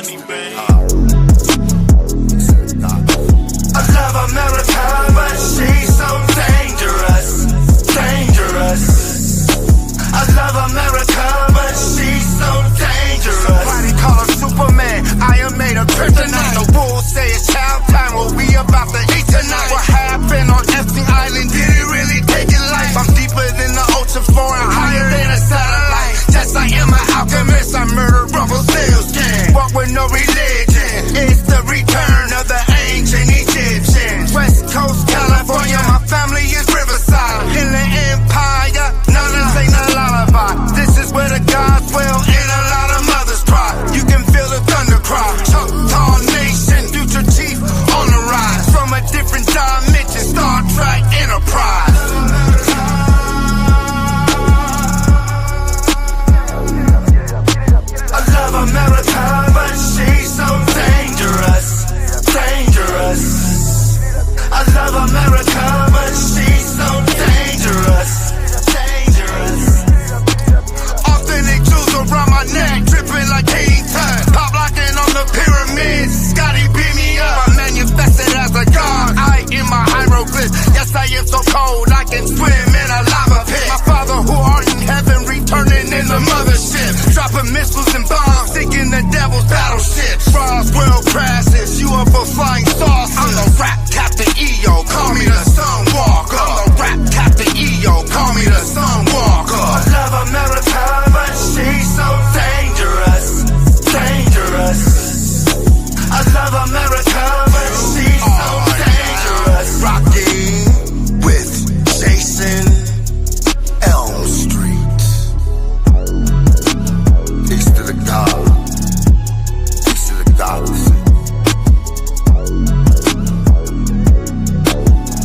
me, babe. I love America, but she's so dangerous, dangerous. I love America, but she's so dangerous. Somebody call her Superman, I am made of kryptonite. The bulls say it's chow time, what we about to eat tonight. What happened on Epstein Island, did it really take it life? I'm deeper than the ocean floor and higher than a satellite. Just like I'm an alchemist, I murder rubber sales gang. Walk with no religion, it's the return of the ancient Egyptians. West Coast, California, my family is Riverside. In the Empire, none of us ain't a lullaby. This is where the gods dwell and a lot of mothers cry. You can feel the thunder cry. Choctaw Nation, future chief on the rise. From a different dimension, Star Trek Enterprise. I love America, but she's so dangerous, dangerous. I love America, but she's so dangerous, dangerous. Authentic jewels around my neck, dripping like King Tut. Pop locking on the pyramids, Scotty beat me up. I'm manifested as a god, I in my hieroglyphs. Yes, I am so cold, I can swim in a lava pit. My Father who art in heaven, returning in the mothership. Dropping missiles and bombs, sinking the devil's battleships. Roswell crashes, UFO flying saucers. I'm the rap Captain EO, call me the Sunwalker. I'm the rap Captain EO, call me the Sunwalker. I love America, but she's so dangerous, dangerous. I love America, but she's so dangerous. Rocking with Jason Elm Street. Peace to the God. Peace to the goddess.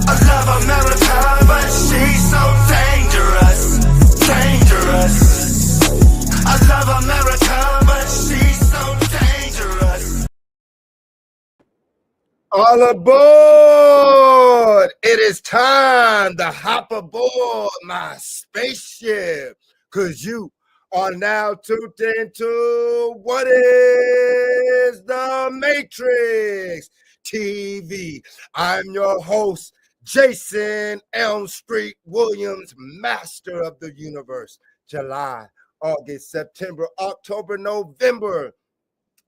I love America, but she's so dangerous, dangerous. I love America, but she's so dangerous. All aboard! It is time to hop aboard my spaceship, cause you are now tuned into what is the Matrix TV. I'm your host, Jason Elm Street Williams, master of the universe. July, August, September, October, November.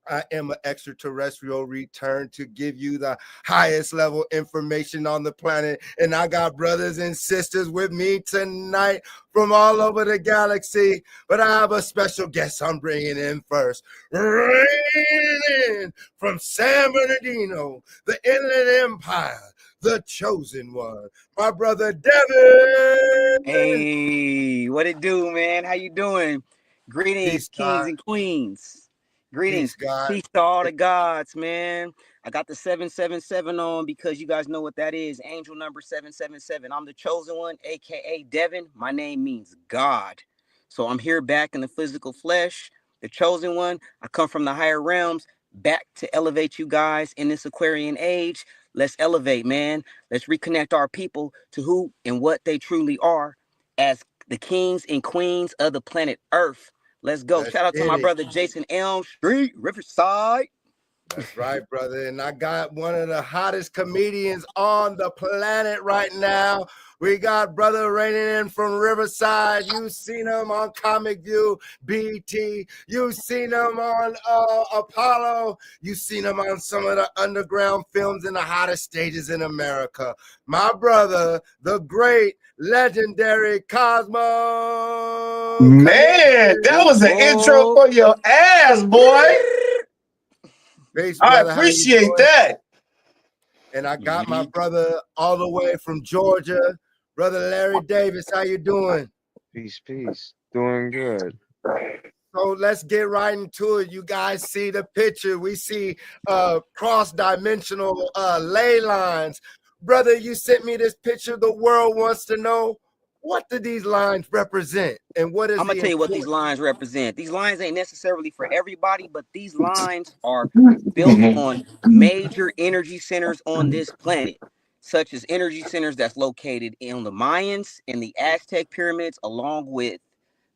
I am an extraterrestrial return to give you the highest level information on the planet. And I got brothers and sisters with me tonight from all over the galaxy. But I have a special guest I'm bringing in first. Raining in from San Bernardino, the Inland Empire, the chosen one, my brother Devin. Hey, what it do, man? How you doing? Greetings, Peace, kings God. and queens. Greetings. Peace, God. Peace to all the gods, man. I got the 777 on because you guys know what that is. Angel number 777. I'm the chosen one, aka Devin. My name means God. So I'm here back in the physical flesh, the chosen one. I come from the higher realms back to elevate you guys in this Aquarian age. Let's elevate, man. Let's reconnect our people to who and what they truly are as the kings and queens of the planet Earth. Let's go. Let's Shout out to get my it. brother Jason Elm Street, Riverside. That's right, brother. And I got one of the hottest comedians on the planet right now. We got brother raining in from Riverside. You've seen him on Comic View, BT. You've seen him on Apollo. You've seen him on some of the underground films in the hottest stages in America. My brother, the great, legendary Cosmo. Man, that was an intro for your ass, boy. Peace, I brother. How you appreciate doing? that. And I got my brother all the way from Georgia, brother Larry Davis. How you doing? Peace, peace. Doing good. So let's get right into it. You guys see the picture. We see cross-dimensional ley lines. Brother, you sent me this picture. The world wants to know, what do these lines represent? And what is I'm gonna tell you what these lines represent. These lines ain't necessarily for everybody, but these lines are built on major energy centers on this planet, such as energy centers that's located in the Mayans and the Aztec pyramids, along with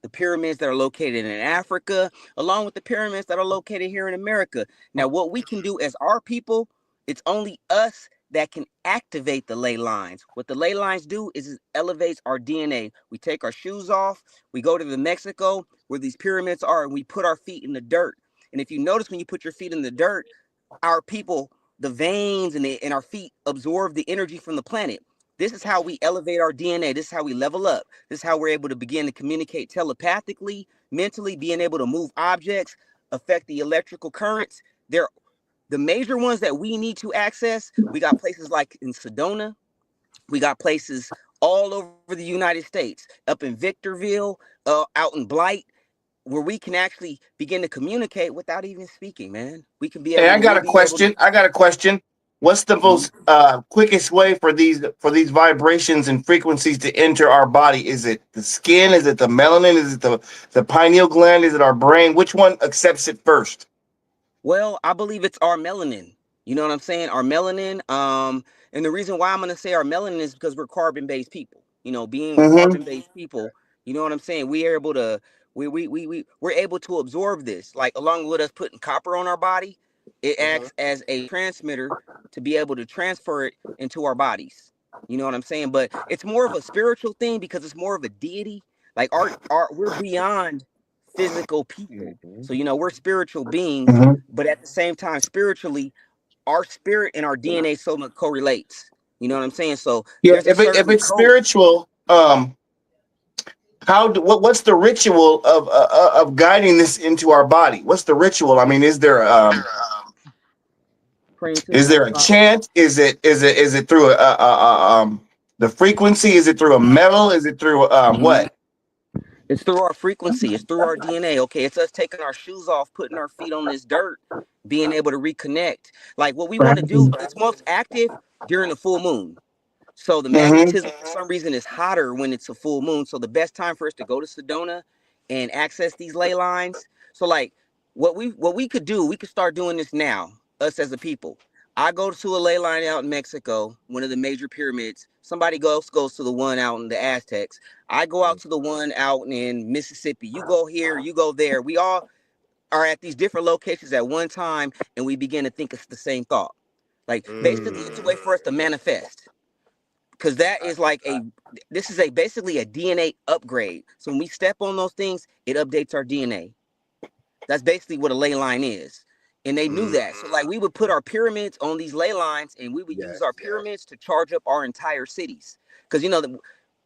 the pyramids that are located in Africa, along with the pyramids that are located here in America. Now, what we can do as our people, it's only us that can activate the ley lines. What the ley lines do is it elevates our DNA. We take our shoes off, we go to the Mexico where these pyramids are, and we put our feet in the dirt. And if you notice, when you put your feet in the dirt, our people, the veins and our feet absorb the energy from the planet. This is how we elevate our DNA. This is how we level up. This is how we're able to begin to communicate telepathically, mentally, being able to move objects, affect the electrical currents. They're the major ones that we need to access. We got places like in Sedona. We got places all over the United States, up in Victorville, out in Blight, where we can actually begin to communicate without even speaking, man. We can be able Hey, I to, got we'll a be able to. question. What's the most quickest way for these vibrations and frequencies to enter our body? Is it the skin? Is it the melanin? Is it the pineal gland? Is it our brain? Which one accepts it first? Well, I believe it's our melanin. You know what I'm saying? Our melanin. And the reason why I'm gonna say our melanin is because we're carbon-based people. You know, being Mm-hmm. carbon-based people, you know what I'm saying? We are able to we're able to absorb this. Like along with us putting copper on our body, it acts as a transmitter to be able to transfer it into our bodies. You know what I'm saying? But it's more of a spiritual thing because it's more of a deity. Like our we're beyond physical people. So, you know, we're spiritual beings, Mm-hmm. but at the same time, spiritually, our spirit and our DNA so much correlates. You know what I'm saying? So Yeah. there's a If certain it's code. spiritual, what's the ritual of guiding this into our body? What's the ritual? I mean, Praying to the is there Most a High. chant? Is it through the frequency? Is it through a metal? Is it through Mhm. what? It's through our frequency. It's through our DNA. Okay, it's us taking our shoes off, putting our feet on this dirt, being able to reconnect. Like what we want to do, it's most active during the full moon. So the Mm-hmm. magnetism for some reason is hotter when it's a full moon. So the best time for us to go to Sedona and access these ley lines. So like what we could do, we could start doing this now, us as a people. I go to a ley line out in Mexico, one of the major pyramids. Somebody goes to the one out in the Aztecs. I go out to the one out in Mississippi. You go here, you go there. We all are at these different locations at one time, and we begin to think it's the same thought. Like basically, it's a way for us to manifest because that is like this is a basically a DNA upgrade. So when we step on those things, it updates our DNA. That's basically what a ley line is. And they knew that. So like we would put our pyramids on these ley lines and we would use Yes, our yes. pyramids to charge up our entire cities. Because you know,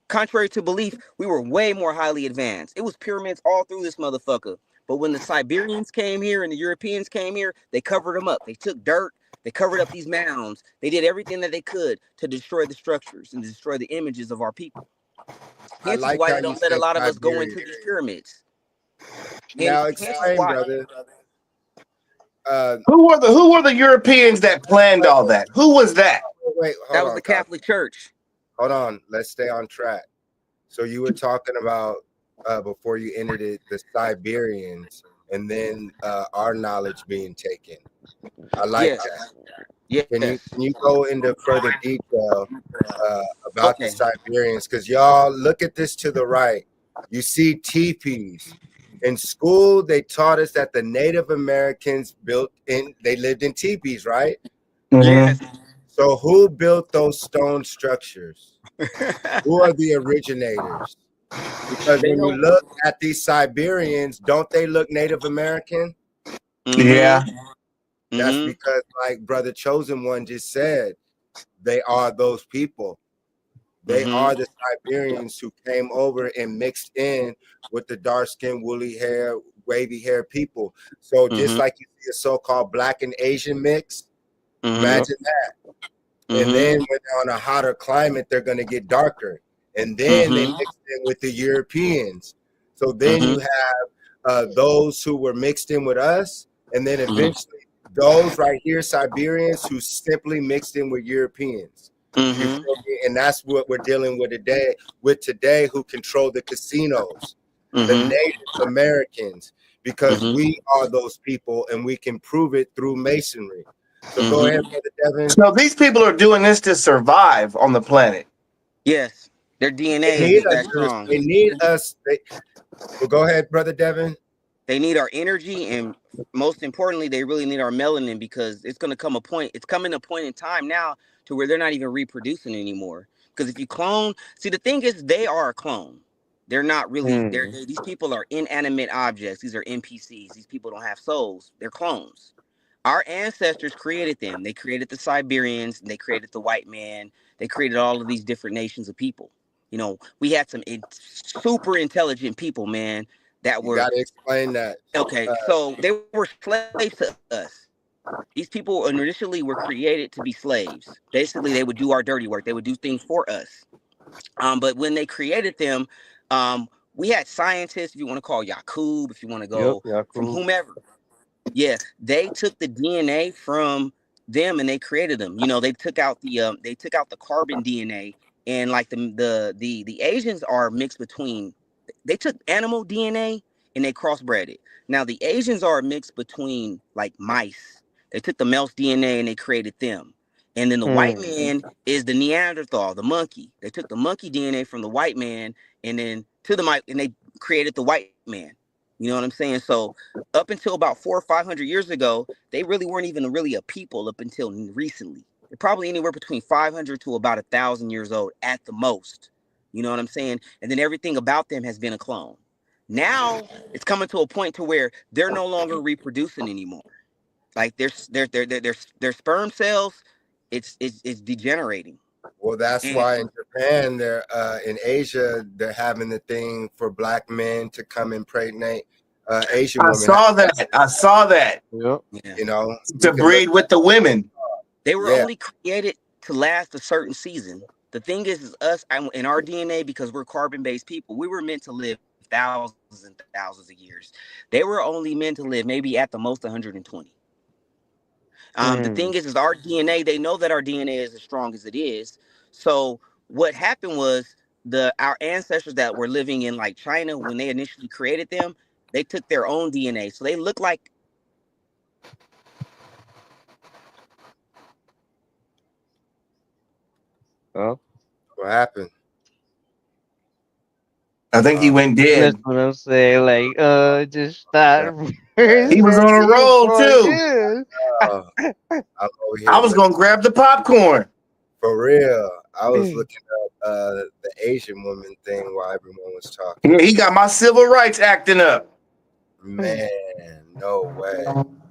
contrary to belief, we were way more highly advanced. It was pyramids all through this motherfucker. But when the Siberians came here and the Europeans came here, they covered them up. They took dirt, they covered up these mounds. They did everything that they could to destroy the structures and destroy the images of our people. I Hence is like why how they you don't let a said lot of us go Siberia. into these pyramids. And Now hence is explain, why brother. Uh, Who were the Europeans that planned all that? Who was that? wait, that hold was the on, Cosmo. Catholic Church. Hold on. Let's stay on track. So you were talking about before you entered it, the Siberians, and then our knowledge being taken. I like Yes. that. Yes. Can you go into further detail about the Okay. Siberians? Because y'all look at this to the right. You see teepees. In school, they taught us that the Native Americans they lived in teepees, right? Mm-hmm. Yes. So who built those stone structures? Who are the originators? Because They when you know. look at these Siberians, don't they look Native American? Yeah. Mm-hmm. That's Mm-hmm. because, like Brother Chosen One just said, they are those people. They Mm-hmm. are the Siberians who came over and mixed in with the dark skinned, woolly hair, wavy hair people. So just Mm-hmm. like you see a so-called black and Asian mix, Mm-hmm. Yep. imagine that. And Mm-hmm. then when they're on a hotter climate, they're going to get darker. And then they Mm-hmm. mix in with the Europeans. So then you Mm-hmm. have those who were mixed in with us, and then Mm-hmm. eventually those right here, Siberians, who simply mixed in with Europeans. You Mm-hmm. feel me? And that's what we're dealing with today, who control the casinos, the Mm-hmm. Native Americans, because Mm-hmm. we are those people and we can prove it through masonry. So go ahead, Mm-hmm. Brother Devin. So these people are doing this to survive on the planet. Yes. Their DNA They need is that us. strong. They need us. Well, go ahead, brother Devin. They need our energy, and most importantly, they really need our melanin, because it's going to come a point. It's coming a point in time now to where they're not even reproducing anymore. Because if you clone, see, the thing is, they are a clone. They're not really. These people are inanimate objects. These are NPCs. These people don't have souls. They're clones. Our ancestors created them. They created the Siberians. They created the white man. They created all of these different nations of people. You know, we had some super intelligent people, man, that You were got to explain that. okay. So they were slaves to us. These people initially were created to be slaves. Basically, they would do our dirty work. They would do things for us. But when they created them, we had scientists, if you want to call Yakub, if you want to Yep, go yeah, from cool. whomever. Yeah, they took the DNA from them and they created them. You know, they took out the carbon DNA, and like the Asians are mixed between. They took animal DNA and they crossbred it. Now the Asians are mixed between like mice. They took the mouse DNA and they created them. And then the white man is the Neanderthal, the monkey. They took the monkey DNA from the white man and then to the and they created the white man. You know what I'm saying? So up until about 400 or 500 years ago, they really weren't even really a people up until recently. They're probably anywhere between 500 to about 1,000 years old at the most. You know what I'm saying? And then everything about them has been a clone. Now it's coming to a point to where they're no longer reproducing anymore. Like their sperm cells, it's degenerating. Well, that's And why in Japan, they're in Asia, they're having the thing for black men to come impregnate Asian I women. saw that. I saw that. Yep. yeah, You know, To you can look. breed with the women. they were Yeah. only created to last a certain season. The thing is us in our DNA, because we're carbon-based people, we were meant to live thousands and thousands of years. They were only meant to live maybe at the most 120. The thing is our DNA. They know that our DNA is as strong as it is. So what happened was our ancestors that were living in like China when they initially created them, they took their own DNA, so they look like. Oh, What happened? I think he went that's dead. what I'm saying. Like, just start He was on a resetting roll for too. good. I'm over I here was looking gonna grab the popcorn. for real. I was looking up the Asian woman thing while everyone was talking. Yeah, he got my civil rights acting up. Man, no way.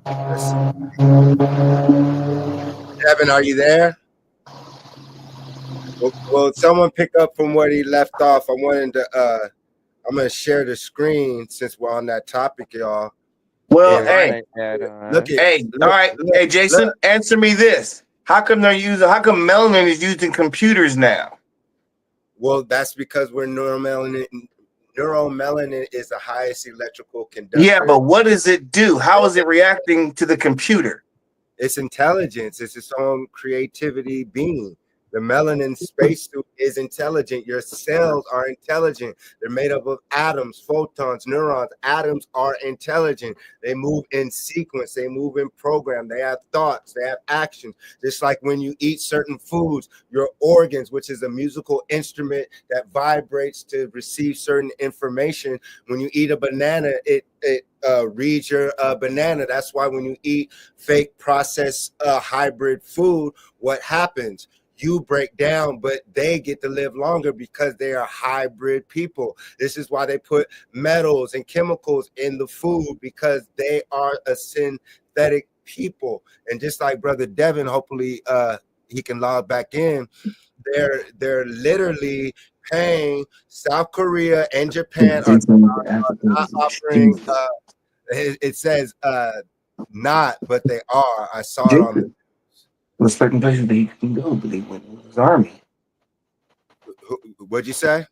Let's see. Devin, are you there? Will someone pick up from where he left off? I'm gonna share the screen since we're on that topic, y'all. Well, And Yeah, hey, take that on. look at hey, all look, right. look, Hey, look. Jason, answer me this. How come melanin is used in computers now? Well, that's because we're neuromelanin. Neuromelanin is the highest electrical Yeah, conductor. but what does it do? How is it reacting to the computer? It's intelligence. It's its own creativity being. The melanin spacesuit is intelligent. Your cells are intelligent. They're made up of atoms, photons, neurons. Atoms are intelligent. They move in sequence. They move in program. They have thoughts. They have actions. Just like when you eat certain foods, your organs, which is a musical instrument that vibrates to receive certain information. When you eat a banana, it reads your banana. That's why when you eat fake processed hybrid food, what happens? You break down, but they get to live longer because they are hybrid people. This is why they put metals and chemicals in the food, because they are a synthetic people. And just like Brother Devin, hopefully he can log back in, they're literally paying South Korea and Japan are not offering it says not, but they are. I saw it on the Was certain places that he couldn't go, but they went with his army. what'd you say?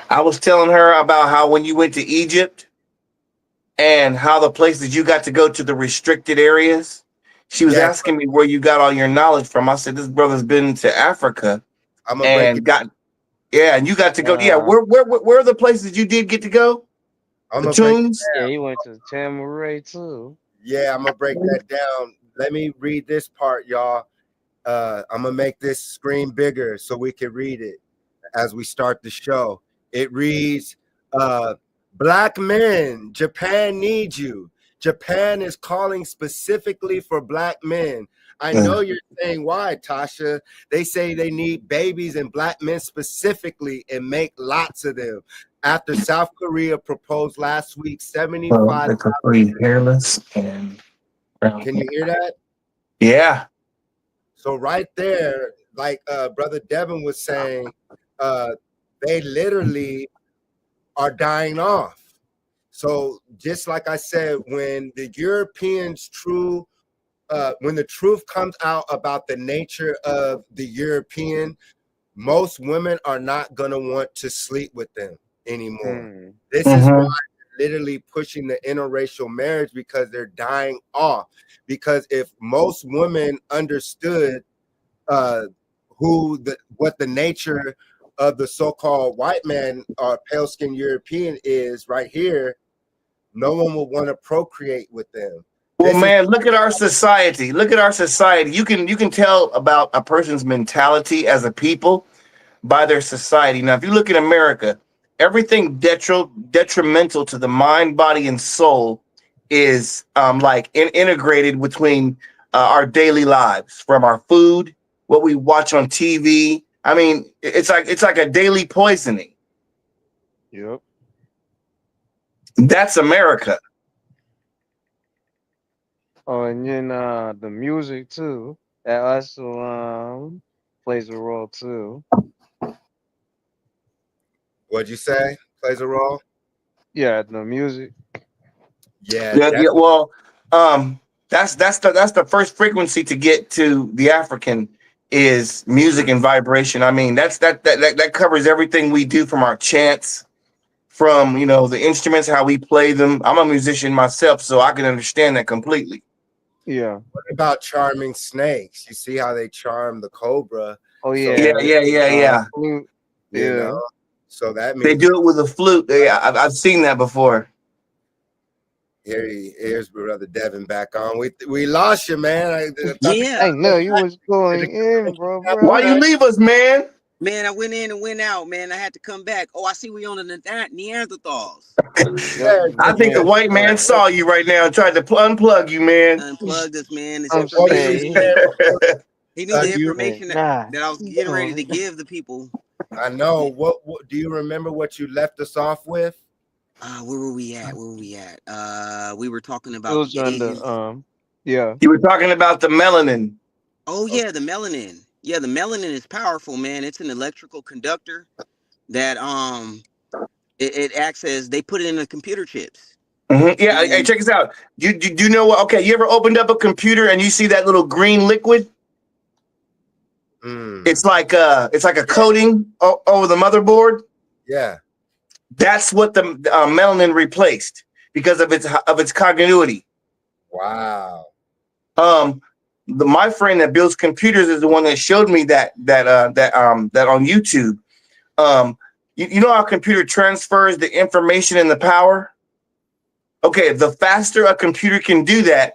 I was telling her about how when you went to Egypt and how the places you got to go to the restricted areas. She was Yes, asking me where you got all your knowledge from. I said, this brother's been to Africa I'm gonna break it. and and you got to go. Yeah, where are the places you did get to go? I'm The gonna break it tombs? Yeah, down. he went to Tamaray too. Yeah, I'm gonna break that down. Let me read this part, y'all. I'm gonna make this screen bigger so we can read it. as we start the show. It reads, Black men, Japan needs you. Japan is calling specifically for Black men. I know you're saying why, Tasha. They say they need babies and Black men specifically and make lots of them. After South Korea proposed last week 75. They're completely hairless and brown. Can you hear that? Yeah. So right there, like Brother Devin was saying, they literally are dying off. So just like I said, when the Europeans when the truth comes out about the nature of the European, most women are not going to want to sleep with them anymore. This is why they're literally pushing the interracial marriage, because they're dying off. Because if most women understood what the nature of the so-called white man or pale-skinned European is right here, no one will want to procreate with them. Well, man, look at our society. Look at our society. You can tell about a person's mentality as a people by their society. Now, if you look at America, everything detrimental to the mind, body, and soul is integrated between our daily lives, from our food, what we watch on TV. I mean, it's like a daily poisoning. Yep. That's America. Oh, and then the music too. That also plays a role too. What'd you say? Plays a role? Yeah, the music. Yeah. Well, that's the first frequency to get to the African is music and vibration. I mean, that covers everything we do, from our chants, from the instruments, how we play them. I'm a musician myself, so I can understand that completely. Yeah. What about charming snakes? You see how they charm the cobra? Oh So, yeah. Flute. You know, so that means they do it with a flute. Yeah, I've seen that before. Here's Brother Devin back on. We lost you, man. Yeah. No, you was going in, bro. Why you leave us, man? Man, I went in and went out, man. I had to come back. Oh, I see we on the Neanderthals. I think the white man saw you right now and tried to unplug you, man. Unplugged us, man. This I'm information. saying. He knew the information that I was getting ready to no. give the people. I know. What do you remember what you left us off with? Where were we at? We were talking about It was under, yeah. You were talking about the melanin. Oh yeah, the melanin. Yeah, the melanin is powerful, man. It's an electrical conductor that it acts as, they put it in the computer chips. Mm-hmm. Yeah, hey, check this out. Do you know what? Okay, you ever opened up a computer and you see that little green liquid? It's like a coating over the motherboard. Yeah, that's what the melanin replaced because of its continuity. Wow. My friend that builds computers is the one that showed me that on YouTube. You know how a computer transfers the information and the power? Okay, the faster a computer can do that,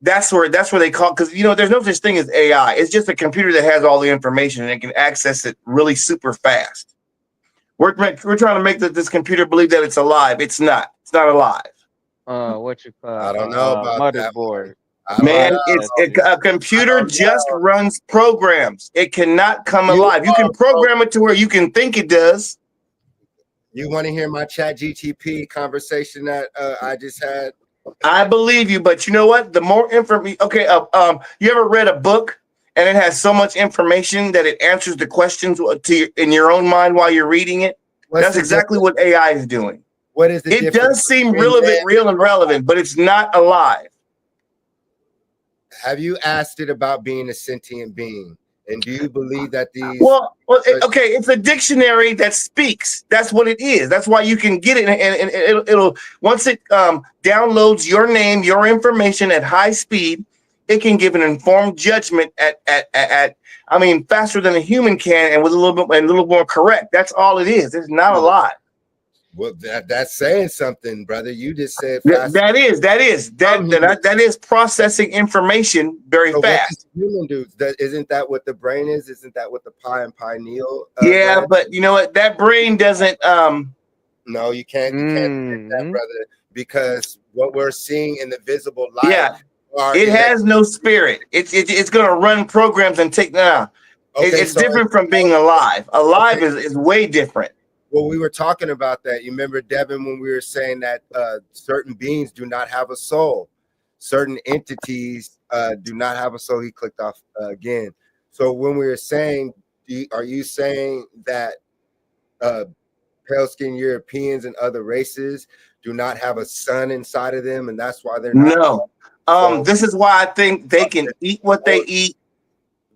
that's where they call, because there's no such thing as AI. It's just a computer that has all the information and it can access it really super fast. We're trying to make this computer believe that it's alive. It's not. It's not alive. What you call? I don't know about motherboard. Man, a computer just runs programs. It cannot come alive. You can program it to where you can think it does. You want to hear my chat GTP conversation that I just had? I believe you, but you know what? The more information. Okay, you ever read a book and it has so much information that it answers the questions in your own mind while you're reading it? That's exactly what AI is doing. What is the It does seem real and relevant, but it's not alive. Have you asked it about being a sentient being? And do you believe that these? Well, okay, it's a dictionary that speaks. That's what it is. That's why you can get it, and it'll once it downloads your name, your information at high speed, it can give an informed judgment at faster than a human can, and with a little more correct. That's all it is. It's not alive. Well, that's saying something, brother. You just said That, fast. that is processing information very So what fast. does the human do? Isn't that what the brain is? Isn't that what the pi and pineal Yeah, gland? but you know what? That brain doesn't. No, you can't. You can't get that, brother, because what we're seeing in the visible light Yeah, are it has no spirit. It's gonna run programs and take now. Okay, It's so different from being alive. Alive okay. is way different. Well, we were talking about that. You remember, Devin, when we were saying that certain beings do not have a soul, certain entities do not have a soul. He clicked off again. So when we were saying, are you saying that pale skinned Europeans and other races do not have a sun inside of them, and that's why they're not? No. So This is why I think they can eat what they eat.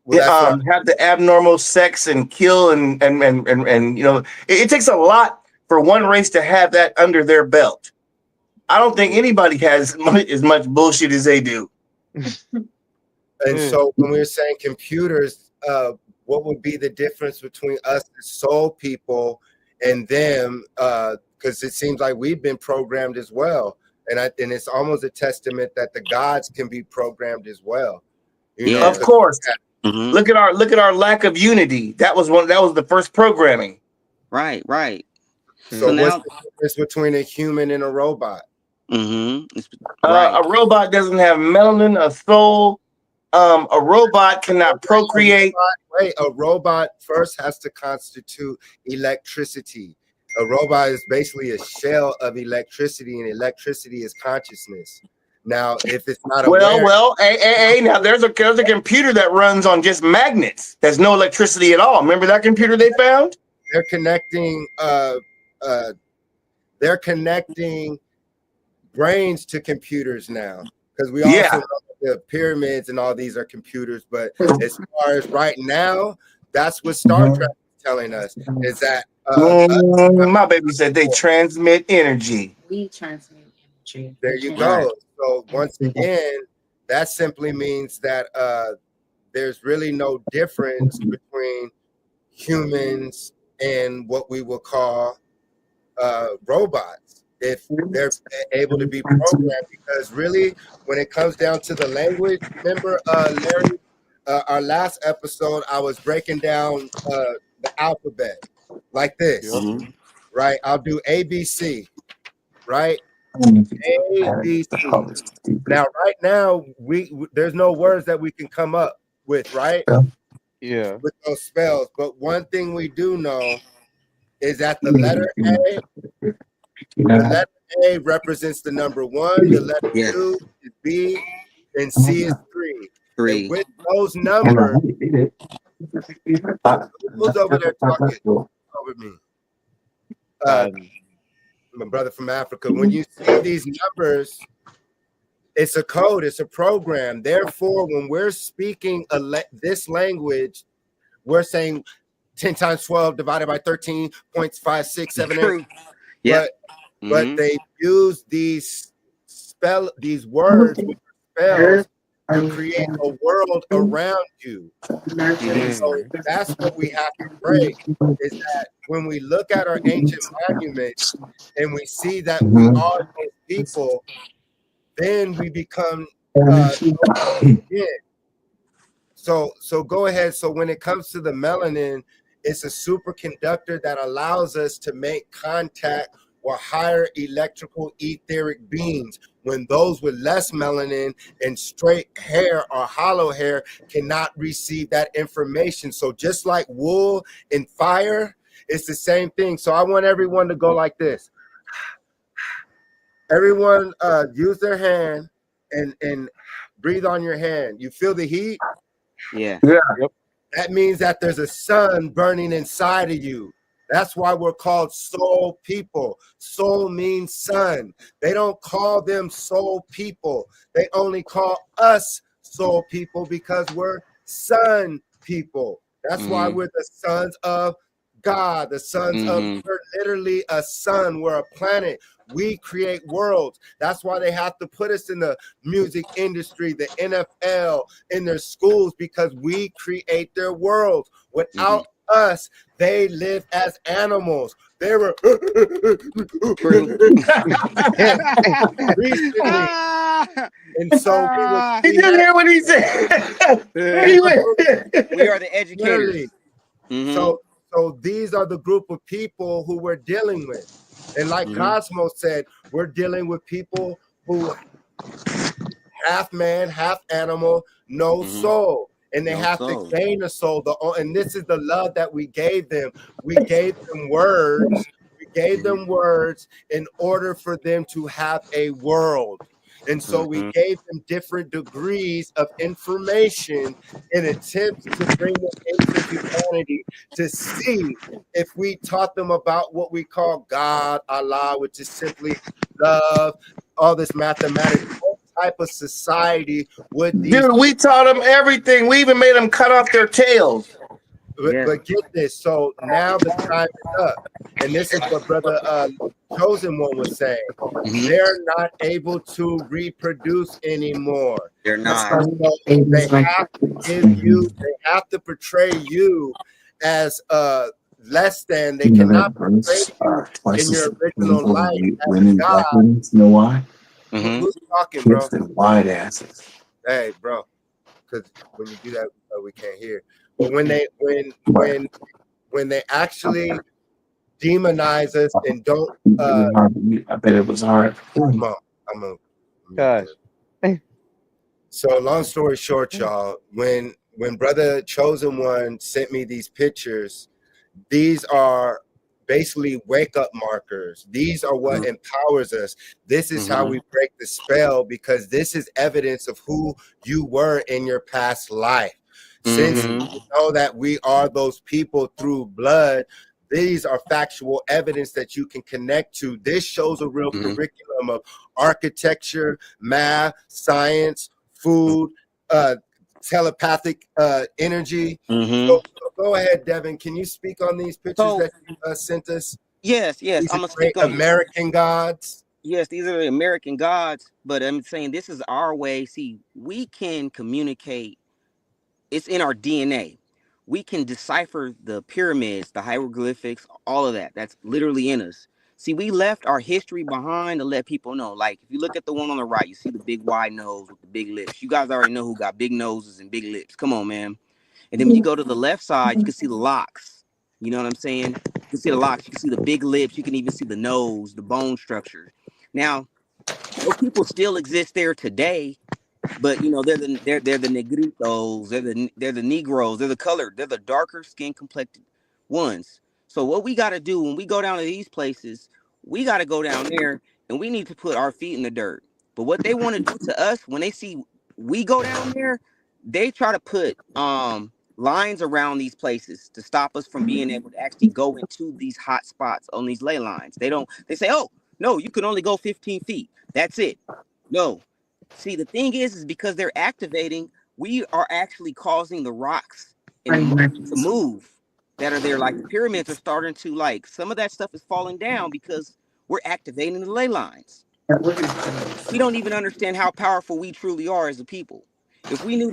well, that's what Have the abnormal sex and kill and you know it takes a lot for one race to have that under their belt. I don't think anybody has as much bullshit as they do. And so when we were saying computers, what would be the difference between us as soul people and them? Because it seems like we've been programmed as well, and it's almost a testament that the gods can be programmed as well. You know, Of course. Mhm. Look at our lack of unity. That was the first programming. Right. So now, what's the difference between a human and a robot? right. A robot doesn't have melanin, a soul. A robot cannot procreate. A robot first has to constitute electricity. A robot is basically a shell of electricity, and electricity is consciousness. Now, if it's not aware, Now there's a computer that runs on just magnets. There's no electricity at all. Remember that computer they found? they're connecting brains to computers now, because we also know the pyramids and all these are computers. But as far as right now, that's what Star Trek is telling us, is that my baby said they transmit energy. We transmit energy. there you go. So once again, that simply means that there's really no difference between humans and what we will call robots, if they're able to be programmed. Because really, when it comes down to the language, remember, Larry, our last episode, I was breaking down the alphabet like this, right? I'll do ABC, right? ABC. Now, right now, there's no words that we can come up with, right? Yeah. With those spells. But one thing we do know is that the letter A represents the number 1, the letter 2 is B, and C is 3. And with those numbers, who's over there talking over me? My brother from Africa. When you see these numbers, it's a code, it's a program. Therefore, when we're speaking this language, we're saying 10 times 12 divided by 13.5678. But they use these words, spells, to create a world around you. And so that's what we have to break, is that when we look at our ancient monuments and we see that we are those people, then we become So go ahead. So when it comes to the melanin, it's a superconductor that allows us to make contact with higher electrical etheric beings, when those with less melanin and straight hair or hollow hair cannot receive that information. So just like wool and fire, it's the same thing. So I want everyone to go like this. Everyone use their hand and breathe on your hand. You feel the heat? Yeah. Yep. That means that there's a sun burning inside of you. That's why we're called soul people. Soul means sun. They don't call them soul people. They only call us soul people because we're sun people. That's why we're the sons of God, the sons of, we're literally a sun. We're a planet. We create worlds. That's why they have to put us in the music industry, the NFL, in their schools, because we create their worlds. Without us, they live as animals. They were True. recently, and so we would Did see you hear what he said? He went- We are the educators. clearly. Mm-hmm. So these are the group of people who we're dealing with, and like Mhm. Cosmo said, we're dealing with people who half man, half animal, no Mhm. soul. And they No have soul. to gain a soul. And this is the love that we gave them. We gave them words. We gave them words in order for them to have a world. And so we Mhm. gave them different degrees of information in attempts to bring them into humanity to see if we taught them about what we call God, Allah, which is simply love, all this mathematics. What type of society would these? Dude, we taught them everything. We even made them cut off their tails. Yeah. But get this. So now the time is up, and this is what Brother Chosen One was saying. Mhm. They're not able to reproduce anymore. They're not. So they have to give you. They have to portray you as less than. They cannot portray you in your original life as women, God. black women. You know why? Mhm. Who's talking, bro? Hips and wide asses. Hey, bro. Because when you do that, we can't hear. But when they actually demonize us and don't, I bet it was hard. come on, I'm a. Gosh. So long story short, y'all, when Brother Chosen One sent me these pictures, these are basically wake up markers. These are what empowers us. This is how we break the spell, because this is evidence of who you were in your past life. Since Mhm. you know that we are those people through blood, these are factual evidence that you can connect to. This shows a real curriculum of architecture, math, science, food, telepathic energy. Mhm. So go ahead, Devin. Can you speak on these pictures So that you sent us? yes, These I'm are gonna great speak on. American gods. Yes, these are the American gods, but I'm saying this is our way. See, we can communicate. It's in our DNA. We can decipher the pyramids, the hieroglyphics, all of that. That's literally in us. See, we left our history behind to let people know. Like, if you look at the one on the right, you see the big wide nose with the big lips. You guys already know who got big noses and big lips. Come on, man. And then when you go to the left side, you can see the locks. You know what I'm saying? You can see the locks. You can see the big lips. You can even see the nose, the bone structure. Now, those people still exist there today, but you know they're the negritos, they're the Negroes, they're the colored, they're the darker skin complected ones. So what we got to do when we go down to these places, we got to go down there and we need to put our feet in the dirt. But what they want to do to us when they see we go down there, they try to put lines around these places to stop us from being able to actually go into these hot spots on these ley lines. They say, oh no, you can only go 15 feet. That's it. No. See, the thing is because they're activating, we are actually causing the rocks and the mountain to move that are there. Like the pyramids are starting to, like, some of that stuff is falling down because we're activating the ley lines. We don't even understand how powerful we truly are as a people. If we knew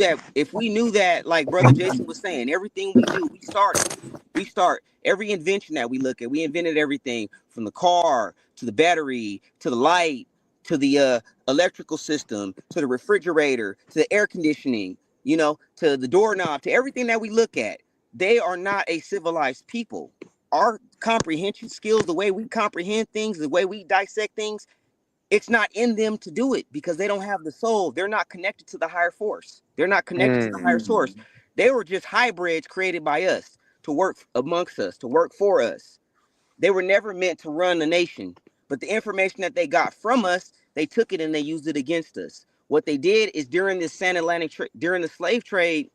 that, like Brother Jason was saying, everything we do, we start every invention that we look at. We invented everything from the car to the battery to the light to the electrical system to the refrigerator to the air conditioning, you know, to the doorknob, to everything that we look at. They are not a civilized people. Our comprehension skills, the way we comprehend things, the way we dissect things, it's not in them to do it because they don't have the soul. They're not connected to the higher force. They're not connected to the higher source. They were just hybrids created by us to work amongst us, to work for us. They were never meant to run the nation. But the information that they got from us, they took it and they used it against us. What they did is during this San Atlantic during the slave trade,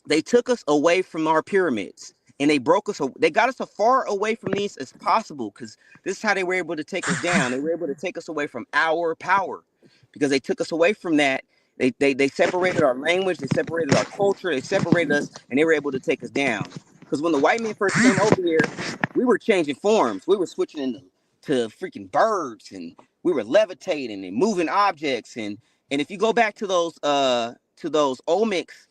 they took us away from our pyramids and they broke us. They got us as far away from these as possible because this is how they were able to take us down. They were able to take us away from our power because they took us away from that. They separated our language, they separated our culture, they separated us, and they were able to take us down. Because when the white men first came over here, we were changing forms. We were switching into to freaking birds, and we were levitating and moving objects. And if you go back to those Olmecs,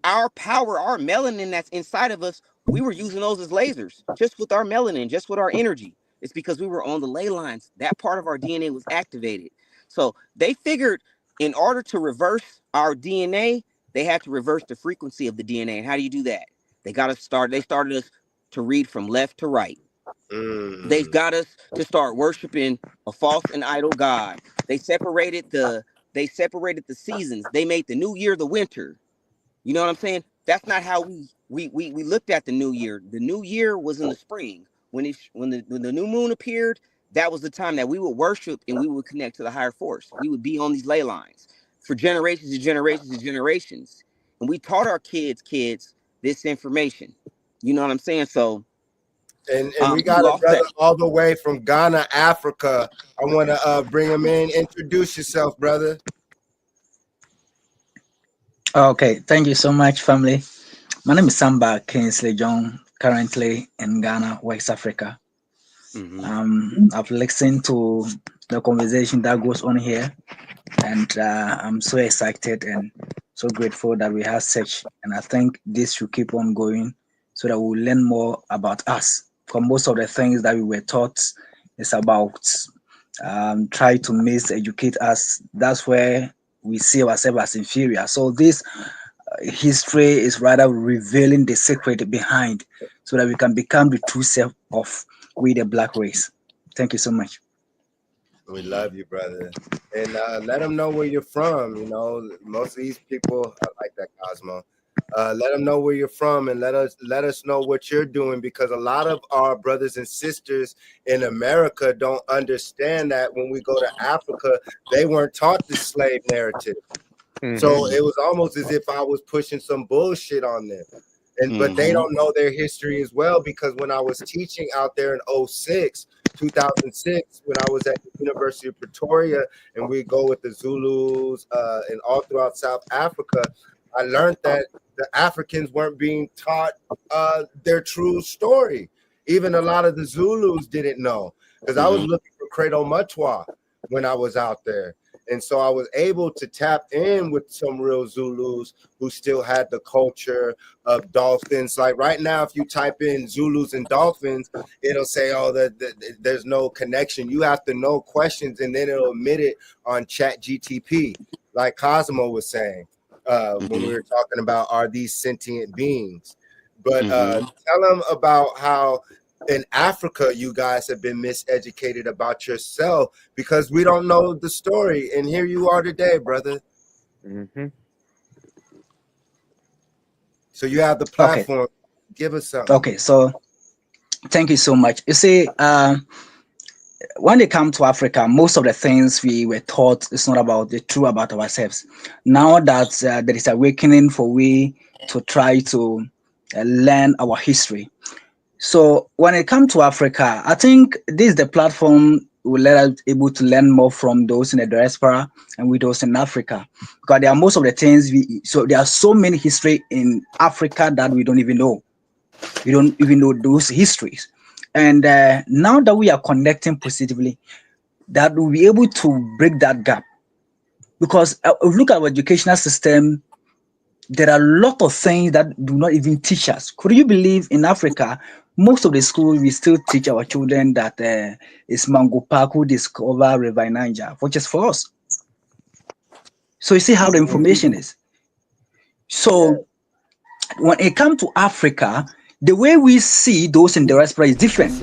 our power, our melanin that's inside of us, we were using those as lasers, just with our melanin, just with our energy. It's because we were on the ley lines. That part of our DNA was activated. So they figured in order to reverse our DNA, they had to reverse the frequency of the DNA. And how do you do that? They started us to read from left to right. They Mm. got us to start worshiping a false and idol god. They separated the they separated the seasons. They made the new year the winter. You know what I'm saying? That's not how we looked at the new year. The new year was in the spring. When the new moon appeared, that was the time that we would worship and we would connect to the higher force. We would be on these ley lines for generations and generations and generations. And we taught our kids this information. You know what I'm saying? So And we you got a lost brother that. all the way from Ghana, Africa. I want to bring him in. Introduce yourself, brother. Okay, thank you so much, family. My name is Samba Kingsley John, currently in Ghana, West Africa. Mm-hmm. I've listened to the conversation that goes on here, and I'm so excited and so grateful that we have such. And I think this should keep on going so that we'll learn more about us. Because most of the things that we were taught is about try to miseducate us. That's where we see ourselves as inferior. So this history is rather revealing the secret behind so that we can become the true self of we the black race. Thank you so much. We love you, brother. And let them know where you're from. You know, most of these people, I like that, Cosmo. Let them know where you're from and let us know what you're doing, because a lot of our brothers and sisters in America don't understand that when we go to Africa, they weren't taught the slave narrative. So Mm-hmm. it was almost as if I was pushing some bullshit on them. But they Mm-hmm. don't know their history as well, because when I was teaching out there in 2006, when I was at the University of Pretoria, and we go with the Zulus and all throughout South Africa, I learned that the Africans weren't being taught their true story. Even a lot of the Zulus didn't know, because I was Mm-hmm. looking for Credo Mutwa when I was out there. And so I was able to tap in with some real Zulus who still had the culture of dolphins. Like right now, if you type in Zulus and dolphins, it'll say, oh, there's no connection. You have to know questions, and then it'll admit it on Chat GTP, like Cosmo was saying when we were talking about, are these sentient beings? But Mm-hmm. tell them about how in Africa you guys have been miseducated about yourself, because we don't know the story. And here you are today, brother. Mm-hmm. So you have the Okay, platform. Give us something. okay. So thank you so much. You see, when they come to Africa, most of the things we were taught is not about the true about ourselves. Now that there is awakening for we to try to learn our history. So when it comes to Africa, I think this is the platform will let us able to learn more from those in the diaspora and with those in Africa, because there are most of the things we. So there are so many history in Africa that we don't even know. We don't even know those histories, and now that we are connecting positively, that we'll be able to break that gap. Because if you look at our educational system, there are a lot of things that do not even teach us. Could you believe in Africa, most of the schools we still teach our children that it's Mango Park who discovered River Niger, which is false. So you see how the information is. Yeah. So when it comes to Africa, the way we see those in the diaspora is different,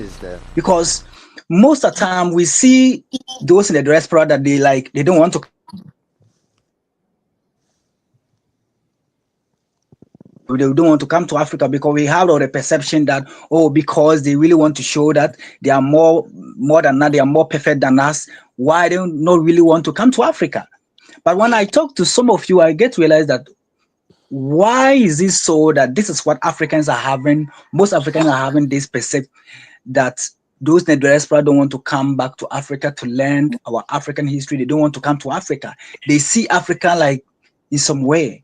because most of the time we see those in the diaspora that they don't want to come to Africa. They don't want to come to Africa because we have all the perception that, oh, because they really want to show that they are more than that, they are more perfect than us. Why they don't not really want to come to Africa? But when I talk to some of you, I get to realize that why is it so that this is what Africans are having? Most Africans are having this perception that those in the diaspora don't want to come back to Africa to learn our African history. They don't want to come to Africa. They see Africa like in some way.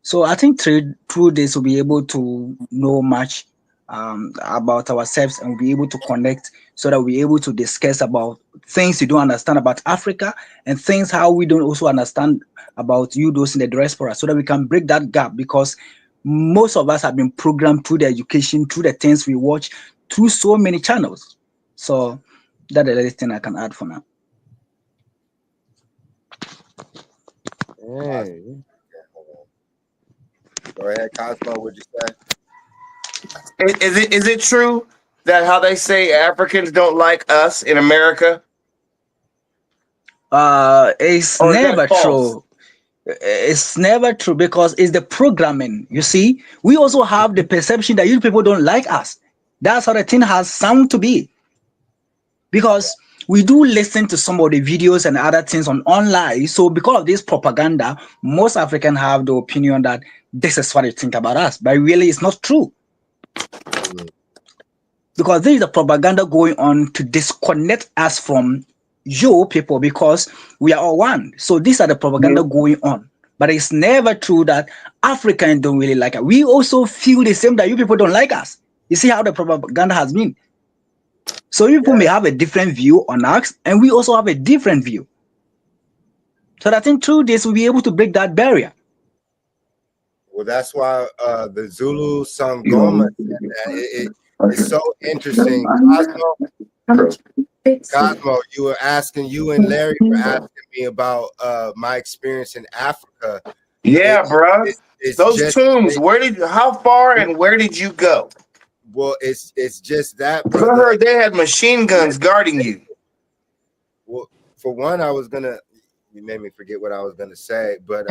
So I think through this we'll be able to know much about ourselves, and we'll be able to connect so that we're able to discuss about things you don't understand about Africa, and things how we don't also understand about you those in the diaspora, so that we can break that gap. Because Most of us have been programmed through the education, through the things we watch, through so many channels. So that's the latest thing I can add for now. Hey. Go ahead, Cosmo. What'd you say? Is it true that how they say Africans don't like us in America? It's Or is that never false? true. It's never true because it's the programming. You see, we also have the perception that you people don't like us. That's how the thing has sound to be. Because we do listen to some of the videos and other things on online. So because of this propaganda, most Africans have the opinion that this is what they think about us, but really it's not true. Because there is a propaganda going on to disconnect us from you people because we are all one. So these are the propaganda going on. But it's never true that Africans don't really like us. We also feel the same that you people don't like us. You see how the propaganda has been. So you people may have a different view on us, and we also have a different view. So I think through this, we'll be able to break that barrier. Well, that's why the Zulu Sangoma it's so interesting. Cosmo, you and Larry were asking me about my experience in Africa. Yeah, bro. Those just, tombs. How far and where did you go? Well, it's just that, brother. I heard they had machine guns guarding you. Well, for one, you made me forget what I was gonna say, but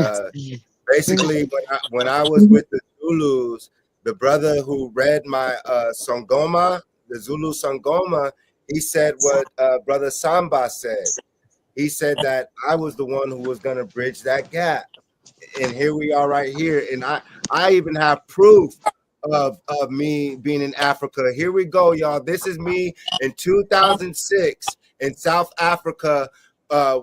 basically, when I was with the Zulus, the brother who read my Sangoma, the Zulu Sangoma, he said what Brother Samba said. He said that I was the one who was gonna bridge that gap, and here we are right here. And I even have proof of me being in Africa. Here we go, y'all. This is me in 2006 in South Africa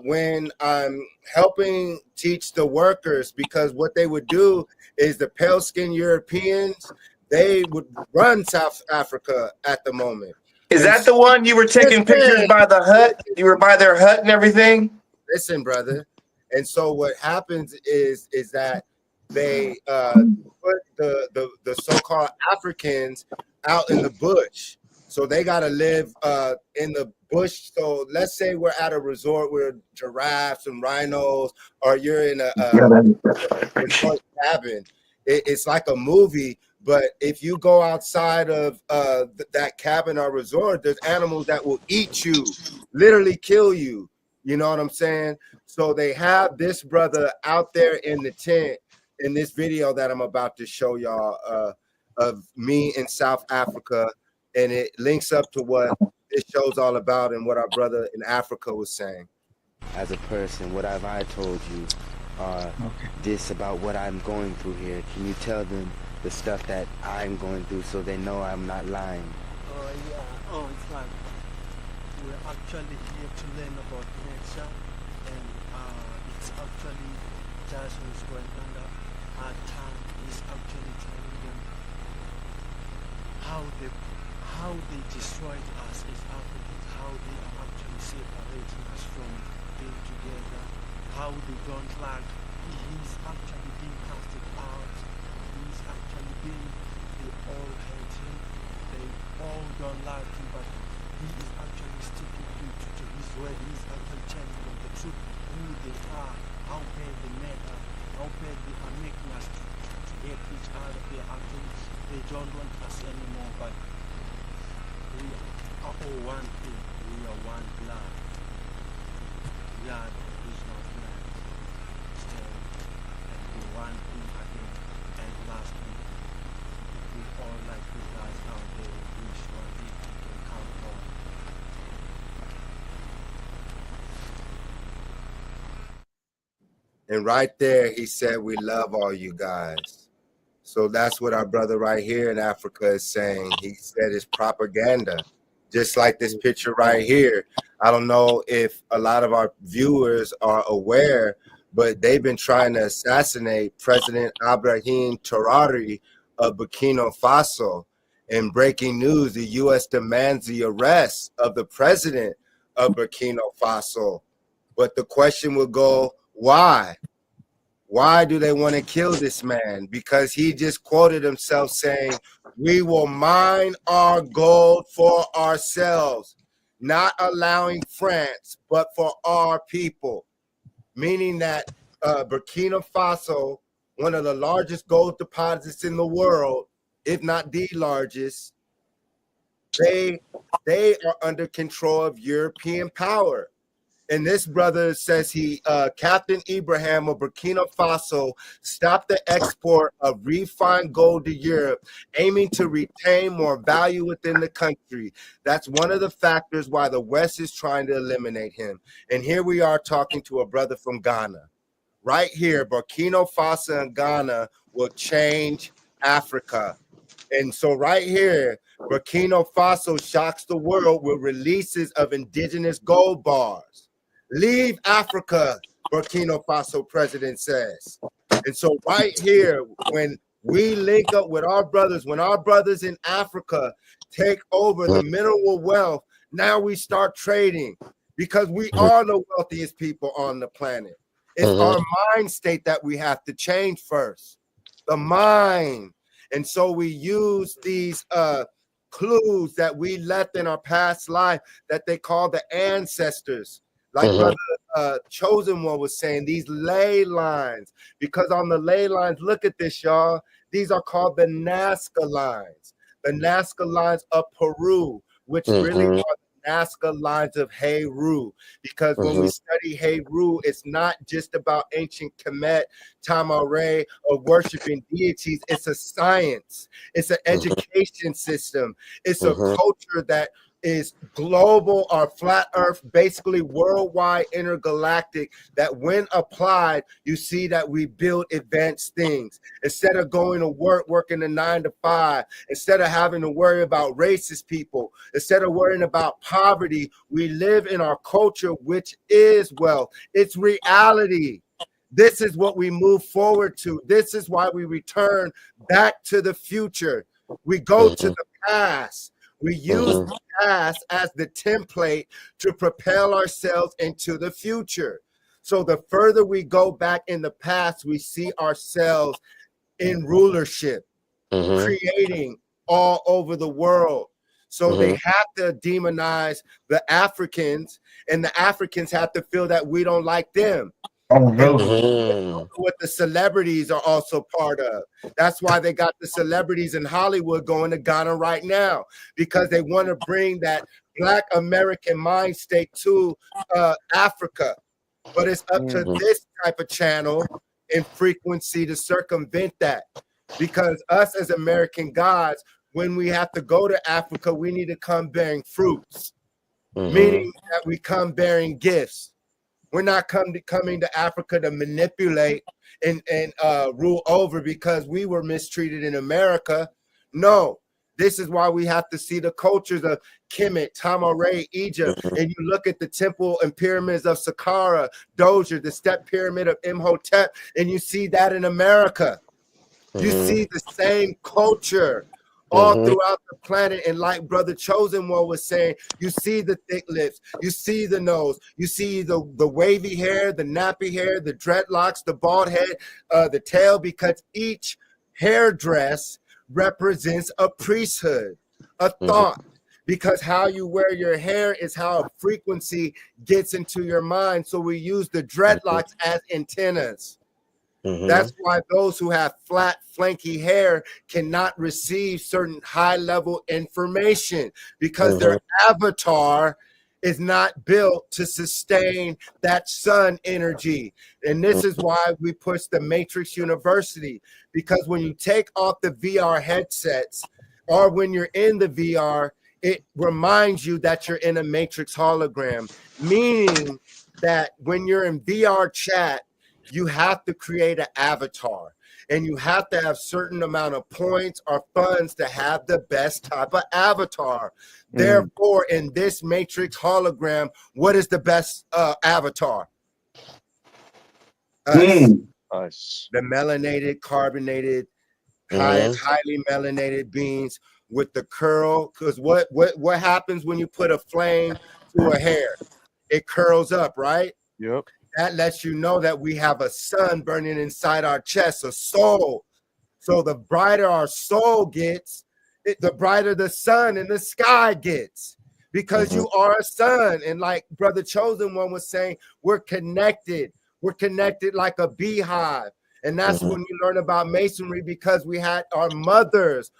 when I'm helping teach the workers, because what they would do is the pale skinned Europeans, they would run South Africa at the moment. Is that the one you were taking pictures by the hut? You were by their hut and everything? Listen, brother. And so what happens is that they put the so-called Africans out in the bush. So they got to live in the bush. So let's say we're at a resort where giraffes and rhinos, or you're in a resort cabin. It's like a movie. But if you go outside of that cabin or resort, there's animals that will eat you, literally kill you. You know what I'm saying? So they have this brother out there in the tent in this video that I'm about to show y'all of me in South Africa. And it links up to what this show's all about and what our brother in Africa was saying. As a person, what have I told you? This about what I'm going through here. Can you tell them the stuff that I'm going through so they know I'm not lying? Oh, yeah. Oh, it's like we're actually here to learn about nature, and it's actually just what's going under our time is actually telling them how they destroyed us as Africans, how they are actually separating us from being together, how they don't like. He's actually being casted out. He's actually being, they all hate him. They all don't like him, but he is actually sticking to his word. He's actually telling them the truth, who they are, how bad they make us, how bad they are making us to hate each other. They don't want us anymore, but we are all one thing. We are one blood. We are the original blood. So, and we one thing again. And lastly, if we all like you guys out there, we surely can count on. And right there, he said, we love all you guys. So that's what our brother right here in Africa is saying. He said it's propaganda, just like this picture right here. I don't know if a lot of our viewers are aware, but they've been trying to assassinate President Ibrahim Traoré of Burkina Faso. In breaking news, the U.S. demands the arrest of the president of Burkina Faso. But the question will go, why? Why do they want to kill this man? Because he just quoted himself saying, we will mine our gold for ourselves, not allowing France, but for our people. Meaning that Burkina Faso, one of the largest gold deposits in the world, if not the largest, they are under control of European power. And this brother says Captain Ibrahim of Burkina Faso stopped the export of refined gold to Europe, aiming to retain more value within the country. That's one of the factors why the West is trying to eliminate him. And here we are talking to a brother from Ghana. Right here, Burkina Faso and Ghana will change Africa. And so right here, Burkina Faso shocks the world with releases of indigenous gold bars. Leave Africa, Burkina Faso president says. And so right here, when we link up with our brothers, when our brothers in Africa take over the mineral wealth, now we start trading because we are the wealthiest people on the planet. It's our mind state that we have to change first, the mind. And so we use these clues that we left in our past life that they call the ancestors. Like Brother Chosen One was saying, these ley lines, because on the ley lines, look at this, y'all. These are called the Nazca lines. The Nazca lines of Peru, which really are the Nazca lines of Heru. Because when we study Heru, it's not just about ancient Kemet, Tamare, or worshiping deities. It's a science. It's an education system. It's a culture that is global or flat earth, basically worldwide, intergalactic, that when applied, you see that we build advanced things. Instead of going to work, working a 9 to 5, instead of having to worry about racist people, instead of worrying about poverty, we live in our culture, which is wealth. It's reality. This is what we move forward to. This is why we return back to the future. We go to the past. We use the past as the template to propel ourselves into the future. So the further we go back in the past, we see ourselves in rulership, creating all over the world. So they have to demonize the Africans, and the Africans have to feel that we don't like them. What the celebrities are also part of. That's why they got the celebrities in Hollywood going to Ghana right now, because they want to bring that Black American mind state to Africa. But it's up to this type of channel and frequency to circumvent that. Because us as American gods, when we have to go to Africa, we need to come bearing fruits, meaning that we come bearing gifts. We're not coming to Africa to manipulate and rule over because we were mistreated in America. No, this is why we have to see the cultures of Kemet, Tamare, Egypt, and you look at the temple and pyramids of Saqqara, Dozier, the step pyramid of Imhotep, and you see that in America. You see the same culture all throughout the planet. And like Brother Chosen One was saying, you see the thick lips, you see the nose, you see the wavy hair, the nappy hair, the dreadlocks, the bald head, the tail, because each hairdress represents a priesthood, a thought. Because how you wear your hair is how a frequency gets into your mind. So we use the dreadlocks as antennas. That's why those who have flat, flanky hair cannot receive certain high-level information, because their avatar is not built to sustain that sun energy. And this is why we push the Matrix University, because when you take off the VR headsets, or when you're in the VR, it reminds you that you're in a Matrix hologram, meaning that when you're in VR chat, you have to create an avatar, and you have to have certain amount of points or funds to have the best type of avatar. Therefore, in this Matrix hologram, what is the best avatar? Us. The melanated, carbonated, highly melanated beings with the curl. Because what happens when you put a flame to a hair? It curls up, right? Yep. that lets you know that we have a sun burning inside our chest, a soul. So the brighter our soul gets, the brighter the sun in the sky gets, because you are a sun. And like Brother Chosen One was saying, we're connected. We're connected like a beehive. And that's when you learn about masonry, because we had our mothers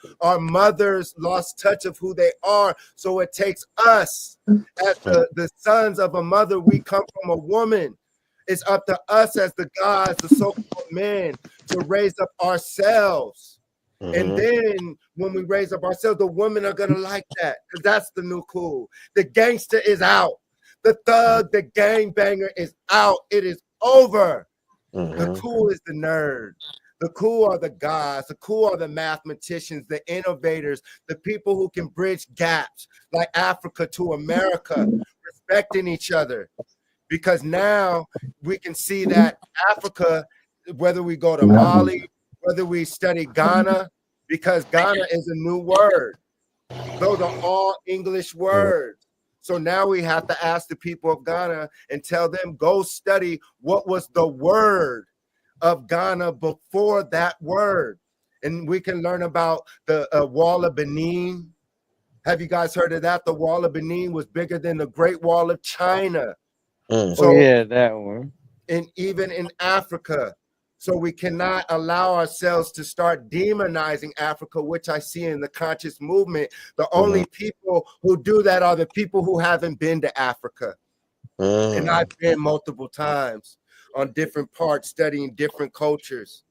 lost touch of who they are. So it takes us as the sons of a mother. We come from a woman. It's up to us as the gods, the so-called men, to raise up ourselves. And then when we raise up ourselves, the women are going to like that, because that's the new cool. The gangster is out. The thug, the gangbanger is out. It is over. The cool is the nerd. The cool are the gods. The cool are the mathematicians, the innovators, the people who can bridge gaps like Africa to America, respecting each other. Because now we can see that Africa, whether we go to Mali, whether we study Ghana, because Ghana is a new word. Those are all English words. So now we have to ask the people of Ghana and tell them, go study what was the word of Ghana before that word. And we can learn about the Wall of Benin. Have you guys heard of that? The Wall of Benin was bigger than the Great Wall of China. Oh yeah, that one. And even in Africa. So we cannot allow ourselves to start demonizing Africa, which I see in the conscious movement. The only people who do that are the people who haven't been to Africa. And I've been multiple times on different parts, studying different cultures.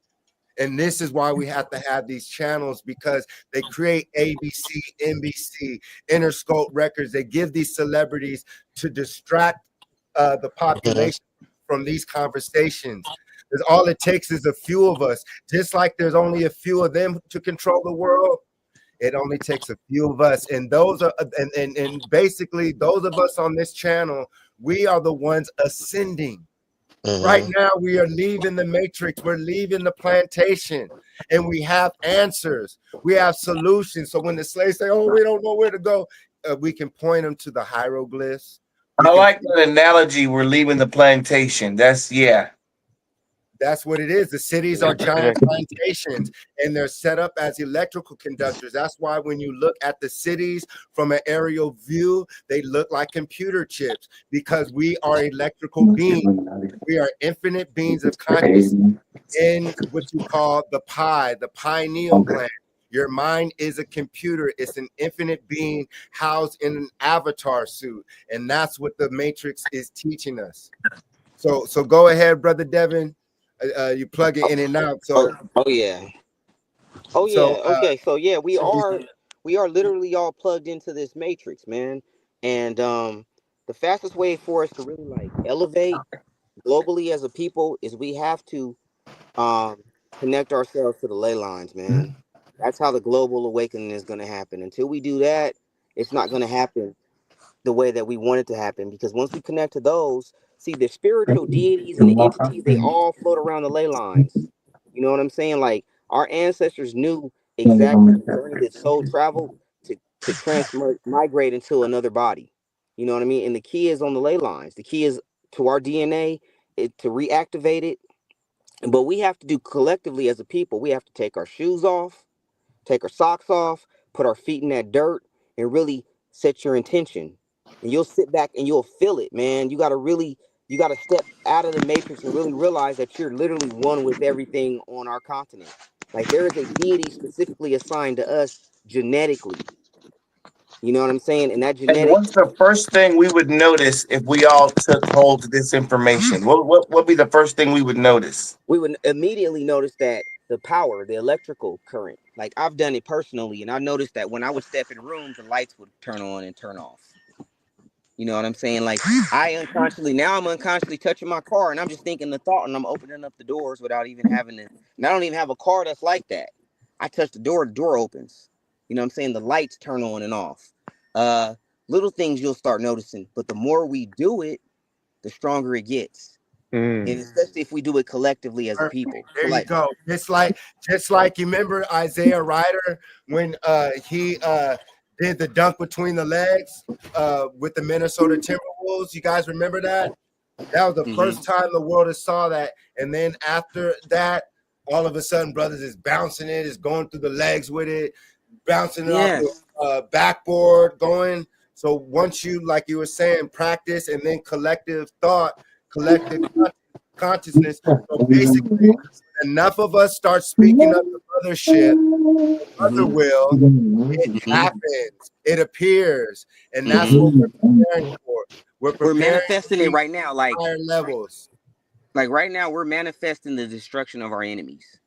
And this is why we have to have these channels, because they create ABC, NBC, Interscope Records. They give these celebrities to distract the population from these conversations. Because all it takes is a few of us. Just like there's only a few of them to control the world, it only takes a few of us. And those are and basically those of us on this channel, we are the ones ascending. Right now we are leaving the matrix, we're leaving the plantation, and we have answers, we have solutions. So when the slaves say, oh, we don't know where to go, we can point them to the hieroglyphs. I like that analogy. We're leaving the plantation. That's That's what it is. The cities are giant plantations, and they're set up as electrical conductors. That's why when you look at the cities from an aerial view, they look like computer chips, because we are electrical beings. We are infinite beings of consciousness in what you call the pineal gland. Your mind is a computer. It's an infinite being housed in an avatar suit. And that's what the Matrix is teaching us. So go ahead, Brother Devin. You plug it in and out. So Okay, so yeah, we are literally all plugged into this matrix, man. And the fastest way for us to really like elevate globally as a people is we have to connect ourselves to the ley lines, man. That's how the global awakening is going to happen. Until we do that, it's not going to happen the way that we want it to happen. Because once we connect to those, see, the spiritual deities and the entities, they all float around the ley lines. You know what I'm saying? Like our ancestors knew exactly the journey that soul traveled to migrate into another body. You know what I mean? And the key is on the ley lines. The key is to our DNA to reactivate it. But we have to do collectively as a people. We have to take our shoes off, take our socks off, put our feet in that dirt, and really set your intention. And you'll sit back and you'll feel it, man. You gotta step out of the matrix and really realize that you're literally one with everything on our continent. Like there is a deity specifically assigned to us genetically. You know what I'm saying? And that and genetic, what's the first thing we would notice if we all took hold of this information? What would be the first thing we would notice? we would immediately notice that the power, the electrical current. Like I've done it personally, and I noticed that when I would step in rooms, the lights would turn on and turn off. You know what I'm saying? Like I'm unconsciously touching my car, and I'm just thinking the thought, and I'm opening up the doors without even having to. And I don't even have a car that's like that. I touch the door opens. You know what I'm saying? The lights turn on and off. Little things you'll start noticing, but the more we do it, the stronger it gets. And especially if we do it collectively as a people. So there you like, go. Just like you remember Isaiah Ryder when he did the dunk between the legs with the Minnesota Timberwolves. You guys remember that? That was the Mm-hmm. first time the world has saw that. And then after that, all of a sudden, brothers is bouncing it, is going through the legs with it, bouncing it off Yes. the backboard, going. So once you, like you were saying, practice and then collective thought, collective consciousness. So basically, enough of us start speaking up the mothership, mother Mm-hmm. will, it Mm-hmm. happens, it appears, and that's Mm-hmm. what we're preparing for. We're We're preparing to manifesting it reach right now. higher levels. Like right now, we're manifesting the destruction of our enemies.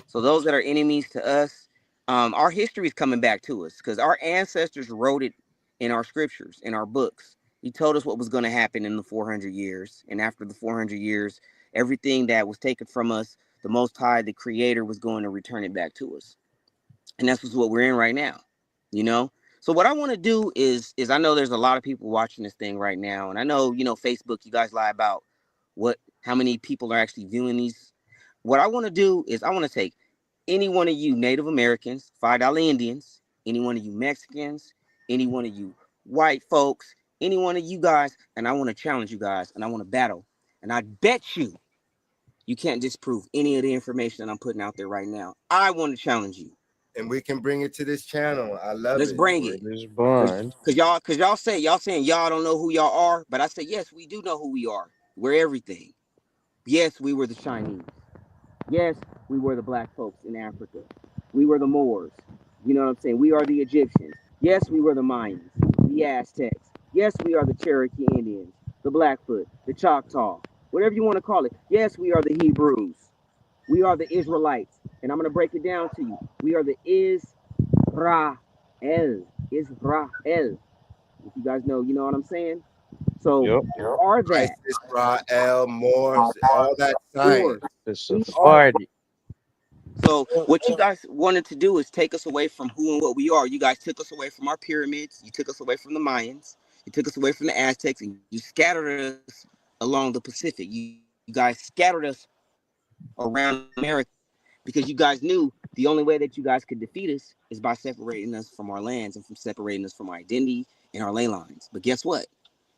So those that are enemies to us, our history is coming back to us because our ancestors wrote it in our scriptures, in our books. He told us what was going to happen in the 400 years. And after the 400 years, everything that was taken from us, the Most High, the Creator, was going to return it back to us. And that's what we're in right now, you know? So what I want to do is I know there's a lot of people watching this thing right now. And I know, Facebook, you guys lie about how many people are actually viewing these. What I want to do is I want to take any one of you Native Americans, $5 Indians, any one of you Mexicans, any one of you white folks, any one of you guys, and I want to challenge you guys, and I want to battle. And I bet you can't disprove any of the information that I'm putting out there right now. I want to challenge you. And we can bring it to this channel. I love Let's it. bring it. Word is bond. Cause y'all saying y'all don't know who y'all are, but I say yes, we do know who we are. We're everything. Yes, we were the Chinese. Yes, we were the black folks in Africa. We were the Moors. You know what I'm saying? We are the Egyptians. Yes, we were the Mayans, the Aztecs. Yes, we are the Cherokee Indians, the Blackfoot, the Choctaw, whatever you want to call it. Yes, we are the Hebrews. We are the Israelites. And I'm going to break it down to you. We are the Israel. Israel. If you guys know, you know what I'm saying? So Yep. we are that. Israel, Moors, all that science. It's We the are. party. So what you guys wanted to do is take us away from who and what we are. You guys took us away from our pyramids. You took us away from the Mayans. You took us away from the Aztecs, and you scattered us along the Pacific. You guys scattered us around America because you guys knew the only way that you guys could defeat us is by separating us from our lands and from separating us from our identity and our ley lines. But guess what?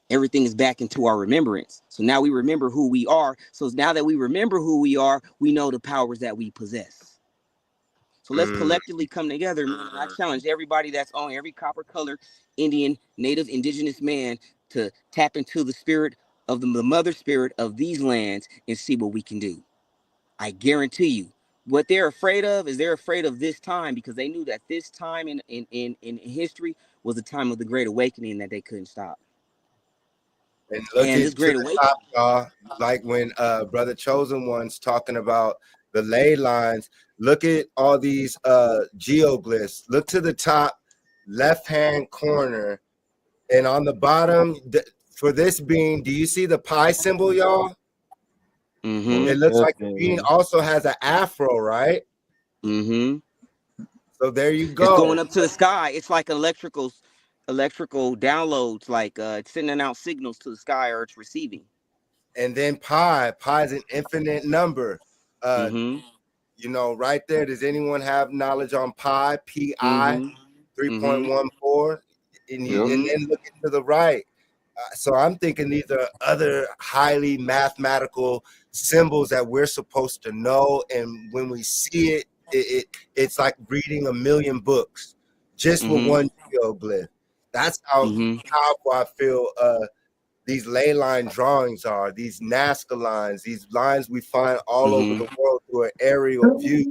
Everything is back into our remembrance. So now we remember who we are. So now that we remember who we are, we know the powers that we possess. So let's collectively come together. Man. I challenge everybody that's on, every copper colored Indian, native, indigenous man to tap into the spirit of the mother spirit of these lands and see what we can do. I guarantee you. What they're afraid of is they're afraid of this time because they knew that this time in history was the time of the Great Awakening that they couldn't stop. And look And at this to Great the Awakening. top, y'all. Like when Brother Chosen One's talking about the ley lines. Look at all these geoglyphs. Look to the top left hand corner, and on the bottom for this being, do you see the pi symbol, y'all? Mm-hmm. It looks like the Definitely. being also has an afro, right? Mm-hmm. So there you It's going go. up to the sky. It's like electrical downloads, like it's sending out signals to the sky or it's receiving. And then pi is an infinite number. Mm-hmm. You know, right there. Does anyone have knowledge on pi? Pi Mm-hmm. Mm-hmm. 3.14. And Mm-hmm. then look to the right. So I'm thinking these are other highly mathematical symbols that we're supposed to know. And when we see it, it's like reading a million books just with Mm-hmm. one geoglyph. That's how Mm-hmm. powerful I feel these ley line drawings are, these Nazca lines, these lines we find all over the world through an aerial view.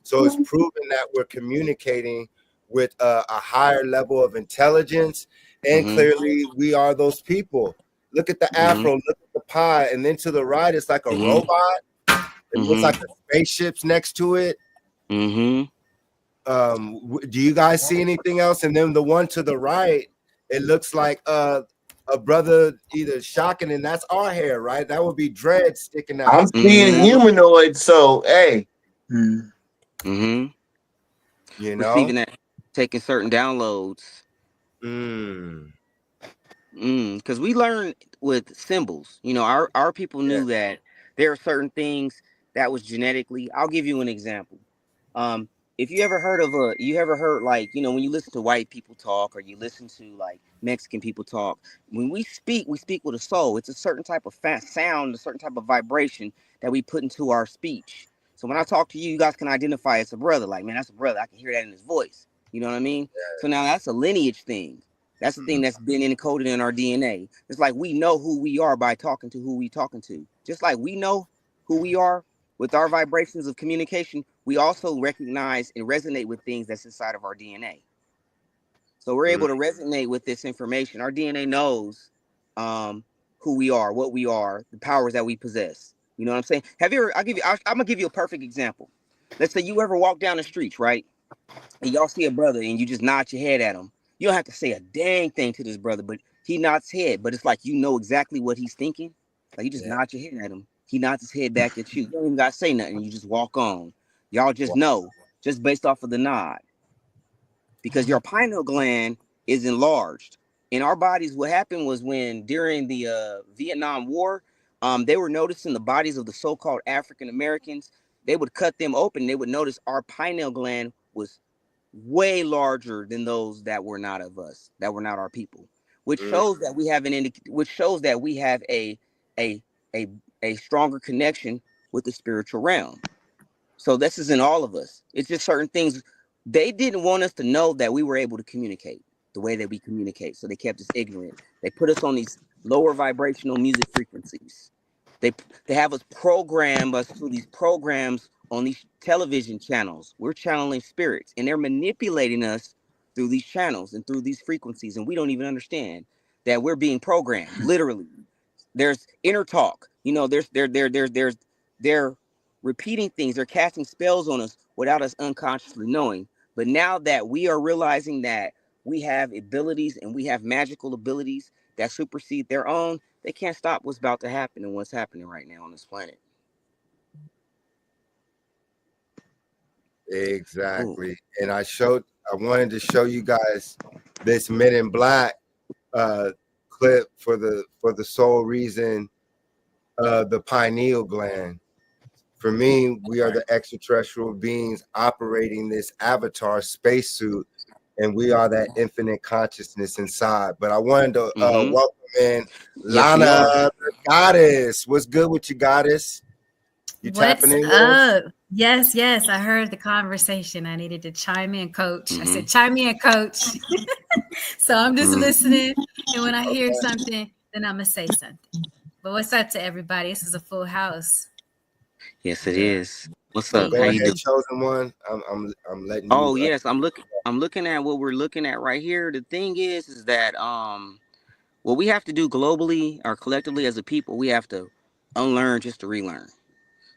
So it's proven that we're communicating with a higher level of intelligence, and Mm-hmm. clearly we are those people. Look at the Mm-hmm. afro, look at the pie, and then to the right, it's like a Mm-hmm. robot. It looks like Mm-hmm. a spaceship's next to it. Mm-hmm. Do you guys see anything else? And then the one to the right, it looks like a brother either shocking, and that's our hair, right? That would be dread sticking out. I'm seeing humanoid, so hey. Mm-hmm. You know? Receiving that, taking certain downloads. Because we learn with symbols. You know, our people knew that there are certain things that was genetically. I'll give you an example. if you ever heard of you ever heard, like, when you listen to white people talk, or you listen to like Mexican people talk, when we speak with a soul. It's a certain type of sound, a certain type of vibration that we put into our speech. So when I talk to you, you guys can identify it's a brother. Like, man, that's a brother. I can hear that in his voice. You know what I mean? So now that's a lineage thing. That's the thing that's been encoded in our DNA. It's like we know who we are by talking to who we talking to. Just like we know who we are with our vibrations of communication, we also recognize and resonate with things that's inside of our DNA. So we're able to resonate with this information. Our DNA knows who we are, what we are, the powers that we possess. You know what I'm saying? Have you ever? I'm gonna give you a perfect example. Let's say you ever walk down the streets, right? And y'all see a brother and you just nod your head at him. You don't have to say a dang thing to this brother, but he nods his head. But it's like you know exactly what he's thinking. Like you just nod your head at him. He nods his head back at you. You don't even gotta say nothing. You just walk on. Y'all just know, just based off of the nod. Because your pineal gland is enlarged. In our bodies, what happened was when during the Vietnam War, they were noticing the bodies of the so-called African Americans. They would cut them open. They would notice our pineal gland was way larger than those that were not of us, that were not our people, which shows that we have which shows that we have a a a stronger connection with the spiritual realm. So this is in all of us. It's just certain things. They didn't want us to know that we were able to communicate the way that we communicate. So they kept us ignorant. They put us on these lower vibrational music frequencies. They they have us program us through these programs on these television channels. We're channeling spirits, and they're manipulating us through these channels and through these frequencies, and we don't even understand that we're being programmed. Literally, there's inner talk. They're repeating things. They're casting spells on us without us unconsciously knowing. But now that we are realizing that we have abilities and we have magical abilities that supersede their own, they can't stop what's about to happen and what's happening right now on this planet. Exactly. Ooh. And I wanted to show you guys this Men in Black clip for the sole reason the pineal gland. For me, we are the extraterrestrial beings operating this avatar spacesuit, and we are that infinite consciousness inside. But I wanted to welcome in Lana, the goddess. What's good with you, goddess? You tapping in? What's up? Yes. I heard the conversation. I needed to chime in, coach. I said, chime in, coach. So I'm just listening. And when I hear something, then I'm going to say something. But what's up to everybody? This is a full house. Yes, it is. What's up? Go How ahead, you doing? Chosen one. I'm letting you. Oh yes, I'm looking at what we're looking at right here. The thing is that what we have to do globally or collectively as a people, we have to unlearn just to relearn.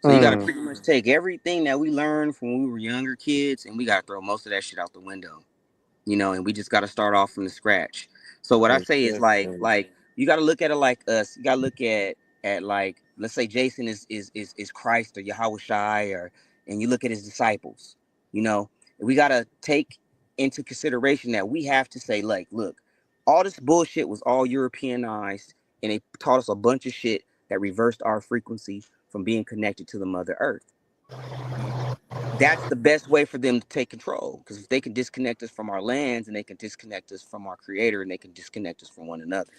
So you got to pretty much take everything that we learned from when we were younger kids, and we got to throw most of that shit out the window. And we just got to start off from the scratch. So what I say is like you got to look at it like us. You got to look at like, let's say Jason is Christ or Yahweh Shai, and you look at his disciples. We got to take into consideration that we have to say, like, look, all this bullshit was all Europeanized, and they taught us a bunch of shit that reversed our frequency from being connected to the Mother Earth. That's the best way for them to take control, because if they can disconnect us from our lands, and they can disconnect us from our creator, and they can disconnect us from one another.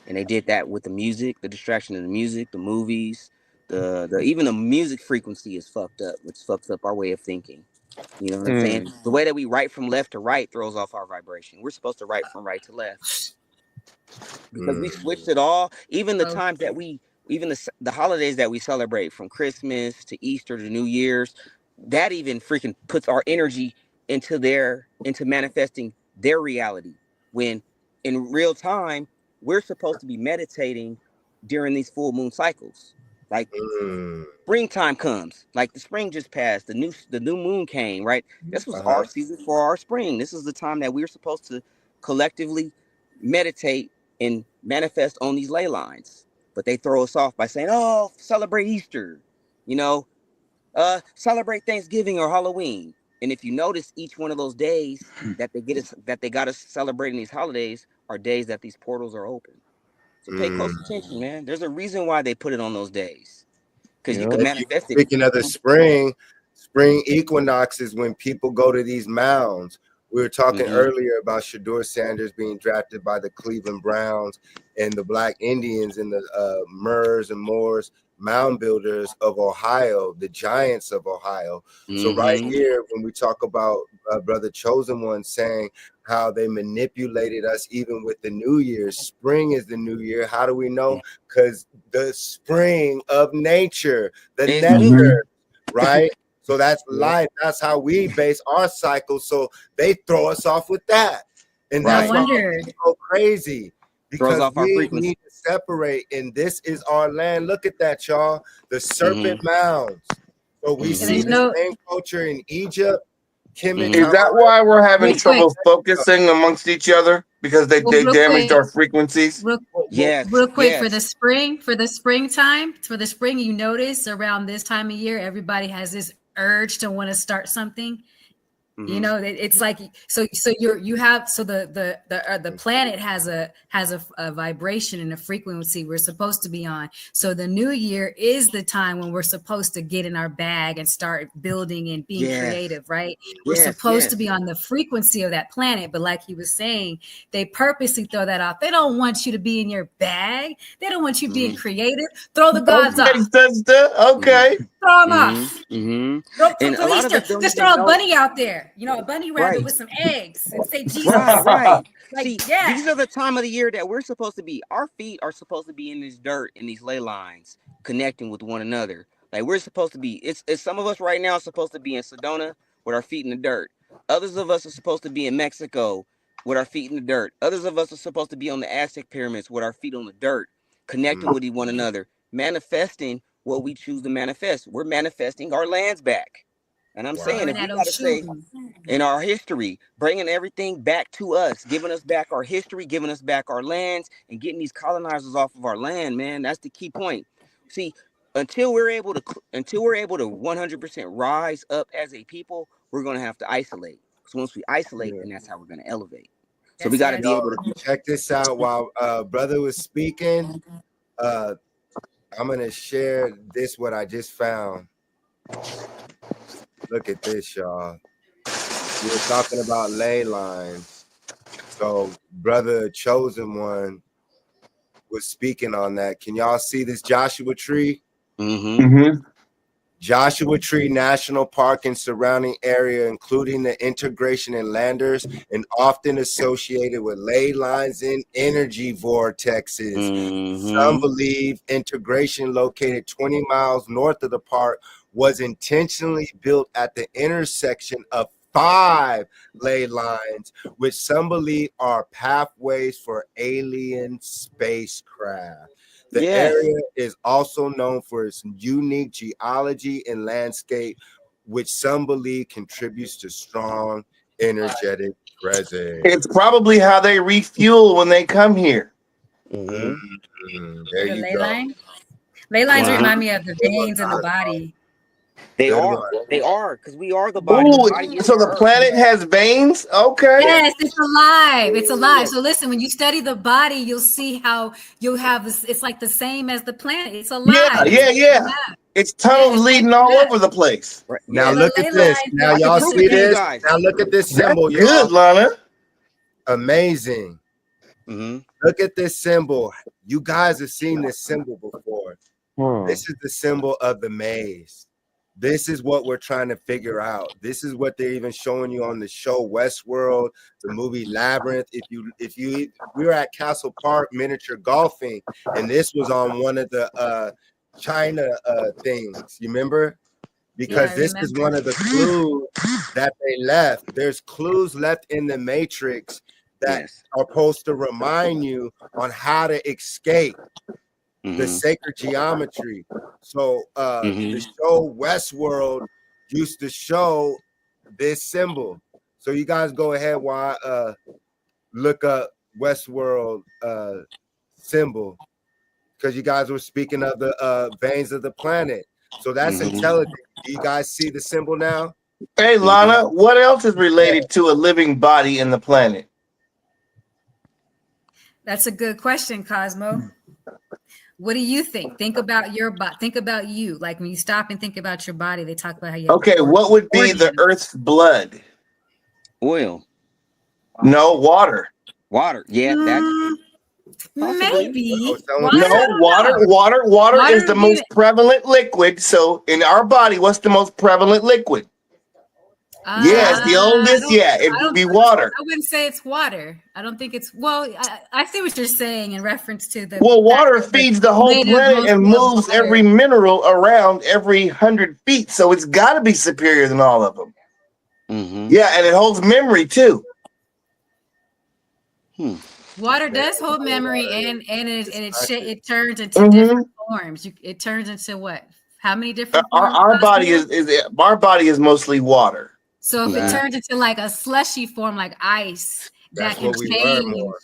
And they did that with the music, the distraction of the music, the movies, the even the music frequency is fucked up, which fucks up our way of thinking. You know what I'm saying? The way that we write from left to right throws off our vibration. We're supposed to write from right to left, because we switched it all. Even the times that even the holidays that we celebrate, from Christmas to Easter to New Year's, that even freaking puts our energy into manifesting their reality, when in real time we're supposed to be meditating during these full moon cycles. Like springtime comes, like the spring just passed, the new moon came, right? This was our season for our spring. This is the time that we're supposed to collectively meditate and manifest on these ley lines. But they throw us off by saying, oh, celebrate Easter, celebrate Thanksgiving or Halloween. And if you notice, each one of those days that they got us celebrating these holidays are days that these portals are open. So pay close attention, man. There's a reason why they put it on those days, because you can manifest it. Speaking of the spring spring equinox is when people go to these mounds. We were talking earlier about Shedeur Sanders being drafted by the Cleveland Browns and the Black Indians and the Murs and Moors, mound builders of Ohio, the giants of Ohio. So right here, when we talk about Brother Chosen One saying how they manipulated us even with the New Year, spring is the New Year. How do we know? Because the spring of nature, the nectar, right? So that's life. That's how we base our cycle. So they throw us off with that. And that's why we go crazy, because we need to separate. And this is our land. Look at that, y'all. The serpent mounds. So we see the same culture in Egypt. Is that why we're having trouble focusing amongst each other? Because they damaged our frequencies? Real quick, for the springtime, you notice around this time of year, everybody has this urge to want to start something. You know, it's like so the planet has a vibration and a frequency we're supposed to be on. So the new year is the time when we're supposed to get in our bag and start building and being creative, right? We're supposed to be on the frequency of that planet, but like he was saying, they purposely throw that off. They don't want you to be in your bag. They don't want you being creative. Throw the gods off. Okay. Throw them off. And a lot of us just throw a bunny out there, you know, a bunny rabbit with some eggs, and say Jesus. Right. Like, see, these are the time of the year that we're supposed to be. Our feet are supposed to be in this dirt, in these ley lines, connecting with one another. Like we're supposed to be. It's some of us right now are supposed to be in Sedona with our feet in the dirt. Others of us are supposed to be in Mexico with our feet in the dirt. Others of us are supposed to be on the Aztec pyramids with our feet on the dirt, connecting with one another, manifesting what we choose to manifest. We're manifesting our lands back. And I'm saying, if we got to say in our history, bringing everything back to us, giving us back our history, giving us back our lands, and getting these colonizers off of our land, man, that's the key point. See, until we're able to 100% rise up as a people, we're going to have to isolate. So once we isolate, then that's how we're going to elevate. So we got to be able to check this out. While brother was speaking, I'm going to share this, what I just found. Look at this, y'all. We were talking about ley lines. So Brother Chosen One was speaking on that. Can y'all see this Joshua Tree? Joshua Tree National Park and surrounding area, including the integration in landers and often associated with ley lines and energy vortexes. Some believe integration, located 20 miles north of the park, was intentionally built at the intersection of 5 ley lines, which some believe are pathways for alien spacecraft. The area is also known for its unique geology and landscape, which some believe contributes to strong energetic presence. It's probably how they refuel when they come here. There you ley go. line. Ley lines remind me of the veins in the body. They are, because we are the body. Ooh, so the planet has veins? Okay. Yes, it's alive. It's alive. So listen, when you study the body, you'll see how you'll have this. It's like the same as the planet. It's alive. Yeah. It's tunnels leading all over the place. Right. Now look at this. Now y'all see this? Now look at this symbol. That's good, Lana. Amazing. Look at this symbol. You guys have seen this symbol before. This is the symbol of the maze. This is what we're trying to figure out. This is what they're even showing you on the show Westworld, the movie Labyrinth. We were at Castle Park miniature golfing, and this was on one of the China things. You remember? Because this is one of the clues that they left. There's clues left in the Matrix that are supposed to remind you on how to escape the sacred geometry. So the show Westworld used to show this symbol. So you guys go ahead while I look up Westworld symbol, because you guys were speaking of the veins of the planet. So that's intelligent. Do you guys see the symbol now? Hey, Lana, what else is related to a living body in the planet? That's a good question, Cosmo. What do you think? Think about your body. Think about you. Like when you stop and think about your body, they talk about how you have Okay, what would be the organs. Earth's blood? Oil, No, water. water. Yeah, that Mm, possibly. Oh, maybe someone water. said No, I don't know. water is Water the most didn't. prevalent liquid. So in our body, what's the most prevalent liquid? Yes, the I oldest. don't. Yeah, it I would don't. be water. I wouldn't say it's water. I don't think it's. Well, I see what you're saying in reference to the Well, fact water that we're feeds the whole made up planet and mostly of moves water. every mineral around every 100 feet. So it's got to be superior than all of them. Mm-hmm. Yeah, and it holds memory too. Water man, does hold memory, water and is it turns into Hmm. different forms. It turns into what? How many different forms, Our body Cosmo? is mostly water. So if it Right. turns into like a slushy form, like ice, that That's can what we were change more.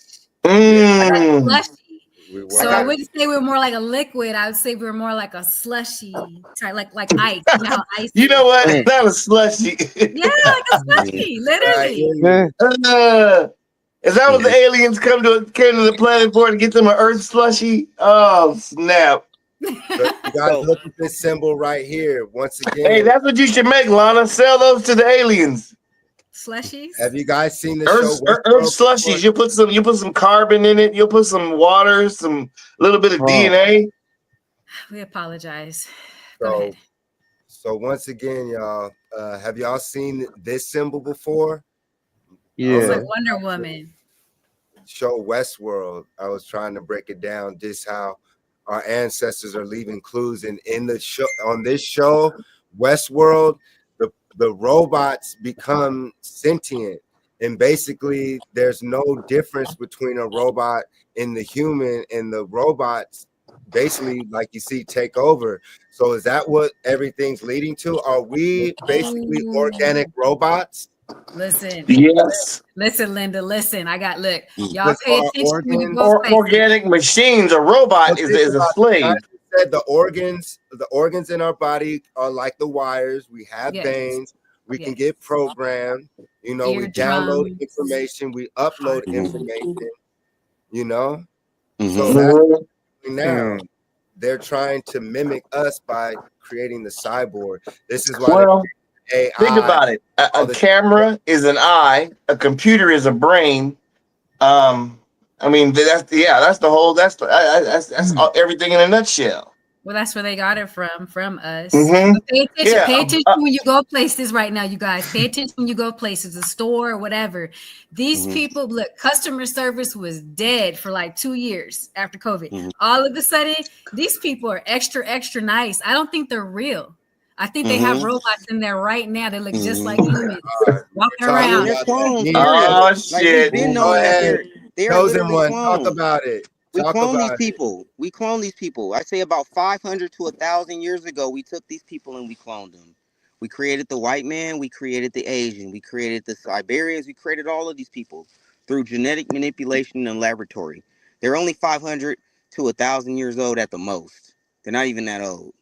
Yeah, that Mm. slushy. we I So I were. got wouldn't say we're more like a liquid. I would say we're more like a slushy type, like ice. You know how ice you know is? what? Mm. It's not a slushy. Yeah, like a Mm. slushy, I hear literally. you. Yeah. Is that what the Mm. aliens came to the planet for to get them an Earth slushy? Oh snap! So you guys So look at this symbol right here. Once Hey, again, that's what you should make, Lana. Sell those to the aliens. have Slushies. you guys seen the show Earth Westworld before? slushies. You put some carbon in it. You'll put some water, some little bit of Oh, DNA. We apologize. Go ahead. So, so once again, y'all, have y'all seen this symbol before? I don't It's know. yeah. like Wonder Woman. Show Westworld. I was trying to break it down, just how our ancestors are leaving clues, and in the show, on this show, Westworld, the robots become sentient, and basically, there's no difference between a robot and the human, and the robots basically, like you see, take over. So, is that what everything's leading to? Are we basically organic Ooh. robots? Listen, Yes. listen, Linda, listen. Look, Mm. y'all Because pay our attention when you organs. go Or places. organic machines. A Well, robot think is a about it, guys. slave. We said the organs in our body are like the wires. We have Yes, veins. We can yes. get programmed. We download Eardrums. information. We upload Heart. Mm-hmm. information. You know, so Mm-hmm. that's Mhm. now Mm. they're trying to mimic us by creating the cyborg. This is why Well, they're think AI, about it. A all this. camera is an eye. A computer is a brain. Um, I mean, that's the whole. That's everything in a nutshell. Well, that's where they got it from us. Hmm. But pay attention. Yeah. Pay attention when you go places right now, you guys. Pay attention when you go places, a store or whatever. These Mm-hmm. people, look, customer service was dead for like 2 years after COVID. Mm-hmm. All of a sudden, these people are extra, extra nice. I don't think they're real. I think they have Mm-hmm. robots in there right now that look just like Mm-hmm. humans We're walking I talking mean, around. they're about that clones for gene real. Oh therapy. Like we've shit. been Go knowing that ahead, they are chosen literally one. Talk clones. about it. We Talk clone these about it. people. We clone these people. I say about 500 to 1,000 years ago, we took these people and we cloned them. We created the white man. We created the Asian. We created the Siberians. We created all of these people through genetic manipulation in a laboratory. They're only 500 to 1,000 years old at the most. They're not even that old.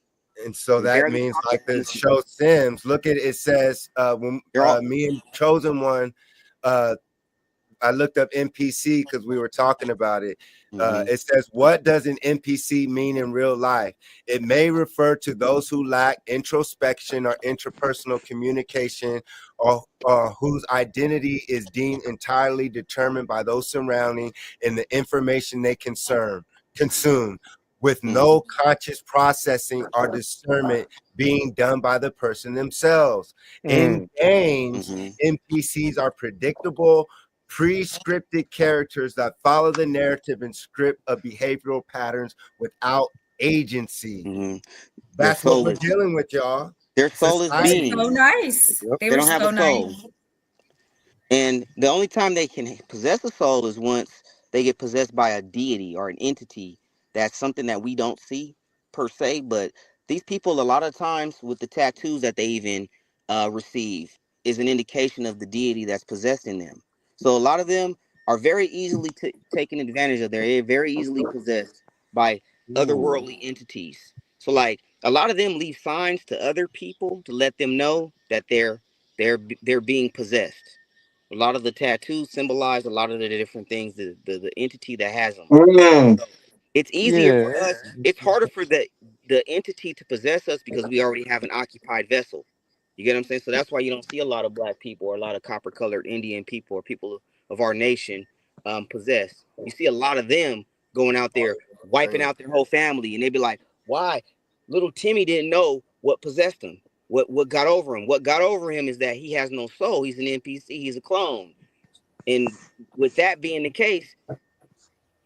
And so They that barely means like the comprehend. show Sims. Look at it says when They're all. me and chosen one uh I looked up NPC because we were talking about it. Mm-hmm. It says, what does an NPC mean in real life? It may refer to those who lack introspection or interpersonal communication, or whose identity is deemed entirely determined by those surrounding and the information they consume, with Mm-hmm. no conscious processing or discernment being done by the person themselves. In Mm. games, Mm-hmm. NPCs are predictable, pre-scripted characters that follow the narrative and script of behavioral patterns without agency. Mm-hmm. They're That's what we're soulless. dealing with, y'all. They're soulless They were Society. so beings. nice. Yep. They They were don't have a so nice. soul. And the only time they can possess a soul is once they get possessed by a deity or an entity. That's something that we don't see per se. But these people, a lot of times with the tattoos that they even receive, is an indication of the deity that's possessing them. So a lot of them are very easily taken advantage of. They're very easily possessed by Ooh. otherworldly entities. So like a lot of them leave signs to other people to let them know that they're being possessed. A lot of the tattoos symbolize a lot of the different things, the entity that has them. Mm. It's easier for Yeah. us. It's harder for the entity to possess us because we already have an occupied vessel. You get what I'm saying? So that's why you don't see a lot of black people or a lot of copper colored Indian people or people of our nation possessed. You see a lot of them going out there wiping out their whole family, and they be like, "Why? Little Timmy didn't know what possessed him. What got over him? What got over him is that he has no soul. He's an NPC. He's a clone." And with that being the case,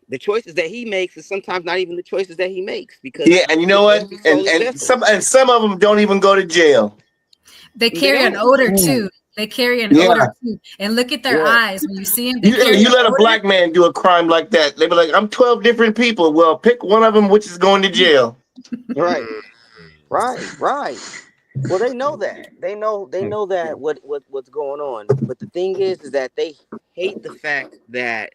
the choices that he makes is sometimes not even the choices that he makes because Yeah, and you know he's what? an empty soulless And vessel. some of them don't even go to jail. They They carry an don't. odor too. They carry an Yeah. odor too. And look at their Yeah. eyes when you see them. They You carry an let a odor. black man do a crime like that, they be like, "I'm 12 different people." Well, pick one of them which is going to jail. Right. Right. Well, they know that. They know that what's going on. But the thing is that they hate the fact that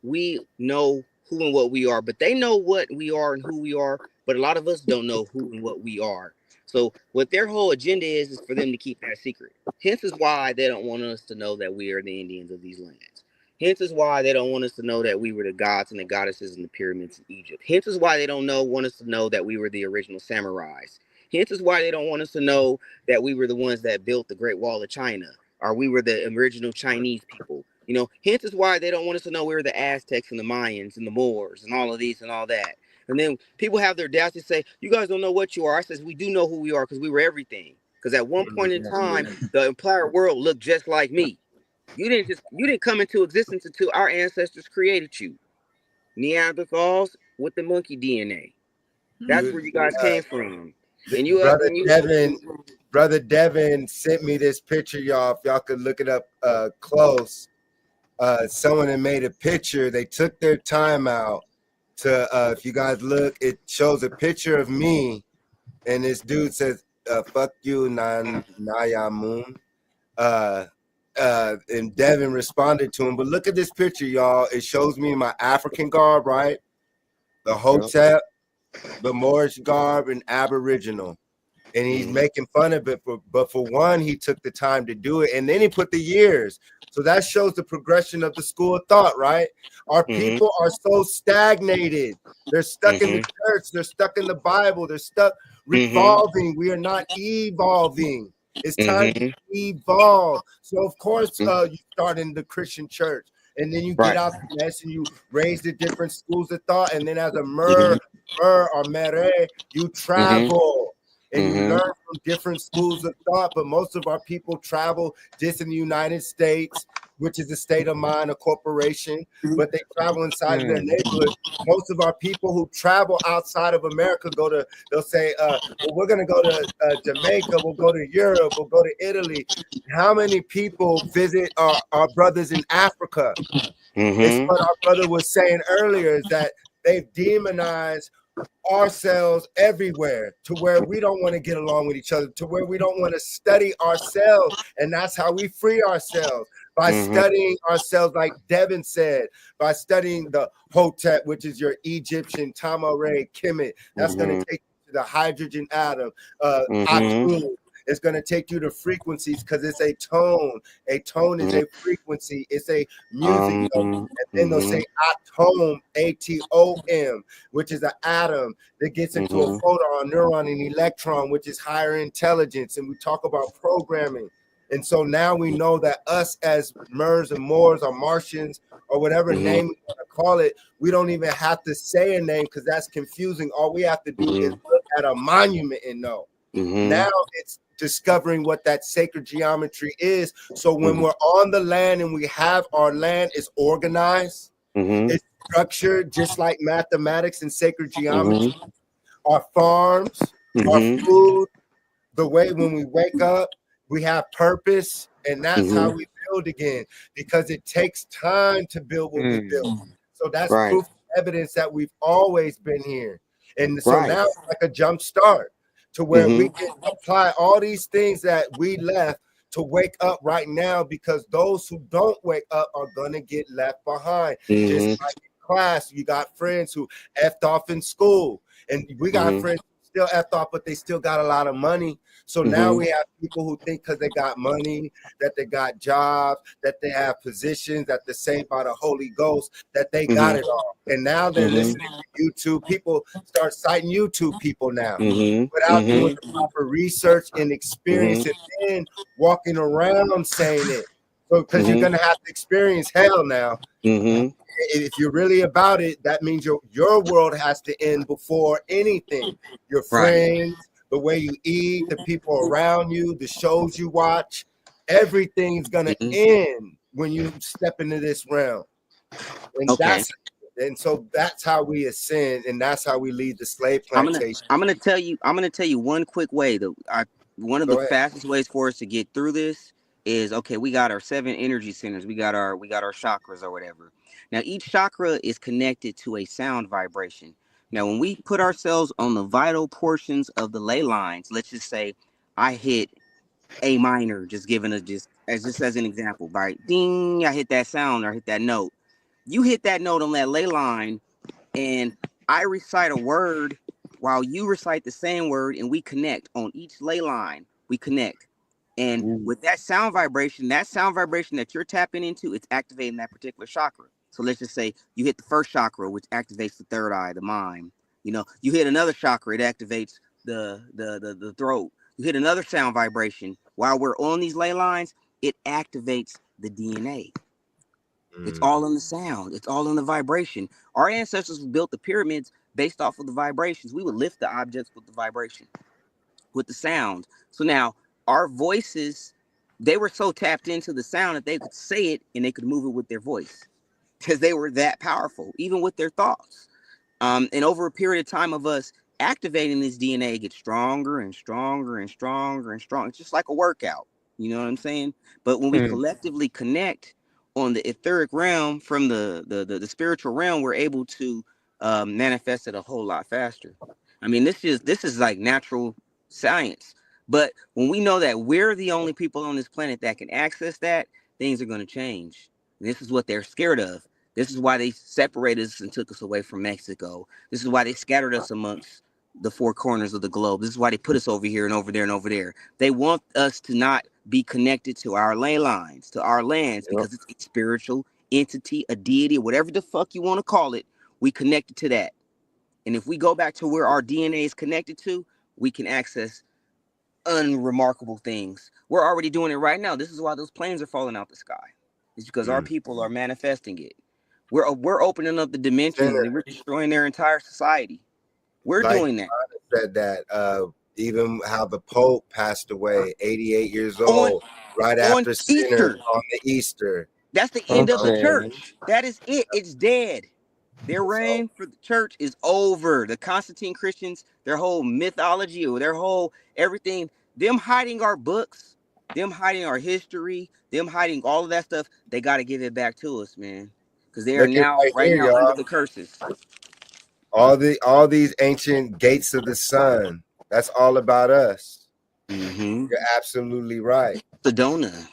we know who and what we are, but they know what we are and who we are, but a lot of us don't know who and what we are. So what their whole agenda is for them to keep that secret. Hence is why they don't want us to know that we are the Indians of these lands. Hence is why they don't want us to know that we were the gods and the goddesses in the pyramids in Egypt. Hence is why they don't want us to know that we were the original samurais. Hence is why they don't want us to know that we were the ones that built the Great Wall of China, or we were the original Chinese people. You know, hence is why they don't want us to know we were the Aztecs and the Mayans and the Moors and all of these and all that. And then people have their doubts and say, "You guys don't know what you are." I says, "We do know who we are because we were everything. Because at one point in time, the entire world looked just like me. You didn't come into existence until our ancestors created you. Neanderthals with the monkey DNA. That's where you guys came from. And Brother Devin sent me this picture, y'all. If y'all could look it up close. Someone had made a picture. They took their time out to if you guys look, it shows a picture of me, and this dude says, "Fuck you, Naya Moon." And Devin responded to him. But look at this picture, y'all. It shows me in my African garb, right? The Hotep, the Moorish garb, and Aboriginal. And he's making fun of it. But for one, he took the time to do it. And then he put the years. So that shows the progression of the school of thought, right? Our people are so stagnated. They're stuck in the church. They're stuck in the Bible. They're stuck revolving. We are not evolving. It's time to evolve. So, of course, you start in the Christian church. And then you get out the mess and you raise the different schools of thought. And then as a mer or mere, you travel. And you learn from different schools of thought, but most of our people travel just in the United States, which is a state of mind, a corporation, but they travel inside of their neighborhood. Most of our people who travel outside of America they'll say, well, we're going to go to Jamaica, we'll go to Europe, we'll go to Italy. How many people visit our brothers in Africa? It's what our brother was saying earlier, is that they've demonized ourselves everywhere to where we don't want to get along with each other, to where we don't want to study ourselves. And that's how we free ourselves, by studying ourselves, like Devin said, by studying the Hotep, which is your Egyptian Tamaray Kemet. That's going to take you to the hydrogen atom. Atum. It's going to take you to frequencies because it's a tone. A tone is a frequency. It's a music note. And then they'll say atom, A-T-O-M, which is an atom that gets into a photon, neuron, and electron, which is higher intelligence. And we talk about programming. And so now we know that us as Mers and Moors or Martians or whatever name we want to call it, we don't even have to say a name because that's confusing. All we have to do is look at a monument and know. Now it's discovering what that sacred geometry is. So when we're on the land and we have our land, is organized, it's structured just like mathematics and sacred geometry. Our farms, our food, the way when we wake up, we have purpose, and that's how we build again, because it takes time to build what we build. So that's proof, evidence that we've always been here. And so now it's like a jump start to where we can apply all these things that we left to wake up right now, because those who don't wake up are going to get left behind. Just like in class, you got friends who effed off in school, and we got friends who still effed off, but they still got a lot of money. So now we have people who think because they got money, that they got jobs, that they have positions, that they're saved by the Holy Ghost, that they got it all. And now they're listening to YouTube. People start citing YouTube people now without doing the proper research and experience and then walking around saying it. So because you're gonna have to experience hell now. If you're really about it, that means your world has to end before anything. Your friends, the way you eat, the people around you, the shows you watch, everything's gonna end when you step into this realm. And so that's how we ascend, and that's how we lead the slave plantation. I'm gonna tell you one quick way. One of the fastest ways for us to get through this is, okay, we got our 7 energy centers, we got our chakras or whatever. Now each chakra is connected to a sound vibration. Now when we put ourselves on the vital portions of the ley lines, let's just say I hit A minor, just as an example, right? Ding, I hit that sound or hit that note. You hit that note on that ley line, and I recite a word while you recite the same word, and we connect on each ley line. We connect. And with that sound vibration that you're tapping into, it's activating that particular chakra. So let's just say you hit the first chakra, which activates the third eye, the mind. You know, you hit another chakra, it activates the throat. You hit another sound vibration. While we're on these ley lines, it activates the DNA. It's all in the sound. It's all in the vibration. Our ancestors built the pyramids based off of the vibrations. We would lift the objects with the vibration, with the sound. So now our voices, they were so tapped into the sound that they could say it and they could move it with their voice because they were that powerful, even with their thoughts. And over a period of time of us activating this DNA, it gets stronger and stronger and stronger and stronger. It's just like a workout. You know what I'm saying? But when we collectively connect on the etheric realm from the spiritual realm, we're able to manifest it a whole lot faster. I mean, this is like natural science. But when we know that we're the only people on this planet that can access that, things are going to change. And this is what they're scared of. This is why they separated us and took us away from Mexico. This is why they scattered us amongst the 4 corners of the globe. This is why they put us over here and over there and over there. They want us to not be connected to our ley lines, to our lands, because it's a spiritual entity, a deity, whatever the fuck you want to call it. We connected to that. And if we go back to where our DNA is connected to, we can access unremarkable things. We're already doing it right now. This is why those planes are falling out the sky. It's because our people are manifesting it. We're opening up the dimensions and we're destroying their entire society. We're doing that. Said that even how the Pope passed away, 88 years old, right after Easter. On the Easter. That's the end of the church. That is it. It's dead. Their reign for the church is over. The Constantine Christians, their whole mythology or their whole everything, them hiding our books, them hiding our history, them hiding all of that stuff, they got to give it back to us, man. Because they are now, right now, under the curses. All these ancient gates of the sun, that's all about us. You're absolutely right. Sedona.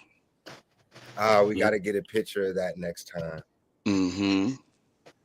We got to get a picture of that next time.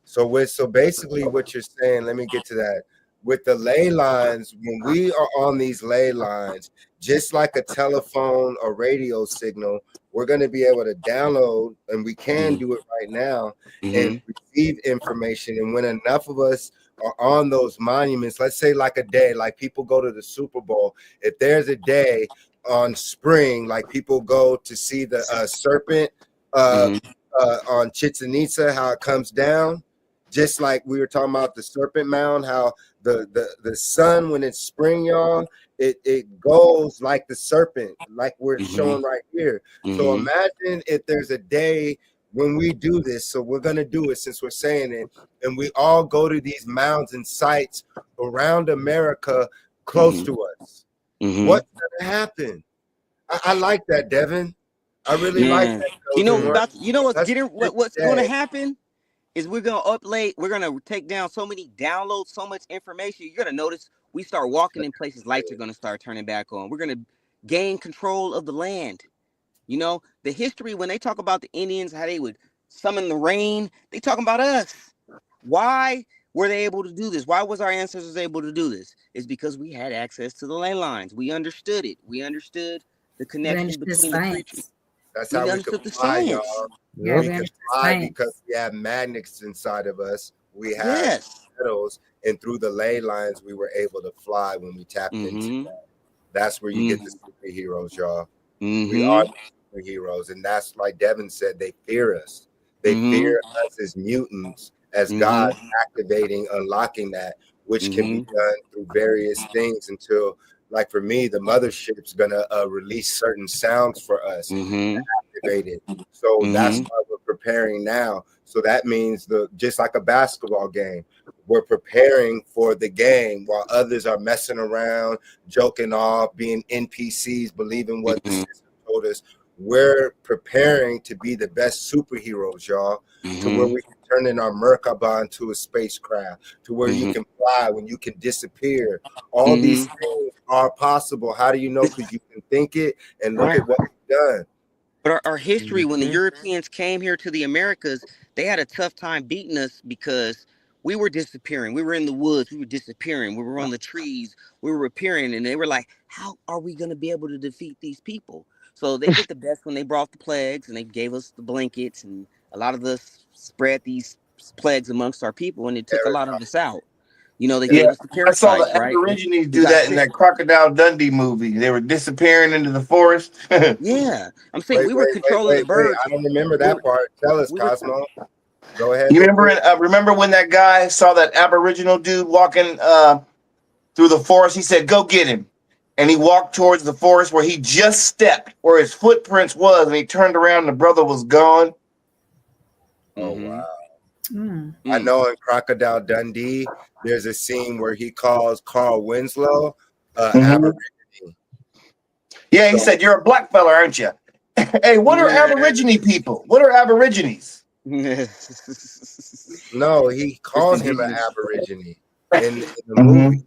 So basically what you're saying, let me get to that. With the ley lines, when we are on these ley lines, just like a telephone or radio signal, we're going to be able to download, and we can do it right now, and receive information. And when enough of us are on those monuments, let's say like a day, like people go to the Super Bowl, if there's a day on spring, like people go to see the serpent on Chichen Itza, how it comes down, just like we were talking about the serpent mound, how the sun, when it's spring, y'all, it goes like the serpent, like we're showing right here. So imagine if there's a day when we do this. So we're going to do it since we're saying it, and we all go to these mounds and sites around America close to us. What's going to happen? I like that, Devin. I really like that. What's going to happen is we're gonna take down so many downloads, so much information. You're gonna notice we start walking in places, lights are gonna start turning back on. We're gonna gain control of the land. You know, the history, when they talk about the Indians, how they would summon the rain, they talking about us. Why? were they able to do this? Why was our ancestors able to do this? It's because we had access to the ley lines. We understood it. We understood the We connection understood between the creatures. science. That's how We we could understood the fly, y'all. science. Yeah, We we can understood fly because science. we have magnets inside of us. We have Yes. metals, and through the ley lines, we were able to fly when we tapped into Mm-hmm. that. That's where you get the Mm-hmm. superheroes, y'all. We are Mm-hmm. the superheroes, and that's like Devin said. They fear us. They Mm-hmm. fear us as mutants, as Mm-hmm. God activating, unlocking that, which can be Mm-hmm. done through various things until, like for me, the mothership's gonna release certain sounds for us Mm-hmm. activated. So that's Mm-hmm. why we're preparing now. So that means just like a basketball game, we're preparing for the game while others are messing around, joking off, being NPCs, believing what the Mm-hmm. system told us. We're preparing to be the best superheroes, y'all, to where Mm-hmm. we can turn in our Merkaba into a spacecraft, to where you Mm-hmm. can fly, when you can disappear. All these Mm-hmm. things are possible. How do you know? Because you can think it and look Right. at what we've done. But our history, when the Mm-hmm. Europeans came here to the Americas, they had a tough time beating us because we were disappearing. We were in the woods. We were disappearing. We were on the trees. We were appearing. And they were like, how are we going to be able to defeat these people? So they did the best when they brought the plagues and they gave us the blankets. And a lot of us spread these plagues amongst our people and it took a lot of us out. You know, they Yeah. gave Yeah, us the I saw parasites, the right? Aborigines We do got that in sick. that Crocodile Dundee movie. They were disappearing into the forest. Yeah. I'm saying Wait, we were wait, wait, controlling the wait, wait. birds. I don't remember We that were, part. Tell us, we were, Cosmo. Go ahead, You real remember? quick. Remember when that guy saw that Aboriginal dude walking through the forest? He said, "Go get him." And he walked towards the forest where he just stepped, where his footprints was, and he turned around and the brother was gone. Oh, mm-hmm. wow. Mm. I know in Crocodile Dundee, there's a scene where he calls Carl Winslow Mhm. Aborigine. Yeah, he So, said, "You're a black fella, aren't you?" Hey, what are yeah, Aborigine people? What are Aborigines? no, he Just called him an indigenous. Aborigine in the movie. Mhm.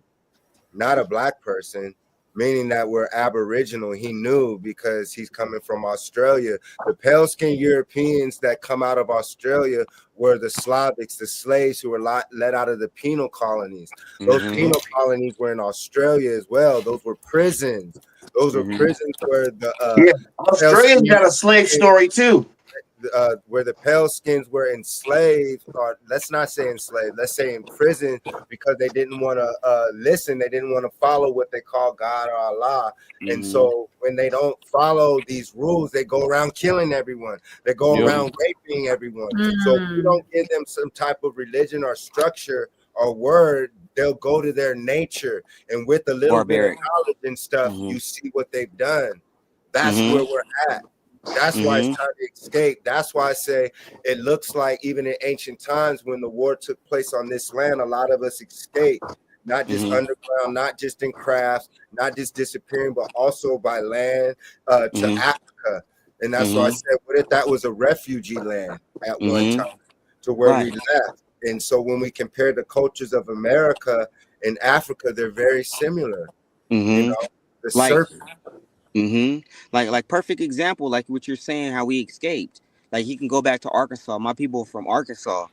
Not a black person, meaning that we're Aboriginal. He knew because he's coming from Australia. The pale skinned Europeans that come out of Australia were the Slavics, the slaves who were let out of the penal colonies. Those Mm-hmm. penal colonies were in Australia as well. Those were prisons. Those were Mm-hmm. prisons where the Yeah, pale Australia's skinned got a slave story too. where the pale skins were enslaved, or let's not say enslaved, let's say in prison because they didn't want to listen, they didn't want to follow what they call God or Allah. And Mm-hmm. so when they don't follow these rules, they go around killing everyone, they go Yep. around raping everyone. So if we Mm. don't give them some type of religion or structure or word, they'll go to their nature. And with a little bit of Barbaric. knowledge and stuff, Mm-hmm. you see what they've done. That's where Mm-hmm. we're at. That's why it's Mm-hmm. time to escape. That's why I say it looks like even in ancient times when the war took place on this land, a lot of us escaped, not just Mm-hmm. underground, not just in crafts, not just disappearing, but also by land to Mm-hmm. Africa. And that's why I Mm-hmm. said, what if that was a refugee land at one Mm-hmm. time to where we Right. left? And so when we compare the cultures of America and Africa, they're very similar. You Mm-hmm. know, the Like, serpent. mm-hmm. Like perfect example, like what you're saying, how we escaped. Like you can go back to Arkansas. My people from Arkansas,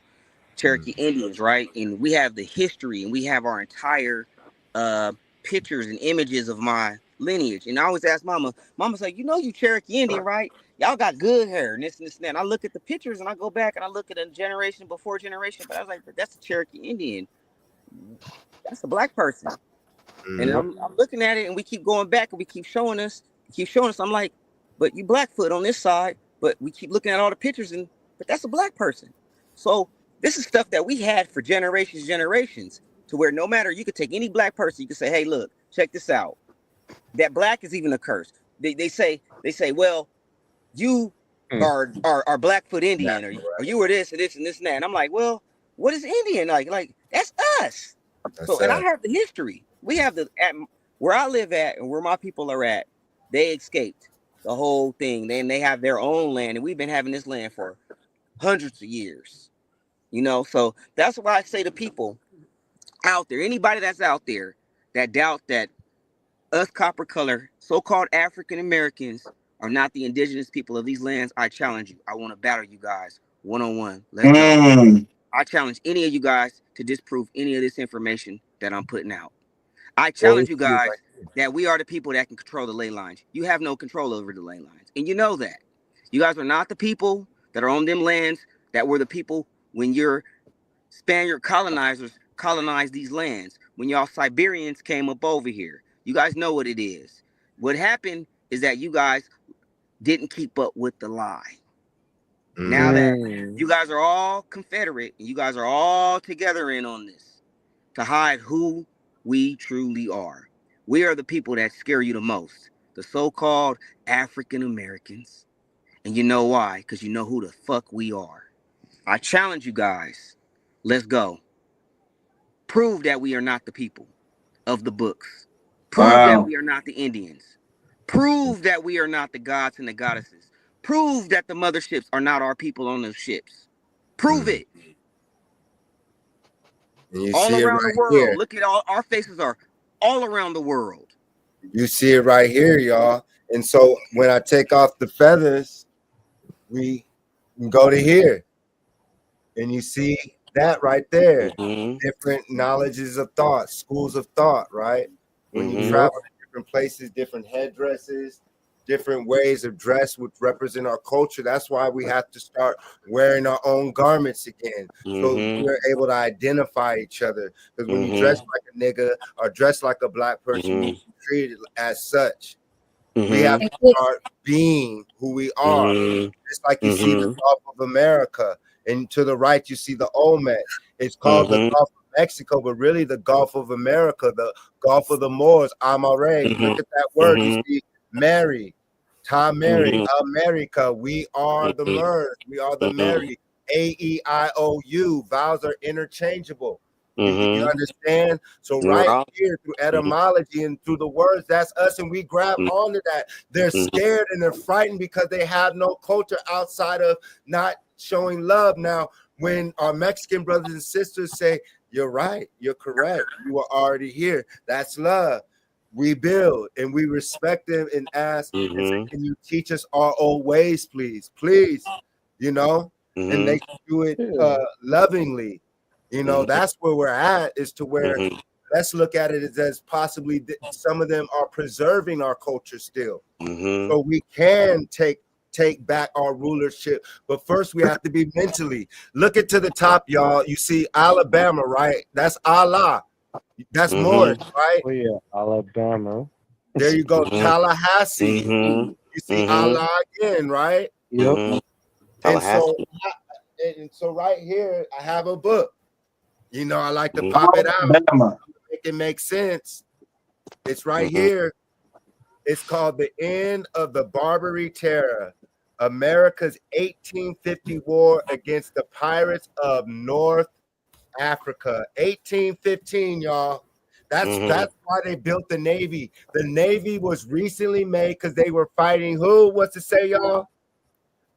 Cherokee Indians, right? And we have the history and we have our entire uh pictures and images of my lineage. And I always ask mama's like, you know you Cherokee Indian, right? Y'all got good hair and this and this and that. And I look at the pictures and I go back and I look at a generation before generation, but I was like, but that's a Cherokee Indian. That's a black person. And Mhm. I'm looking at it and we keep going back and we keep showing us. I'm like, but you Blackfoot on this side, but we keep looking at all the pictures and but that's a black person. So this is stuff that we had for generations, to where no matter, you could take any black person, you could say, hey, look, check this out. That black is even a curse. They say, well, you are Blackfoot Indian, or you were this and this and this and that. And I'm like, well, what is Indian? Like that's us. That's So, and I sad. have the history. We have where I live at and where my people are at. They escaped the whole thing. They have their own land, and we've been having this land for hundreds of years. So that's why I say to people out there, anybody that's out there that doubt that us copper color, so-called African Americans, are not the indigenous people of these lands, I challenge you. I want to battle you guys one on one. Let's go. Mm. I challenge any of you guys to disprove any of this information that I'm putting out. I Well, we challenge you see it guys right here. that we are the people that can control the ley lines. You have no control over the ley lines. And you know that. You guys are not the people that are on them lands that were the people when your Spaniard colonizers colonized these lands. When y'all Siberians came up over here. You guys know what it is. What happened is that you guys didn't keep up with the lie. Now that you guys are all Confederate and you guys are all together in on this to hide who we truly are. We are the people that scare you the most, the so-called African Americans. And you know why? Because you know who the fuck we are. I challenge you guys. Let's go. Prove that we are not the people of the books. Prove that we are not the Indians. Prove that we are not the gods and the goddesses. Prove that the motherships are not our people on those ships. Prove it. And you All see it around the right world. here. Look at all our faces are all around the world. You see it right here, y'all. And so when I take off the feathers, we go to here. And you see that right there. Different knowledges of thought, schools of thought, right? When you travel to different places, different headdresses, different ways of dress which represent our culture. That's why we have to start wearing our own garments again. So we're able to identify each other. Because when you dress like a nigga or dress like a black person, you're treated as such. We have to start being who we are. Just like you see the Gulf of America, and to the right you see the Olmec. It's called the Gulf of Mexico, but really the Gulf of America, the Gulf of the Moors, Amare. Look at that word. You see Mary, Tom Mary, America. We are the Mers. We are the Mary. A-E-I-O-U. Vowels are interchangeable. You understand? So right here through etymology and through the words, that's us, and we grab onto that. They're scared and they're frightened because they have no culture outside of not showing love. Now, when our Mexican brothers and sisters say, you're right, you're correct, you are already here, that's love. We build and we respect them and ask, and say, can you teach us our old ways, please? Please, you know, and they do it lovingly. You know, that's where we're at, is to where let's look at it as possibly some of them are preserving our culture still. So we can take back our rulership. But first we have to be mentally. Look it to the top, y'all. You see Alabama, right? That's Allah. That's Morris, right? Oh yeah, Alabama. There you go. Tallahassee. You see Allah again, right? Yep. And so right here, I have a book. You know, I like to pop it out, make it make sense. It's right here. It's called The End of the Barbary Terror, America's 1850 War Against the Pirates of North Africa. 1815, y'all. That's why they built the Navy. The Navy was recently made because they were fighting who? What's to say, y'all?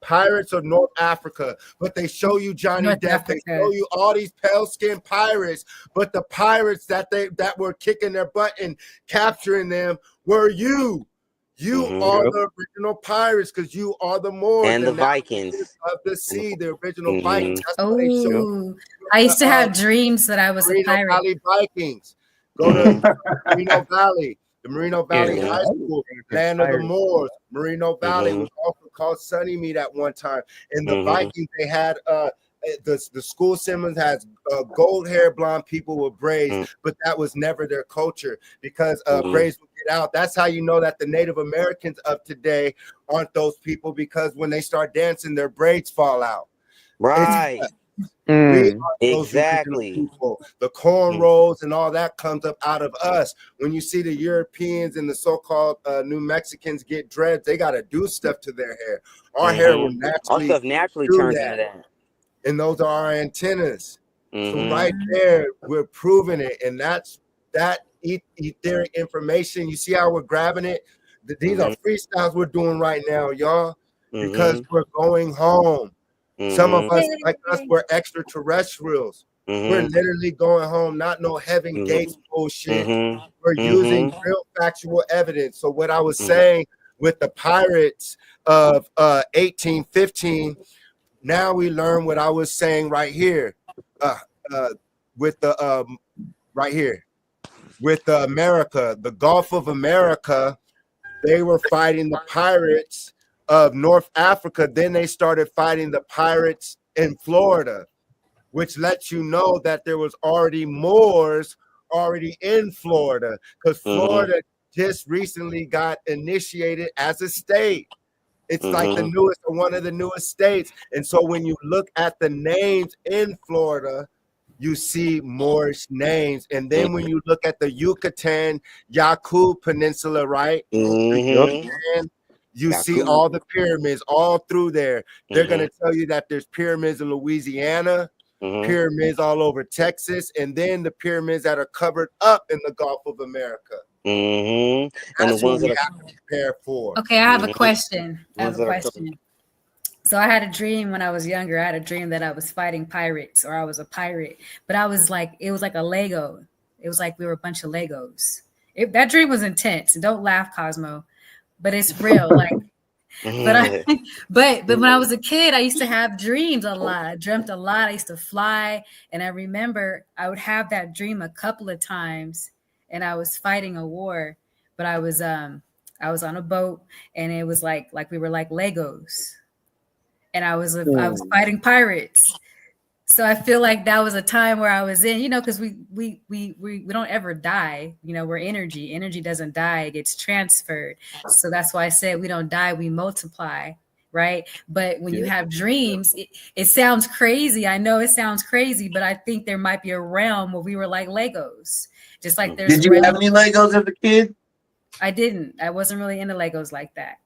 Pirates of North Africa, but they show you Johnny Depp. They show you all these pale-skinned pirates, but the pirates that were kicking their butt and capturing them were you. You are the original pirates because you are the Moors and the Vikings of the sea, the original Vikings. That's what they show you. I used to have dreams that I was a pirate. Valley Vikings. Go to Merino Valley. The Merino Valley High School, land of the Moors. Merino Valley was also called Sunnymead at one time. And the Vikings, they had the school symbols has gold hair blonde people with braids, but that was never their culture because braids would get out. That's how you know that the Native Americans of today aren't those people, because when they start dancing, their braids fall out. Right. We are Exactly. people. The cornrows and all that comes up out of us. When you see the Europeans and the so-called New Mexicans get dreads, they got to do stuff to their hair. Our hair will naturally, our stuff naturally turns into that. And those are our antennas. So right there, we're proving it, and that's that etheric information. You see how we're grabbing it? These are freestyles we're doing right now, y'all, because we're going home. Some of us, like us, we're extraterrestrials. We're literally going home, not no heaven gates bullshit. We're using real factual evidence. So what I was saying with the pirates of 1815, now we learn what I was saying right here. with the right here with America, the Gulf of America. They were fighting the pirates of North Africa. Then they started fighting the pirates in Florida, which lets you know that there was already Moors already in Florida, because Florida just recently got initiated as a state. It's like the newest, one of the newest states. And so when you look at the names in Florida, you see Moorish names. And then when you look at the Yucatan, Yakub Peninsula, right? Yucatan, you see all the pyramids all through there. They're going to tell you that there's pyramids in Louisiana, pyramids all over Texas, and then the pyramids that are covered up in the Gulf of America. And That's the what ones we that have to prepare for. Okay, I have a question. ones that are covered. So I had a dream when I was younger. I had a dream that I was fighting pirates, or I was a pirate, but I was like, it was like a Lego. It was like we were a bunch of Legos. That dream was intense. Don't laugh, Cosmo, but it's real. Like, but when I was a kid, I used to have dreams a lot. I dreamt a lot. I used to fly, and I remember I would have that dream a couple of times, and I was fighting a war, but I was on a boat, and it was like we were like Legos, and I was fighting pirates. So I feel like that was a time where I was in, because we don't ever die. We're energy. Energy doesn't die; it gets transferred. So that's why I said we don't die; we multiply, right? But when you have dreams, it sounds crazy. I know it sounds crazy, but I think there might be a realm where we were like Legos, just like there's. Did you have any Legos as a kid? I didn't. I wasn't really into Legos like that.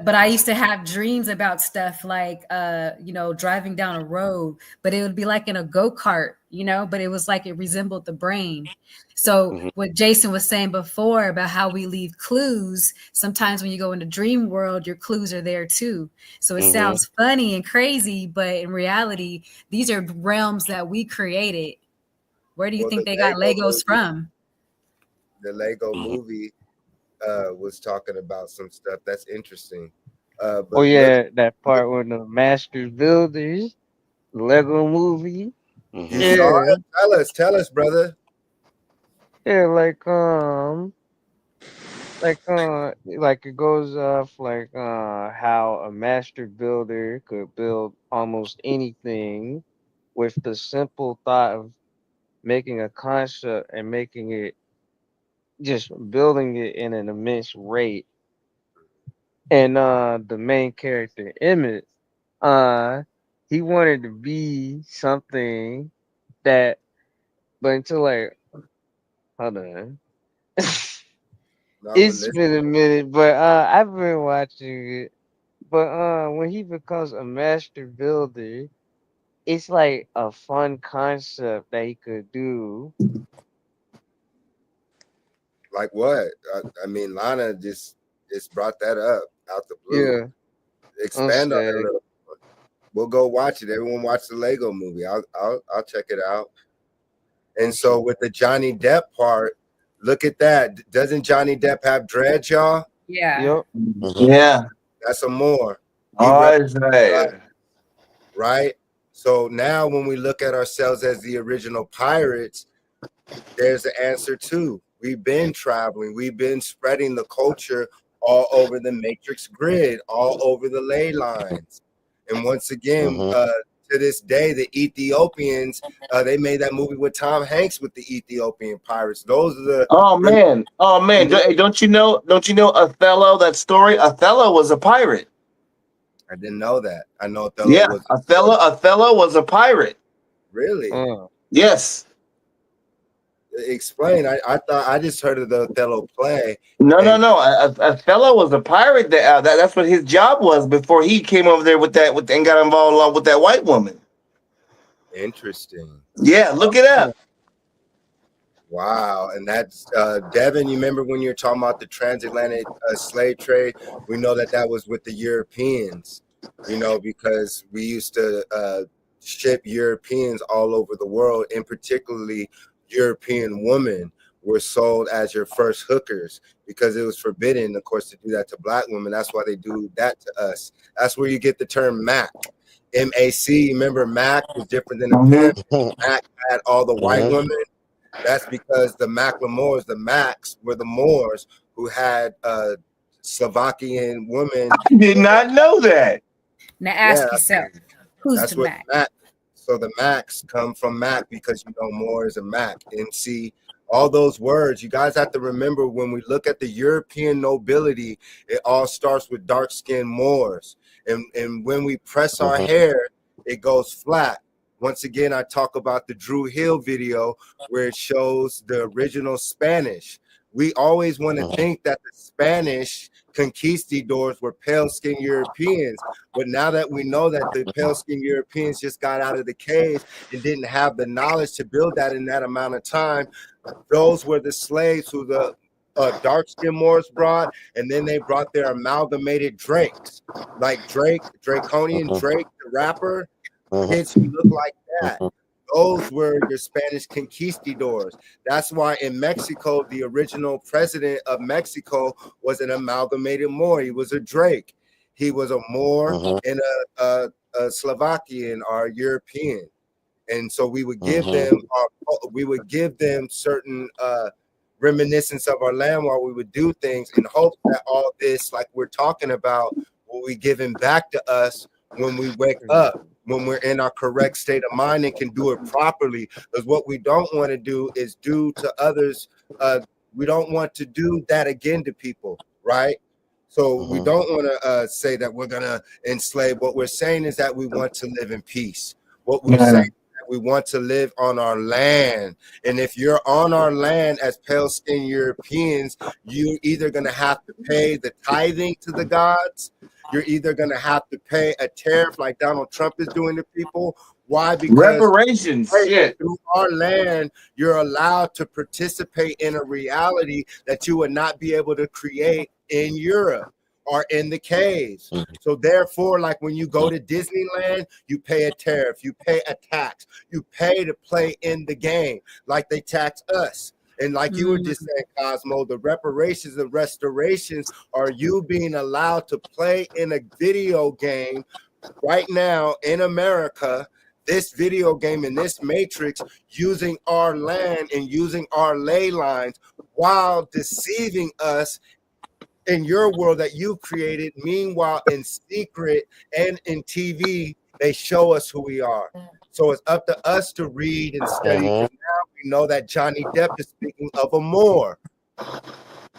But I used to have dreams about stuff like, driving down a road, but it would be like in a go-kart, but it was like it resembled the brain. So what Jason was saying before about how we leave clues, sometimes when you go into dream world, your clues are there too. So it sounds funny and crazy, but in reality, these are realms that we created. Where do you think they got Legos from? The Lego movie was talking about some stuff that's interesting. But that part with the Master Builders, Lego movie. You saw it? Tell us, brother. Yeah, like it goes off how a master builder could build almost anything with the simple thought of making a concept and making it, just building it in an immense rate. And the main character Emmett, he wanted to be something that, but until hold on. It's been a minute, but I've been watching it. But when he becomes a master builder, it's like a fun concept that he could do. Like what? I mean, Lana just brought that up out the blue. Yeah. Expand on it a little. We'll go watch it. Everyone watch the Lego movie. I'll check it out. And so with the Johnny Depp part, look at that. Doesn't Johnny Depp have dreads, y'all? Yeah. Yep. Yeah. That's some more. Right? So now when we look at ourselves as the original pirates, there's the answer too. We've been traveling. We've been spreading the culture all over the matrix grid, all over the ley lines. And once again, to this day, the Ethiopians, they made that movie with Tom Hanks with the Ethiopian pirates. Those are the man. Don't you know Othello, that story? Othello was a pirate. I didn't know that. I know Othello was Othello was a pirate. Really? Yes. Explain. I thought I just heard of the Othello play. No. Othello was a pirate. That's what his job was before he came over there and got involved along with that white woman. Interesting. Yeah, look it up. Wow. And that's Devin, you remember when you were talking about the transatlantic slave trade? We know that was with the Europeans, because we used to ship Europeans all over the world, and particularly European women were sold as your first hookers, because it was forbidden, of course, to do that to black women. That's why they do that to us. That's where you get the term Mac. MAC. Remember, Mac was different than a pimp. Mac had all the white women. That's because the Macklemores, the Macs, were the Moors who had Slovakian women. I did not know that. Now ask yourself, who's That's the what Mac? Mac. So the Macs come from Mac because Moor is a Mac. MC, all those words. You guys have to remember when we look at the European nobility, it all starts with dark-skinned Moors. And when we press our hair, it goes flat. Once again, I talk about the Drew Hill video where it shows the original Spanish. We always want to think that the Spanish conquistadors were pale-skinned Europeans, but now that we know that the pale-skinned Europeans just got out of the caves and didn't have the knowledge to build that in that amount of time, those were the slaves who the dark-skinned Moors brought, and then they brought their amalgamated Drakes, like Draconian Drake, the rapper, kids who look like that. Those were your Spanish conquistadors. That's why in Mexico, the original president of Mexico was an amalgamated Moor. He was a Drake. He was a Moor and a Slovakian or European. And so we would give them certain reminiscence of our land while we would do things in hopes that all this, like we're talking about, will be given back to us when we wake up, when we're in our correct state of mind and can do it properly. Because what we don't want to do is do to others. We don't want to do that again to people, right? So we don't want to say that we're going to enslave. What we're saying is that we want to live in peace. What we're saying, we want to live on our land. And if you're on our land as pale-skinned Europeans, you're either going to have to pay the tithing to the gods. You're either going to have to pay a tariff like Donald Trump is doing to people. Why? Because reparations, through our land, you're allowed to participate in a reality that you would not be able to create in Europe or in the caves. So therefore, like when you go to Disneyland, you pay a tariff, you pay a tax, you pay to play in the game like they tax us. And like you were just saying, Cosmo, the reparations and restorations are you being allowed to play in a video game right now in America, this video game in this matrix, using our land and using our ley lines while deceiving us in your world that you created. Meanwhile, in secret and in TV, they show us who we are. So it's up to us to read and study. Because now we know that Johnny Depp is speaking of a Moor.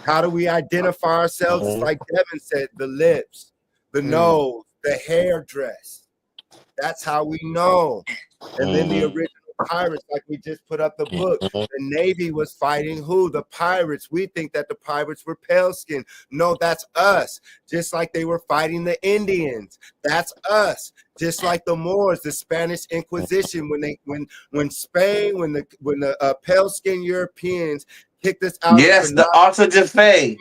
How do we identify ourselves? It's like Devin said, the lips, the nose, the hairdress. That's how we know. And then the original pirates, like we just put up the book, the Navy was fighting who? The pirates. We think that the pirates were pale skinned. No, that's us. Just like they were fighting the Indians. That's us. Just like the Moors, the Spanish Inquisition, when Spain, when the pale skinned Europeans kicked us out. Yes, the Auto de Fe.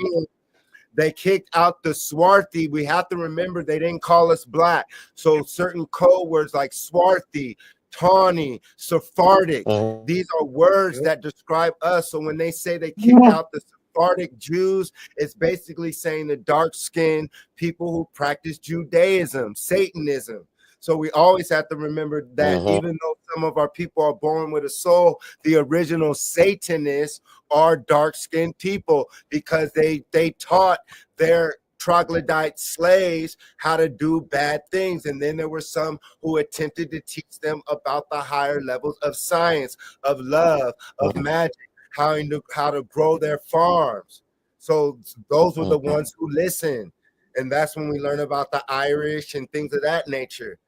They kicked out the Swarthy. We have to remember they didn't call us black. So certain code words like Swarthy, Tawny, Sephardic, these are words that describe us. So when they say they kicked out the Sephardic Jews, it's basically saying the dark-skinned people who practice Judaism, Satanism. So we always have to remember that even though some of our people are born with a soul, the original Satanists are dark-skinned people because they taught their troglodyte slaves how to do bad things. And then there were some who attempted to teach them about the higher levels of science, of love, of magic, how to grow their farms. So those were the ones who listened. And that's when we learn about the Irish and things of that nature.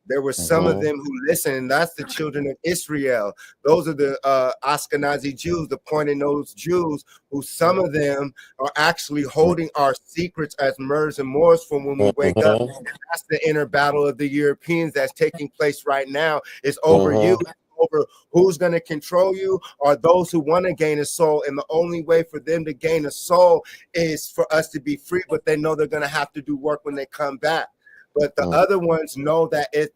There were some of them who listened, and that's the children of Israel. Those are the Ashkenazi Jews, the point-in-nose Jews, who some of them are actually holding our secrets as Murs and Moors from when we wake up. And that's the inner battle of the Europeans that's taking place right now. It's over you, over who's going to control you, or those who want to gain a soul. And the only way for them to gain a soul is for us to be free, but they know they're going to have to do work when they come back. But the other ones know that if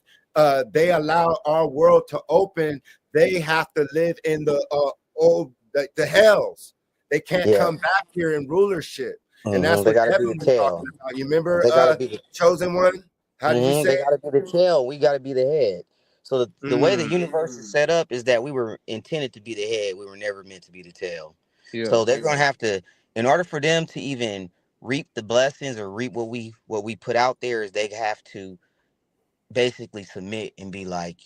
they allow our world to open, they have to live in the hells. They can't come back here in rulership. And that's what Devin was talking about. You remember Chosen One? How did you say They it? got to be the tail. We got to be the head. So the way the Mm, universe is set up is that we were intended to be the head. We were never meant to be the tail. Yeah. So they're gonna have to, in order for them to even reap the blessings or reap what we put out there, is they have to basically submit and be like,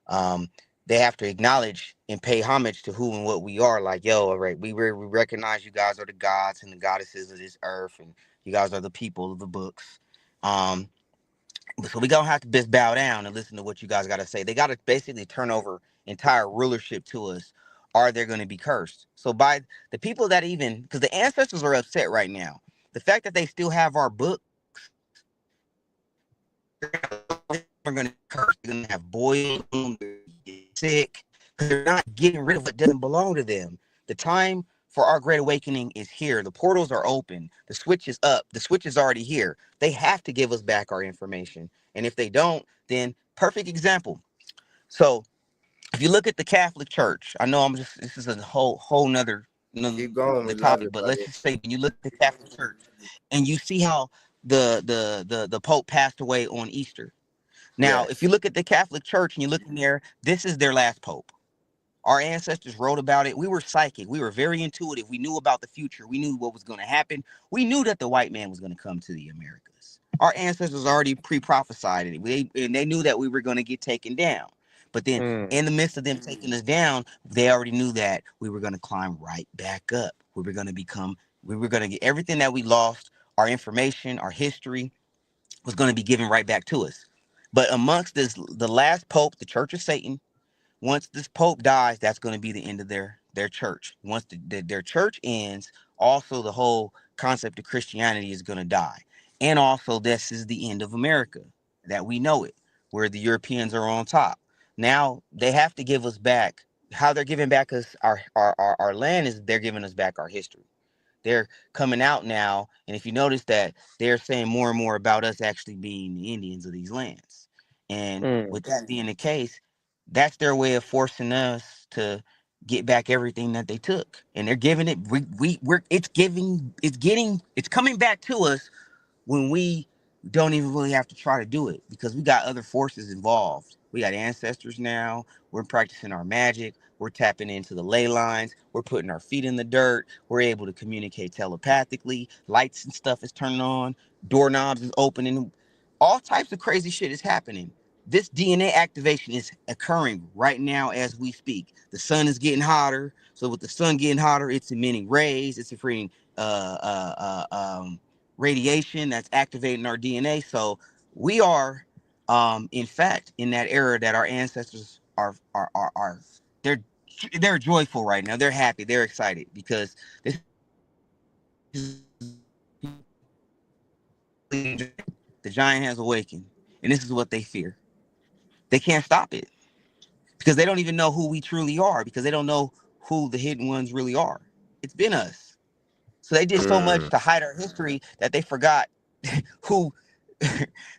um, they have to acknowledge and pay homage to who and what we are. Like, yo, all right, we recognize you guys are the gods and the goddesses of this earth, and you guys are the people of the books. Um, so we gonna have to just bow down and listen to what you guys got to say. They got to basically turn over entire rulership to us, or they're going to be cursed. So by the people that even, because the ancestors are upset right now, the fact that they still have our books, are going to curse. They're going to have boils, get sick, because they're not getting rid of what doesn't belong to them. The time for our great awakening is here. The portals are open. The switch is up. The switch is already here. They have to give us back our information. And if they don't, then perfect example. So if you look at the Catholic Church, I know this is a whole nother keep going. We love topic, it, but let's buddy. just say when you look at the Catholic Church and you see how the Pope passed away on Easter. Now, if Yes. you look at the Catholic Church and you look in there, this is their last Pope. Our ancestors wrote about it. We were psychic. We were very intuitive. We knew about the future. We knew what was going to happen. We knew that the white man was going to come to the Americas. Our ancestors already pre-prophesied it. And they knew that we were going to get taken down. But then Mm. in the midst of them taking us down, they already knew that we were going to climb right back up. We were going to get everything that we lost, our information, our history was going to be given right back to us. But amongst the last pope, the Church of Satan, once this pope dies, that's going to be the end of their church. Once their church ends, also the whole concept of Christianity is going to die. And also this is the end of America that we know it, where the Europeans are on top. Now they have to give us back. How they're giving back us our land is they're giving us back our history. They're coming out now, and if you notice that they're saying more and more about us actually being the Indians of these lands. And Mm. with that being the case, that's their way of forcing us to get back everything that they took. And they're giving it we're it's coming back to us when we don't even really have to try to do it because we got other forces involved. We got ancestors now. We're practicing our magic. We're tapping into the ley lines. We're putting our feet in the dirt. We're able to communicate telepathically. Lights and stuff is turning on. Doorknobs is opening. All types of crazy shit is happening. This DNA activation is occurring right now as we speak. The sun is getting hotter. So with the sun getting hotter, it's emitting rays. It's emitting radiation that's activating our DNA. So we are, in fact, in that era that our ancestors are they're joyful right now. They're happy. They're excited because this the giant has awakened, and this is what they fear. They can't stop it because they don't even know who we truly are because they don't know who the hidden ones really are. It's been us. So they did so much Mm. to hide our history that they forgot who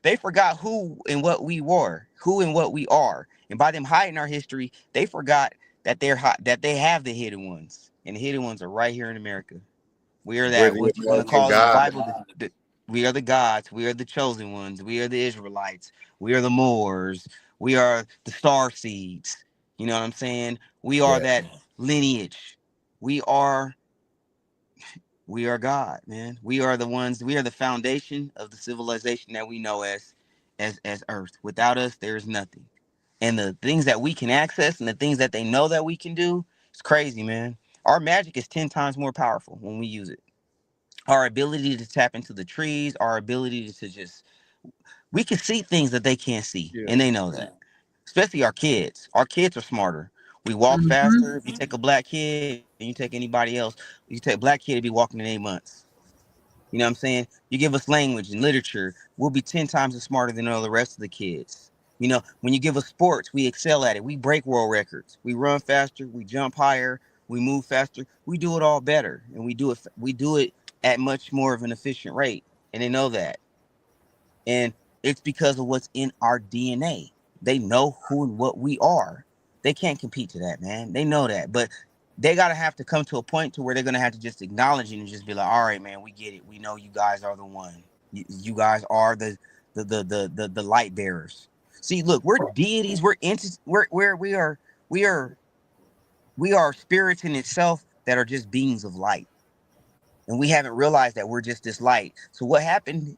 they forgot who and what we were, who and what we are. And by them hiding our history, they forgot that that they have the hidden ones. And the hidden ones are right here in America. We are We're that the what you want to American call in the God. Bible we are the gods, we are the chosen ones, we are the Israelites, we are the Moors, we are the star seeds. You know what I'm saying? We are Yeah. that lineage. We are we are God, man. We are the ones. We are the foundation of the civilization that we know as Earth. Without us, there is nothing. And the things that we can access and the things that they know that we can do, it's crazy, man. Our magic is 10 times more powerful when we use it. Our ability to tap into the trees, our ability to just we can see things that they can't see, Yeah. and they know that. Especially our kids. Our kids are smarter. We walk Mhm. faster. If you take a black kid and you take anybody else, you take a black kid to be walking in 8 months. You know what I'm saying? You give us language and literature, we'll be 10 times as smarter than all the rest of the kids. You know, when you give us sports, we excel at it. We break world records. We run faster, we jump higher, we move faster. We do it all better and we do it at much more of an efficient rate. And they know that. And it's because of what's in our DNA. They know who and what we are. They can't compete to that, man. They know that. But they gotta have to come to a point to where they're gonna have to just acknowledge it and just be like, all right, man, we get it. We know you guys are the one. You guys are the the light bearers. See, look, we're deities. We are spirits in itself that are just beings of light, and we haven't realized that we're just this light. So what happened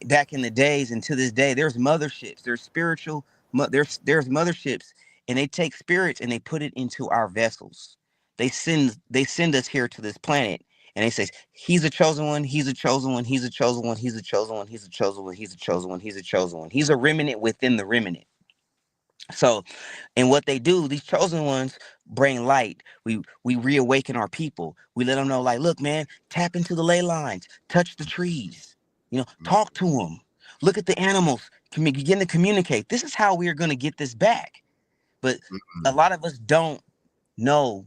back in the days and to this day? There's motherships. There's spiritual. There's motherships, and they take spirits and they put it into our vessels. They send us here to this planet, and they say he's a chosen one. He's a chosen one. He's a chosen one. He's a chosen one. He's a chosen one. He's a chosen one. He's a chosen one. He's a remnant within the remnant. So, and what they do, these chosen ones bring light. We reawaken our people. We let them know, like, look, man, tap into the ley lines, touch the trees, talk to them, look at the animals, begin to communicate. This is how we are going to get this back. But a lot of us don't know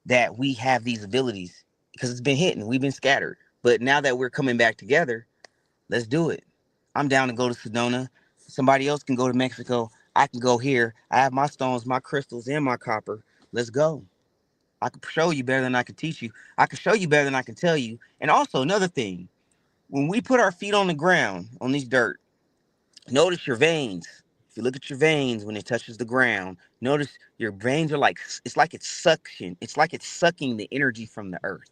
that we have these abilities because it's been hidden. We've been scattered. But now that we're coming back together, let's do it. I'm down to go to Sedona. Somebody else can go to Mexico. I can go here. I have my stones, my crystals, and my copper. Let's go. I can show you better than I can teach you. I can show you better than I can tell you. And also another thing, when we put our feet on the ground, on this dirt, notice your veins. If you look at your veins when it touches the ground, notice your veins are it's suction. It's like it's sucking the energy from the earth.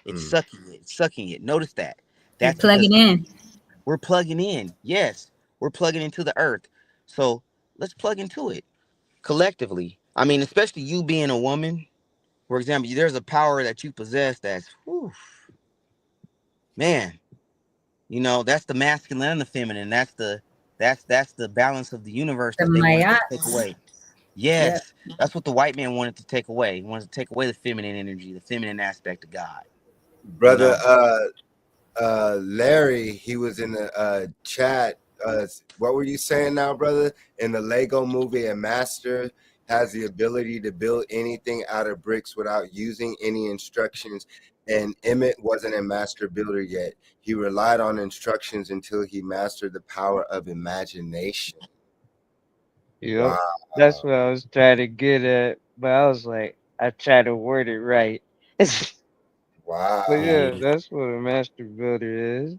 It's sucking it. Notice that. You're That's because plugging in. we're plugging in. Yes, we're plugging into the earth. So let's plug into it collectively. I mean, especially you being a woman. For example, there's a power that you possess that's, whew, man, that's the masculine and the feminine. That's the balance of the universe The that they wanted to take Mayats. away. Yep. Yes, that's what the white man wanted to take away. He wanted to take away the feminine energy, the feminine aspect of God. Brother Larry, he was in the chat. What were you saying now, brother? In the Lego movie, a master has the ability to build anything out of bricks without using any instructions. And Emmett wasn't a master builder yet. He relied on instructions until he mastered the power of imagination. Yep. Wow. That's what I was trying to get at, but I was like, I tried to word it right. Wow. But yeah, that's what a master builder is.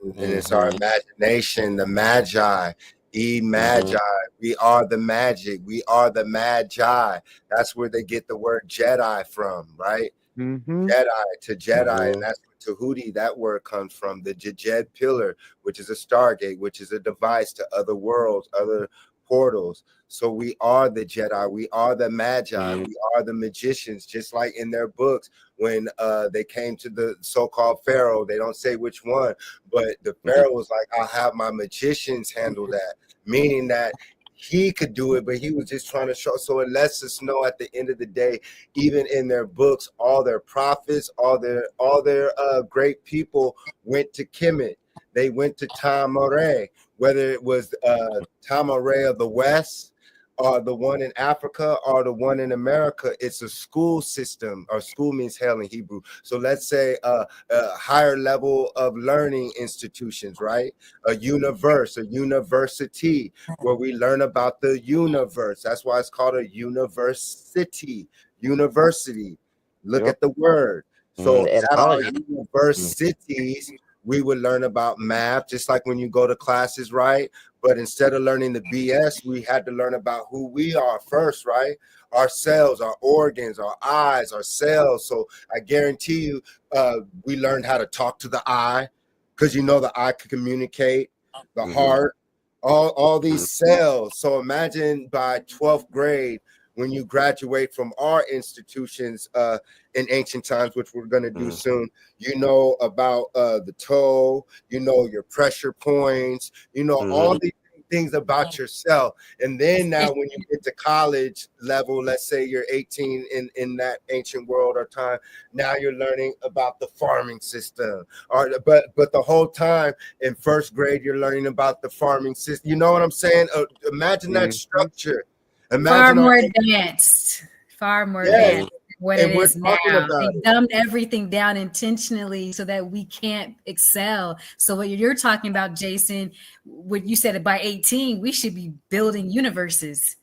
And it's our imagination, the magi. Magi. We are the magic. We are the magi. That's where they get the word Jedi from, right? Jedi to Jedi, and that's what Tahuti, that word comes from. The Jed pillar, which is a stargate, which is a device to other worlds, other portals. So we are the Jedi, we are the Magi, we are the magicians, just like in their books when they came to the so-called Pharaoh. They don't say which one, but the Pharaoh was like, I'll have my magicians handle that, meaning that he could do it, but he was just trying to show. So it lets us know at the end of the day, even in their books, all their prophets, all their great people went to Kemet. They went to Tamaray, whether it was Tamaray of the West, or the one in Africa, or the one in America. It's a school system, or school means hell in Hebrew. So let's say a higher level of learning institutions, right? A university, where we learn about the universe. That's why it's called a university. Look at the word. So at our universities, we would learn about math, just like when you go to classes, right? But instead of learning the BS, we had to learn about who we are first, right? Our cells, our organs, our eyes, our cells. So I guarantee you, we learned how to talk to the eye, because the eye could communicate, the heart, all these cells. So imagine by 12th grade, when you graduate from our institutions in ancient times, which we're going to do soon, about the toe, your pressure points, all these things about yourself. And then now when you get to college level, let's say you're 18 in that ancient world or time, now you're learning about the farming system. But the whole time in first grade, you're learning about the farming system. You know what I'm saying? Imagine that structure. Far more advanced. Far more advanced what it is now. They dumbed everything down intentionally so that we can't excel. So what you're talking about, Jason, what you said, by 18, we should be building universes.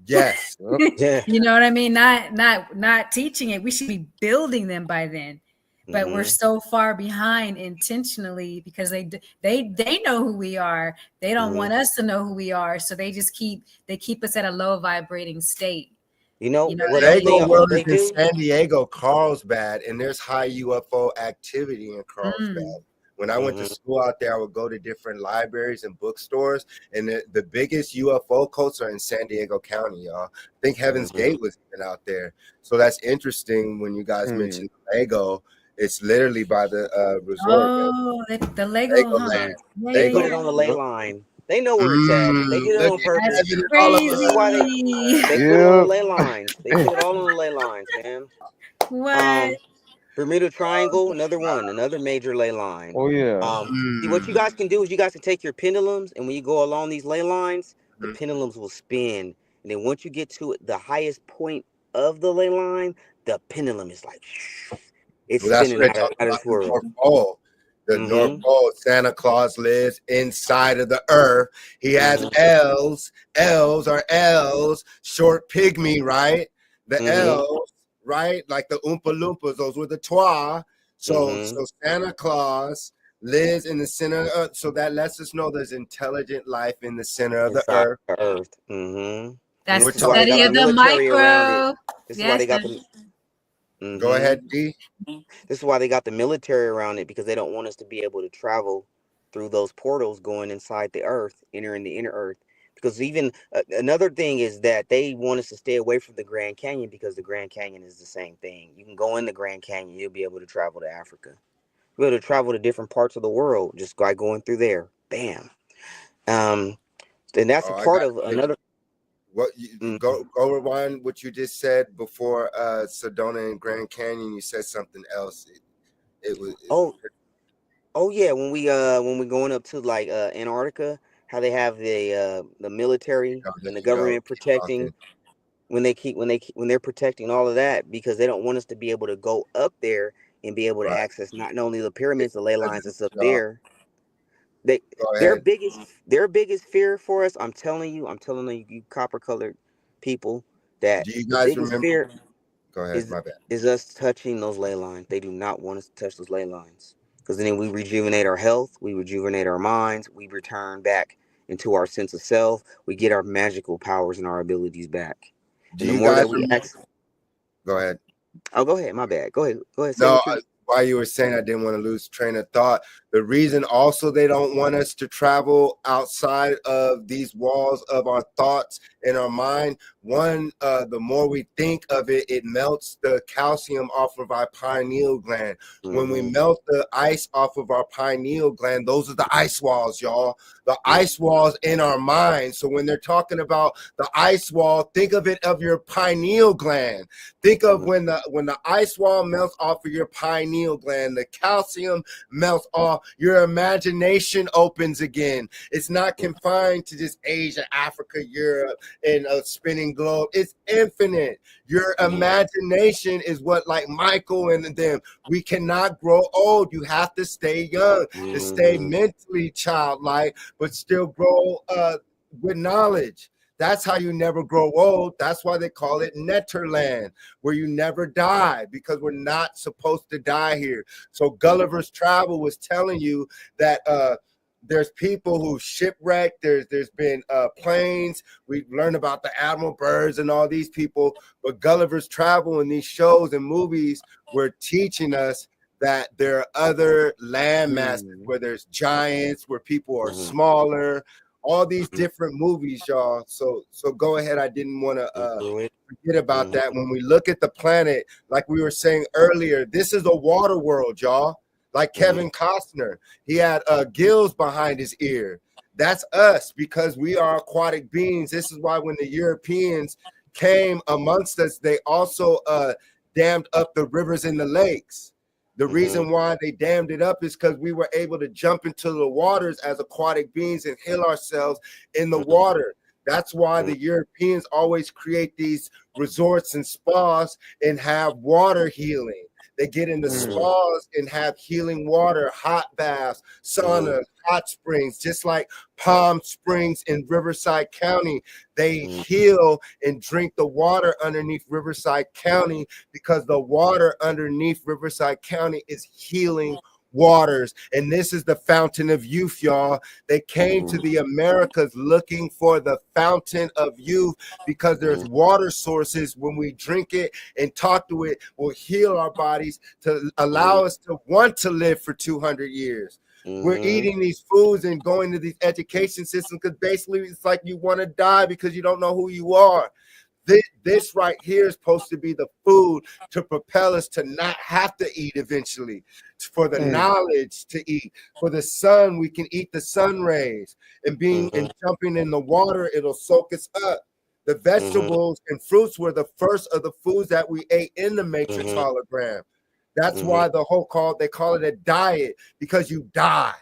Yes. You know what I mean? Not teaching it. We should be building them by then. but we're so far behind intentionally because they know who we are. They don't want us to know who we are, so they just keep us at a low vibrating state. You know The what else Lego world they is in do? San Diego, Carlsbad, and there's high UFO activity in Carlsbad. When I went to school out there, I would go to different libraries and bookstores, and the biggest UFO cults are in San Diego County, y'all. I think Heaven's Gate was even out there. So that's interesting when you guys mentioned Lego. It's literally by the resort. Oh, the Lego, Legoland. Yeah, They yeah, put yeah. it on the ley line. They know where it's at. They did it Look on at purpose. Kevin and all of Crazy. This is why they put it on the ley lines. They put it all on the ley lines, man. What? Bermuda Triangle, another major ley line. Oh yeah. See what you guys can do is you guys can take your pendulums, and when you go along these ley lines, the pendulums will spin. And then once you get to the highest point of the ley line, the pendulum is like it's Well, that's what spinning they're out of talking about this the world. North Pole. The North Pole, Santa Claus lives inside of the earth. He has elves. Elves are elves, short pygmy, right? The elves, right? Like the Oompa Loompas, those were the Twa. So Santa Claus lives in the center of, so that lets us know there's intelligent life in the center of the Inside earth. the earth. That's We're the talking study got of the the military around it. micro. This is why they got the Go ahead, D. This is why they got the military around it, because they don't want us to be able to travel through those portals going inside the earth, entering the inner earth. Because even another thing is that they want us to stay away from the Grand Canyon, because the Grand Canyon is the same thing. You can go in the Grand Canyon, you'll be able to travel to Africa. You'll be able to travel to different parts of the world just by going through there. Bam. And that's a part of another. What you, go rewind what you just said before Sedona and Grand Canyon. You said something else. It was Oh yeah, when we going up to like Antarctica, how they have the military and the government protecting when they're protecting all of that, because they don't want us to be able to go up there and be able to access not only the pyramids, the ley lines and stuff there. They their biggest fear for us, I'm telling you, you copper colored people, that do you the guys biggest remember? fear Go ahead, my bad. is us touching those ley lines. They do not want us to touch those ley lines, because then we rejuvenate our health, we rejuvenate our minds, we return back into our sense of self, we get our magical powers and our abilities back. Do And the you more guys that we go ahead. Oh, go ahead. My bad. Go ahead. Say No, what you. while you were saying, I didn't want to lose train of thought. The reason also they don't want us to travel outside of these walls of our thoughts and our mind. One, the more we think of it, it melts the calcium off of our pineal gland. When we melt the ice off of our pineal gland, those are the ice walls, y'all. The ice walls in our mind. So when they're talking about the ice wall, think of it of your pineal gland. Think of when the ice wall melts off of your pineal gland, the calcium melts off, your imagination opens again. It's not confined to just Asia, Africa, Europe, and a spinning globe. It's infinite. Your imagination is what, like Michael and them, we cannot grow old. You have to stay young, to stay mentally childlike, but still grow with knowledge. That's how you never grow old. That's why they call it Netterland, where you never die, because we're not supposed to die here. So Gulliver's Travel was telling you that there's people who shipwrecked. There's been planes. We learned about the Admiral Byrds and all these people. But Gulliver's Travel and these shows and movies were teaching us that there are other land masses where there's giants, where people are smaller. All these different movies, y'all. So go ahead. I didn't want to forget about that. When we look at the planet, like we were saying earlier, this is a water world, y'all. Like Kevin Costner, he had gills behind his ear. That's us, because we are aquatic beings. This is why when the Europeans came amongst us, they also dammed up the rivers and the lakes. The reason why they dammed it up is because we were able to jump into the waters as aquatic beings and heal ourselves in the water. That's why the Europeans always create these resorts and spas and have water healing. They get in the Mhm. spas and have healing water, hot baths, sauna, hot springs, just like Palm Springs in Riverside County. They heal and drink the water underneath Riverside County because the water underneath Riverside County is healing waters. And this is the fountain of youth, y'all. They came to the Americas looking for the fountain of youth because there's water sources. When we drink it and talk to it, will heal our bodies to allow us to want to live for 200 years. We're eating these foods and going to these education systems because basically it's like you want to die because you don't know who you are. This right here is supposed to be the food to propel us to not have to eat eventually, for the knowledge to eat, for the sun, we can eat the sun rays, and being and jumping in the water, it'll soak us up. The vegetables and fruits were the first of the foods that we ate in the Matrix hologram. That's why they call it a diet, because you die.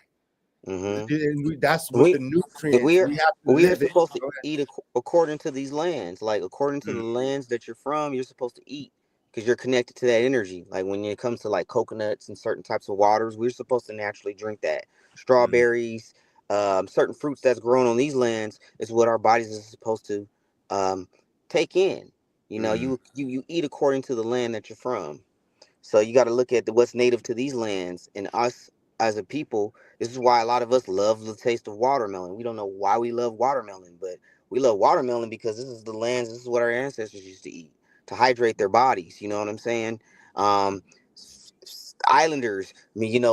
And that's what the nutrients, we have to We're live it. supposed to eat according to these lands, like according to the lands that you're from. You're supposed to eat because you're connected to that energy. Like when it comes to like coconuts and certain types of waters, we're supposed to naturally drink that. Strawberries, certain fruits that's grown on these lands is what our bodies are supposed to um, take in. You know, you eat according to the land that you're from. So you got to look at what's native to these lands, and us as a people. This is why a lot of us love the taste of watermelon. We don't know why we love watermelon, but we love watermelon because this is the lands. This is what our ancestors used to eat to hydrate their bodies. You know what I'm saying? Um, Islanders, I mean,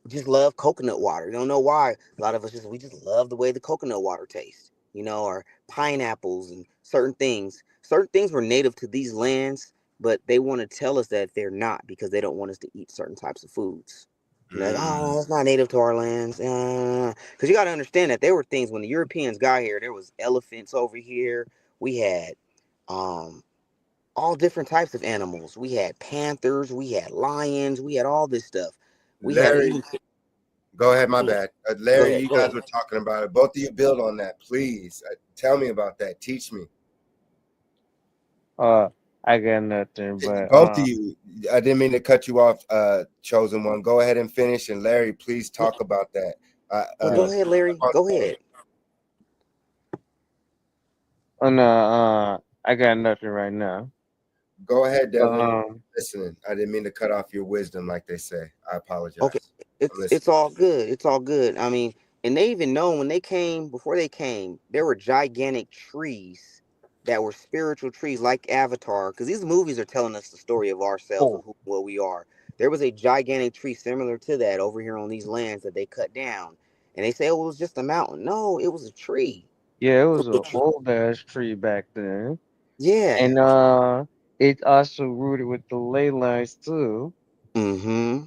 just love coconut water. You don't know why. A lot of us we just love the way the coconut water tastes. Or pineapples and certain things. Certain things were native to these lands, but they want to tell us that they're not because they don't want us to eat certain types of foods. Like, oh, it's not native to our lands. Because you got to understand that there were things when the Europeans got here. There was elephants over here. We had um, all different types of animals. We had panthers. We had lions. We had all this stuff. We had Larry, even. go ahead, my bad. Go Larry, ahead. you Go guys ahead. were talking about it. Both of you build on that, please. Tell me about that. Teach me. I got nothing, but Both of you, I didn't mean to cut you off, chosen one. Go ahead and finish. And Larry, please talk about that. No, go ahead, Larry. Go ahead. oh no, I got nothing right now. Go ahead, Devin. Um, Listening. I didn't mean to cut off your wisdom, like they say. I Okay, apologize. I'm it's listening. all good. It's all good. I mean, and they even know when they came, before they came, there were gigantic trees that were spiritual trees like Avatar, because these movies are telling us the story of ourselves and oh, what we are. There was a gigantic tree similar to that over here on these lands that they cut down, and they say, oh, it was just a mountain. No, it was a tree. yeah, it It was was a a tree. old ass tree back then, Yeah. and it also rooted with the ley lines too. Mm-hmm.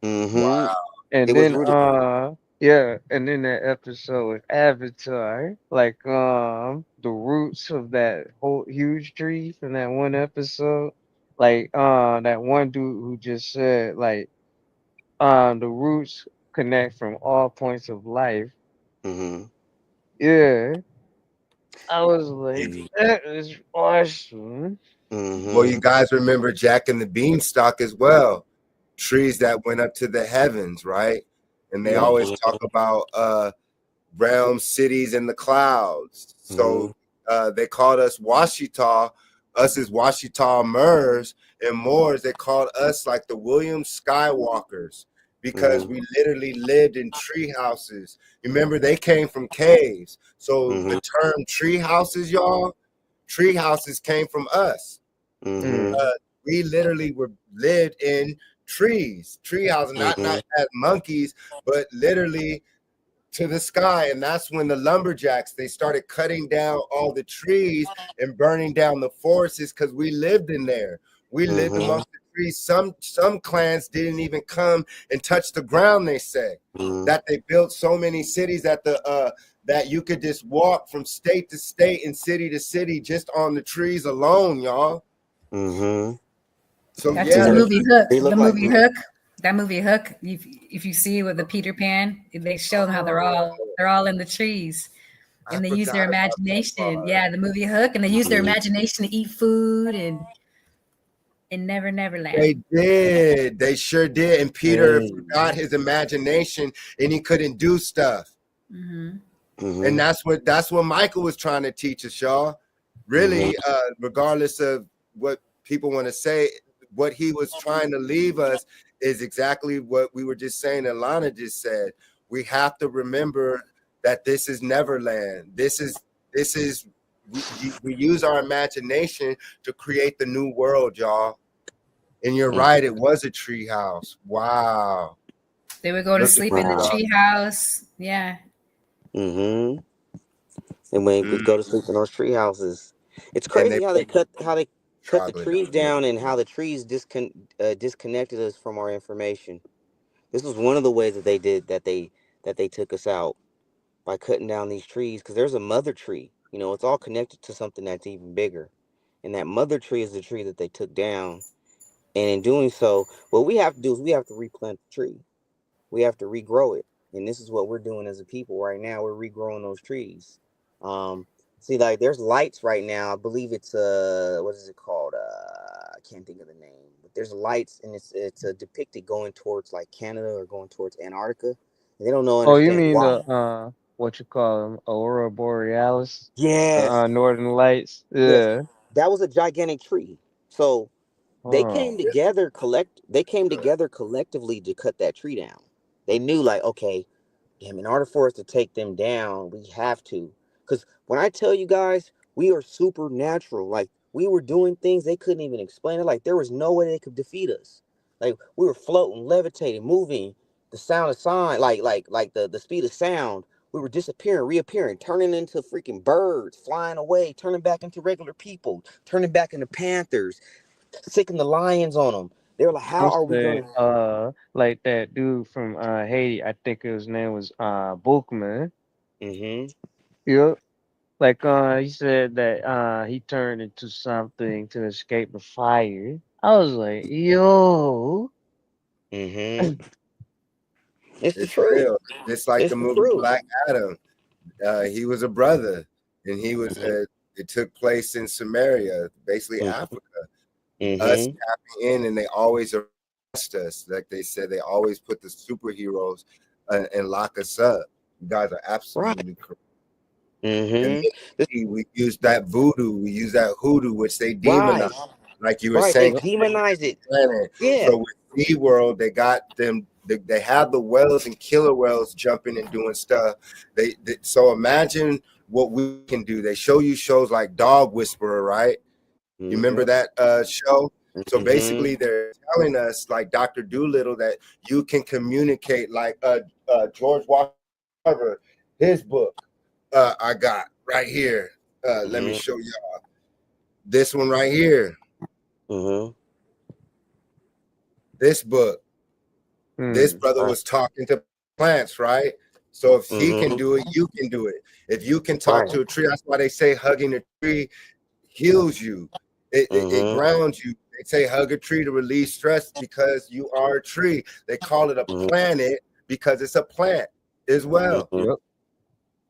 Mm-hmm. Wow. It And was then rooted. yeah, and then that episode with Avatar, like the roots of that whole huge tree from that one episode, like that one dude who just said like the roots connect from all points of life. Mm-hmm. Yeah, I was like, Mm-hmm. that is awesome. Well, you Mm-hmm. guys remember Jack and the Beanstalk as well. Trees that went up to the heavens, right? And they Yep. always talk about realms, cities, and the clouds. Mm-hmm. So they called us Washita, us as Washita Mers and Moors. They called us like the William Skywalkers because Mm-hmm. we literally lived in tree houses. Remember, they came from caves. So the Mm-hmm. term tree houses, y'all, tree houses came from us. Mm-hmm. Mm, We literally were lived in trees, tree houses, not Mm-hmm. as monkeys, but literally to the sky. And that's when the lumberjacks, they started cutting down all the trees and burning down the forests because we lived in there. We lived Mm-hmm. amongst the trees. Some clans didn't even come and touch the ground, they say. Mm-hmm. That they built so many cities that that you could just walk from state to state and city to city just on the trees alone, y'all. Mm-hmm. So That's in yeah, the And movie Hook. they The look like movie Hook. That movie Hook. If you see with the Peter Pan, they show them how they're all in the trees, I and they use forgot their about that imagination. part. Yeah, the movie Hook, and they use their mm-hmm. imagination to eat food, and in Never They Neverland. did. They sure did. And Peter Hey. forgot his imagination and he couldn't do stuff. Mm-hmm. And Mm-hmm. that's what Michael was trying to teach us, y'all. Really, regardless of what people want to say, what he was trying to leave us is exactly what we were just saying and Lana just said. We have to remember that this is Neverland. This is we use our imagination to create the new world, y'all. And you're right, it was a tree house. Wow. They would go to Look at sleep in this, the Wow. y'all. treehouse. Yeah. Mm-hmm. And when we'd go to sleep in those tree houses, it's And they crazy put how they cut the chocolate. trees down and how the trees disconnected us from our information. This was one of the ways that they did that they took us out by cutting down these trees because there's a mother tree. You know, it's all connected to something that's even bigger, and that mother tree is the tree that they took down. And in doing so, what we have to do is we have to replant the tree. We have to regrow it, and this is what we're doing as a people right now. We're regrowing those trees. Um, See, like there's lights right now. I believe it's what is it called? I can't think of the name, but there's lights, and it's depicted going towards like Canada or going towards Antarctica. And they don't know Oh, you understand mean why. the what you call them, Aurora Borealis, the Yes, Northern Lights? yes, Yeah. that was a gigantic tree. So Oh, they came together collectively to cut that tree down. They knew like, okay, damn, in order for us to take them down, we have to. Because when I tell you guys, we are supernatural. Like, we were doing things they couldn't even explain it. Like, there was no way they could defeat us. Like, we were floating, levitating, moving, the sound of sound, like the speed of sound. We were disappearing, reappearing, turning into freaking birds, flying away, turning back into regular people, turning back into panthers, sicking the lions on them. They were like, how I'm are we saying, gonna? like that dude from Haiti. I think his name was Bookman. Mm-hmm. Yep. Like he said that he turned into something to escape the fire. I was like, yo. Mm-hmm. It's the It's truth. real. It's like It's the the movie truth. Black Adam. He was a brother, and he was. It took place in Samaria, basically Mm-hmm. Africa. Us Mm-hmm. tapping in, and they always arrest us. Like they said, they always put the superheroes and lock us up. You guys are Right. absolutely correct. And Mm-hmm. This, then we use that voodoo, we use that hoodoo, which they demonize, right. like you were Right. They saying. Yep. demonize it. Planet. Yeah. So with Sea World, they got them. They have the whales and killer whales jumping and doing stuff. So imagine what we can do. They show you shows like Dog Whisperer, right? You remember Mm-hmm. Yep. that show? So Mm-hmm. basically, they're telling us, like Dr. Doolittle, that you can communicate, like George Washington Carver, his book. I got right here. Let me Mm-hmm. show you this one right here. Mm-hmm. This book. This Hmm. brother Right. was talking to plants, right? So if he can Mm-hmm. do it, you can do it. If you can talk Right. to a tree, that's why they say hugging a tree heals you. It Mm-hmm. grounds you. They say hug a tree to release stress because you are a tree. They call it a Mm-hmm. planet because it's a plant as well. Mm-hmm. Yep.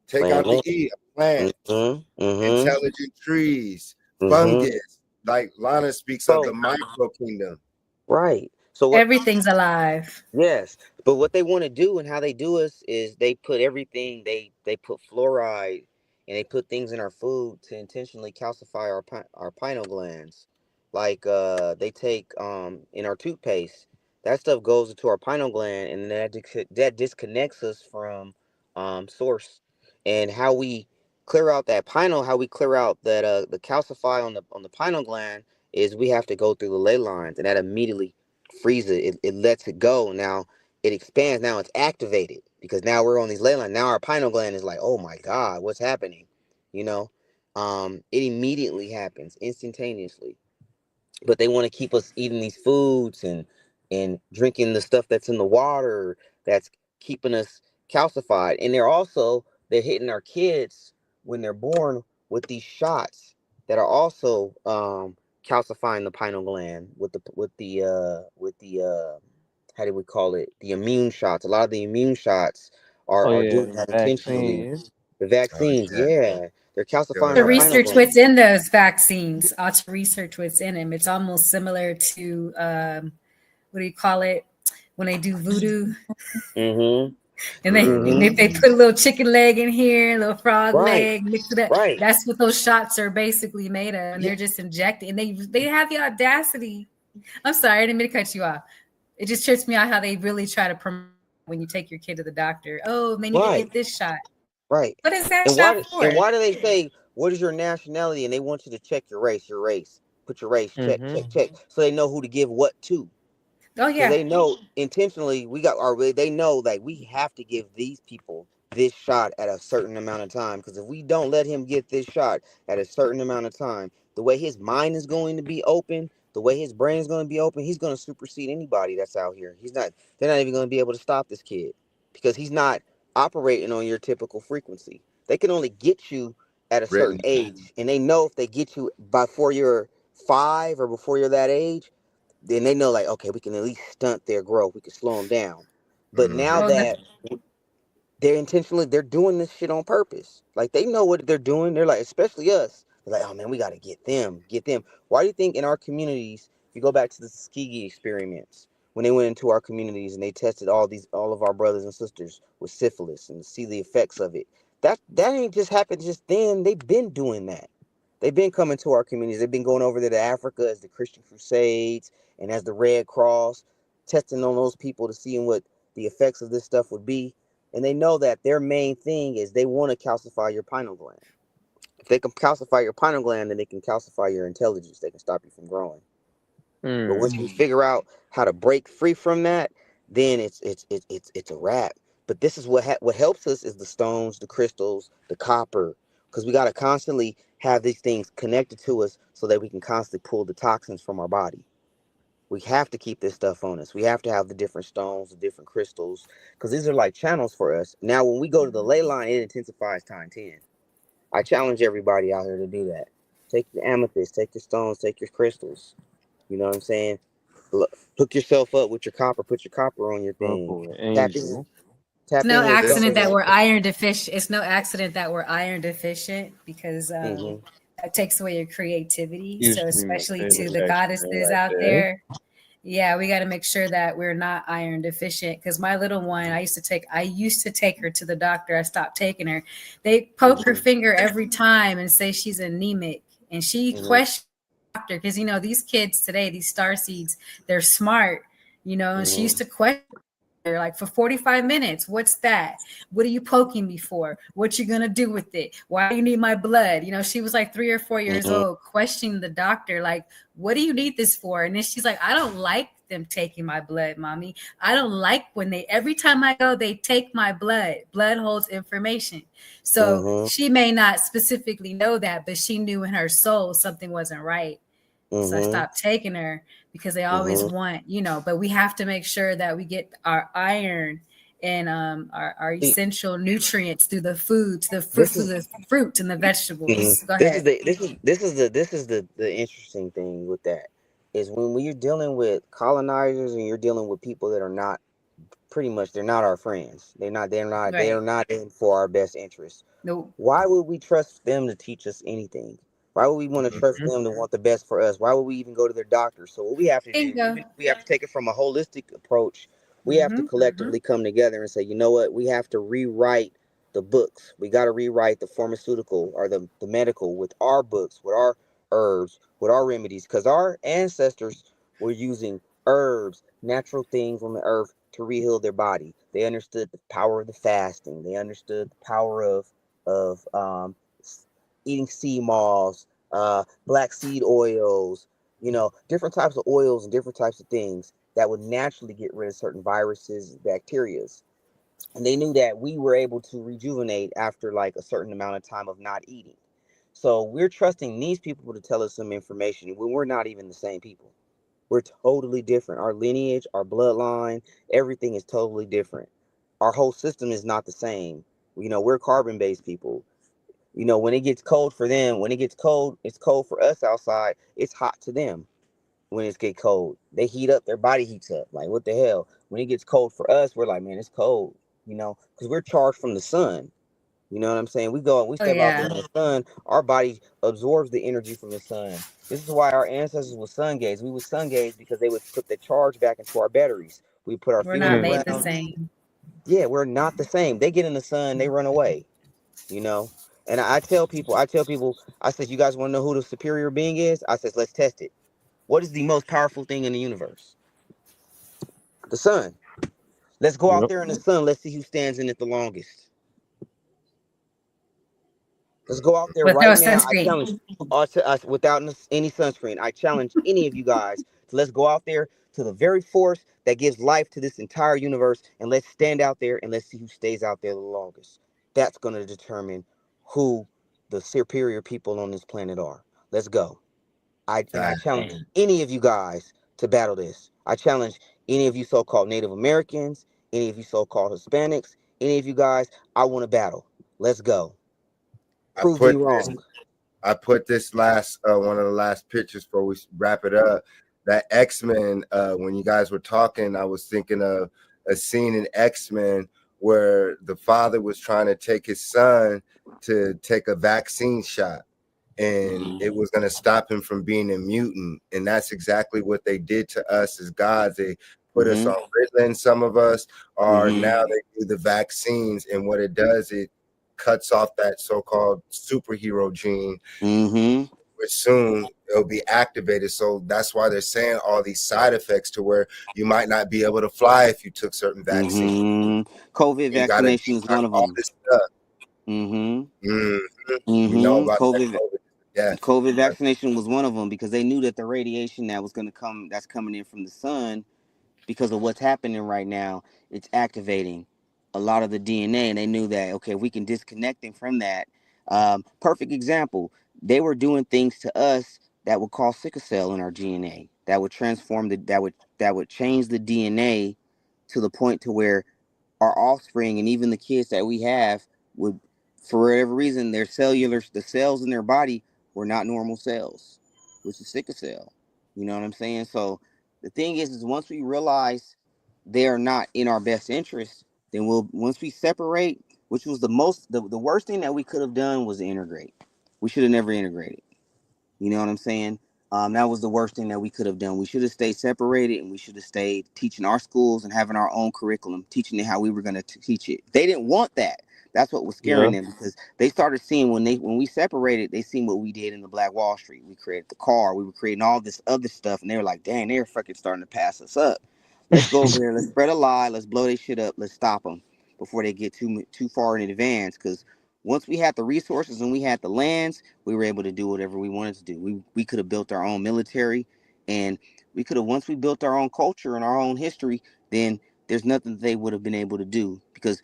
Take out the Planet. E, a plant. Mm-hmm. Mm-hmm. Intelligent trees, Mm-hmm. fungus, like Lana speaks of the So micro kingdom. right. So what? Everything's alive. Yes, but what they want to do and how they do us is they put everything they put fluoride and they put things in our food to intentionally calcify our pineal glands. Like they take in our toothpaste, that stuff goes into our pineal gland and that disconnects us from source. And how we clear out that pineal, how we clear out that the calcify on the pineal gland is we have to go through the ley lines and that immediately frees it lets it go. Now it expands. Now it's activated because now we're on these ley lines. Now our pineal gland is like, oh my God, what's happening? You know, it immediately happens instantaneously. But they want to keep us eating these foods and drinking the stuff that's in the water that's keeping us calcified. And they're hitting our kids when they're born with these shots that are also calcifying the pineal gland with the how do we call it, the immune shots. A lot of the immune shots Oh are yeah, doing the that intentionally. vaccines. The Oh vaccines, yeah, yeah, They're calcifying To our pineal research gland. what's in those vaccines, ought to research what's in them. It's almost similar to what do you call it when they do voodoo Mm-hmm. and Mm-hmm. they put a little chicken leg in here, a little frog Right. leg, mix it up. Right. That's what those shots are basically made of, and Yeah. they're just injecting. And they have the audacity. I'm sorry, I didn't mean to cut you off. It just trips me out how they really try to promote when you take your kid to the doctor. Oh, they need to Right. get this shot. Right. What is that And shot why for? do they say what is your nationality? And they want you to check your race, Put your race, check, Mm-hmm. check, check. So they know who to give what to. Oh Because yeah. they know intentionally they know that we have to give these people this shot at a certain amount of time. Because if we don't let him get this shot at a certain amount of time, the way his mind is going to be open, the way his brain is going to be open, he's going to supersede anybody that's out here. They're not even going to be able to stop this kid because he's not operating on your typical frequency. They can only get you at a certain Really? age, and they know if they get you before you're 5 or before you're that age, then they know like, okay, we can at least stunt their growth. We can slow them down. But now Mm-hmm. Oh, that they're doing this shit on purpose. Like they know what they're doing. They're like, especially us. They're like, oh man, we got to get them. Why do you think in our communities, if you go back to the Tuskegee experiments, when they went into our communities and they tested all of our brothers and sisters with syphilis and see the effects of it, that ain't just happened just then. They've been doing that. They've been coming to our communities. They've been going over there to Africa as the Christian Crusades and as the Red Cross, testing on those people to see what the effects of this stuff would be. And they know that their main thing is they want to calcify your pineal gland. If they can calcify your pineal gland, then they can calcify your intelligence. They can stop you from growing. But once you figure out how to break free from that, then it's a wrap. But this is what helps us is the stones, the crystals, the copper, because we got to constantly have these things connected to us so that we can constantly pull the toxins from our body. We have to keep this stuff on us. We have to have the different stones, the different crystals, because these are like channels for us. Now, when we go to the ley line, it intensifies time 10. I challenge everybody out here to do that. Take your amethyst, take your stones, take your crystals. You know what I'm saying? Hook yourself up with your copper. Put your copper on your thing. Purple Tap in, angel. it's tap no in with accident stones. that we're iron deficient. It's no accident that we're iron deficient because Hmm. that takes away your creativity. So Used to be my especially to favorite the section goddesses right out there. there, yeah, we got to make sure that we're not iron deficient. Because my little one, I used to take her to the doctor. I stopped taking her. They poke her Hmm. finger every time and say she's anemic, and she Hmm. questions the doctor because these kids today, these star seeds, they're smart. And she Hmm. used to question like for 45 minutes. What's that? What are you poking me for? What you gonna do with it? Why do you need my blood? She was like 3 or 4 years Hmm. old, questioning the doctor, like, what do you need this for? And then she's like, I don't like them taking my blood, mommy. I don't like when every time I go, they take my blood. Blood holds information. So Hmm. she may not specifically know that, but she knew in her soul something wasn't right. So I Hmm. stopped taking her because they always Hmm. want, but we have to make sure that we get our iron and our See, essential nutrients through the food, this through is the fruit and the mhm. vegetables. Go this is ahead. the this is the interesting thing with that is when you're dealing with colonizers and you're dealing with people that are not pretty much they're not our friends. They are Right. not in for our best interest. Nope. Why would we trust them to teach us anything? Why would we want to trust Mm-hmm. them to want the best for us? Why would we even go to their doctor? So what we have to do, Bingo. we have to take it from a holistic approach. We have to Mm-hmm. collectively come together and say, you know what? We have to rewrite the books. We got to rewrite the pharmaceutical or the medical with our books, with our herbs, with our remedies, because our ancestors were using herbs, natural things on the earth to reheal their body. They understood the power of the fasting. They understood the power of eating sea moss, black seed oils, different types of oils and different types of things that would naturally get rid of certain viruses and bacterias. And they knew that we were able to rejuvenate after like a certain amount of time of not eating. So we're trusting these people to tell us some information when we're not even the same people. We're totally different. Our lineage, our bloodline, everything is totally different. Our whole system is not the same. We're carbon based people. When it gets cold for them, when it gets cold, it's cold for us outside. It's hot to them when it's get cold. They heat up, their body heats up. Like, what the hell? When it gets cold for us, we're like, man, it's cold, because we're charged from the sun. You know what I'm saying? We Oh step out there yeah. in the sun, our body absorbs the energy from the sun. This is why our ancestors were sun gazed. We were sun gazed because they would put the charge back into our batteries. We put our We're feet on not the Yeah. made the ground. same. Yeah, we're not the same. They get in the sun, they run away, you know? And I tell people, I said, you guys want to know who the superior being is? I says, let's test it. What is the most powerful thing in the universe? The sun. Let's go out Yep. there in the sun. Let's see who stands in it the longest. Let's go out there With no right now. I sunscreen. challenge us without any sunscreen. I challenge any of you guys to let's go out there to the very force that gives life to this entire universe, and let's stand out there and let's see who stays out there the longest. That's going to determine who the superior people on this planet are. Let's go. I Fact. challenge any of you guys to battle this. I challenge any of you so-called Native Americans, any of you so-called Hispanics, any of you guys. I want to battle. Let's go. I Prove me put this. wrong. I put this last one of the last pictures before we wrap it up. That X-Men. When you guys were talking, I was thinking of a scene in X-Men where the father was trying to take his son to take a vaccine shot, and Mhm. it was going to stop him from being a mutant. And that's exactly what they did to us as gods. They put us on Mhm. Ritalin, some of us, or now Mhm. they do the vaccines. And what it does, it cuts off that so-called superhero gene, Mhm. which soon it'll be activated. So that's why they're saying all these side effects to where you might not be able to fly if you took certain vaccines. Mhm. COVID You got to vaccination is detox one of all them. this stuff. Mhm. Mhm. We know Mhm. about that COVID COVID death. COVID vaccination was one of them because they knew that the radiation that was going to come that's coming in from the sun because of what's happening right now, it's activating a lot of the DNA, and they knew that okay, we can disconnect them from that. Perfect example: they were doing things to us that would cause sickle cell in our DNA, that would transform that would change the DNA to the point to where our offspring and even the kids that we have would, for whatever reason, the cells in their body were not normal cells, which is sickle cell. You know what I'm saying? So the thing is once we realize they are not in our best interest, then once we separate, which was the worst thing that we could have done was to integrate. We should have never integrated. You know what I'm saying? That was the worst thing that we could have done. We should have stayed separated, and we should have stayed teaching our schools and having our own curriculum, teaching it how we were going to teach it. They didn't want that. That's what was scaring Yeah. them because they started seeing when we separated, they seen what we did in the Black Wall Street. We created the car, we were creating all this other stuff, and they were like, "Dang, they're fucking starting to pass us up. Let's go over there. Let's spread a lie. Let's blow their shit up. Let's stop them before they get too far in advance." Because once we had the resources and we had the lands, we were able to do whatever we wanted to do. We could have built our own military, and we could have once we built our own culture and our own history, then there's nothing they would have been able to do because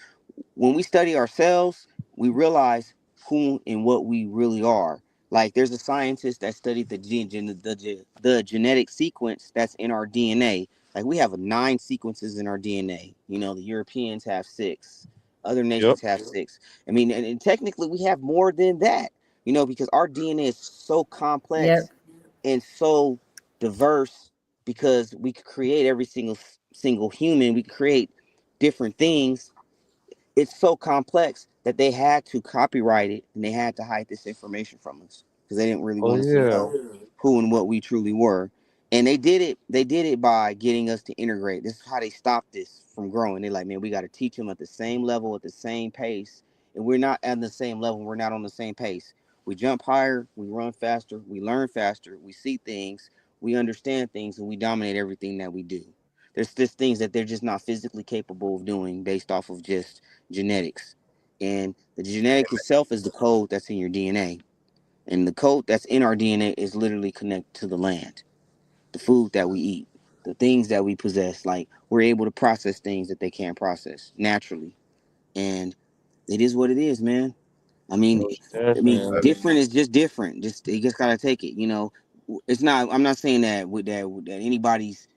when we study ourselves, we realize who and what we really are. Like there's a scientist that studied the genetic sequence that's in our DNA. Like we have 9 sequences in our DNA. You know, the Europeans have 6, other Yep. nations have 6. I mean, and technically we have more than that. You know, because our DNA is so Yep. complex and so diverse because we could create every single human. We could create different things. It's so complex that they had to copyright it and they had to hide this information from us because they didn't really Oh want us to yeah. know who and what we truly were. And they did it by getting us to integrate. This is how they stopped this from growing. They're like, man, we got to teach them at the same level, at the same pace. And we're not at the same level. We're not on the same pace. We jump higher, we run faster, we learn faster, we see things, we understand things, and we dominate everything that we do. There's just things that they're just not physically capable of doing based off of just genetics. And the genetic itself is the code that's in your DNA. And the code that's in our DNA is literally connected to the land, the food that we eat, the things that we possess. Like we're able to process things that they can't process naturally. And it is what it is, man. I mean, Most definitely. different is just different. Just you just gotta take it. You know, it's not. I'm not saying that that anybody's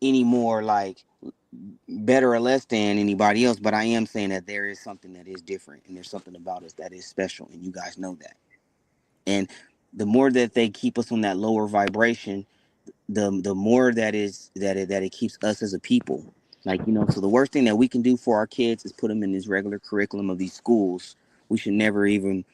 any more like better or less than anybody else, but I am saying that there is something that is different and there's something about us that is special, and you guys know that. And the more that they keep us on that lower vibration, the more that it keeps us as a people. Like, you know, so the worst thing that we can do for our kids is put them in this regular curriculum of these schools we should never even,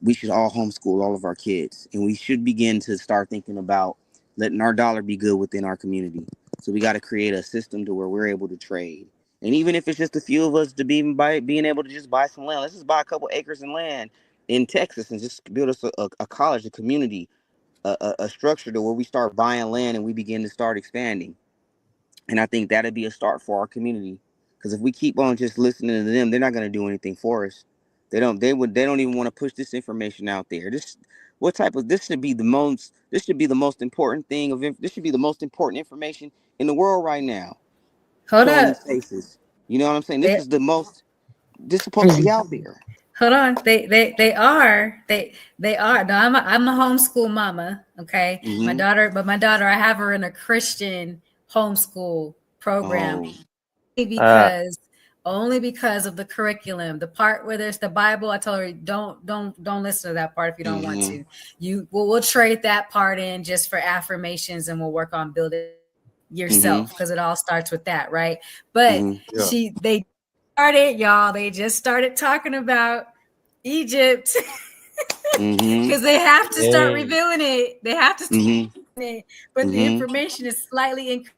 we should all homeschool all of our kids, and we should begin to start thinking about letting our dollar be good within our community. So we got to create a system to where we're able to trade, and even if it's just a few of us to be by being able to just buy some land, let's just buy a couple acres of land in Texas and just build us a college, a community, a structure to where we start buying land and we begin to start expanding. And I think that'd be a start for our community. Because if we keep on just listening to them, they're not going to do anything for us. They don't even want to push this information out there. This should be the most, this should be the most important thing this should be the most important information in the world right now. Hold Showing up. these faces. You know what I'm saying? This They, is the most, this is supposed to be out there. hold on. They are. No, I'm a homeschool mama. Okay. My Mm-hmm. daughter, but my daughter, I have her in a Christian homeschool program Oh. Uh, because only because of the curriculum. The part where there's the Bible, I told her don't listen to that part if you don't want Mm-hmm. to. We'll trade that part in just for affirmations, and we'll work on building Mm-hmm. yourself because it all starts with that, right? But Mm-hmm. Yeah. they started, y'all. They just started talking about Egypt Mm-hmm. because they have to start dang. revealing it. They have to start Mm-hmm. revealing it, but the Mm-hmm. information is slightly incorrect.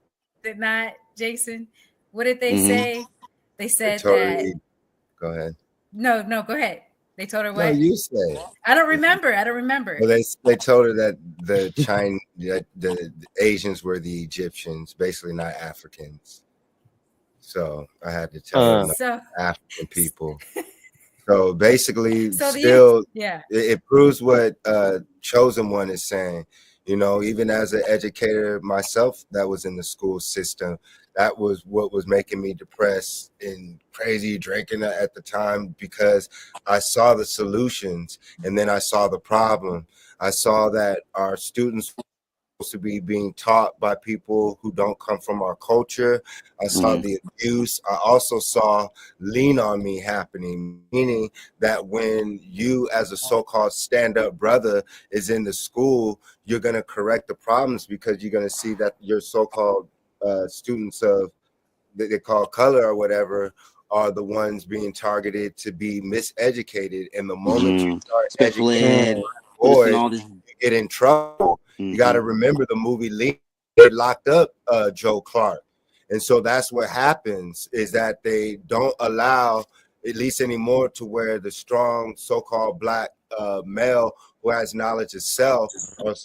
Not Jason. What did they Mm-hmm. say? They They said told her that to go ahead. no, go ahead. They told her No, what? you say it. I don't remember. Well, they told her that the China the Asians were the Egyptians, basically not Africans. So I had to tell her not So African people. So basically, so the still, yeah. it proves what Chosen One is saying. You know, even as an educator myself that was in the school system, that was what was making me depressed and crazy drinking at the time, because I saw the solutions and then I saw the problem. I saw that our students to be being taught by people who don't come from our culture. I saw Mm-hmm. the abuse. I also saw lean on me happening, meaning that when you, as a so-called stand-up brother, is in the school, you're going to correct the problems because you're going to see that your so-called students of that they call color or whatever are the ones being targeted to be miseducated. And the moment you Mm-hmm. start Special educating ed, Mm. put us in boys, all this. you get in trouble. You got Mm-hmm. to remember the movie Lean. They locked up Joe Clark, and so that's what happens is that they don't allow, at least anymore, to where the strong so-called black male who has knowledge of self or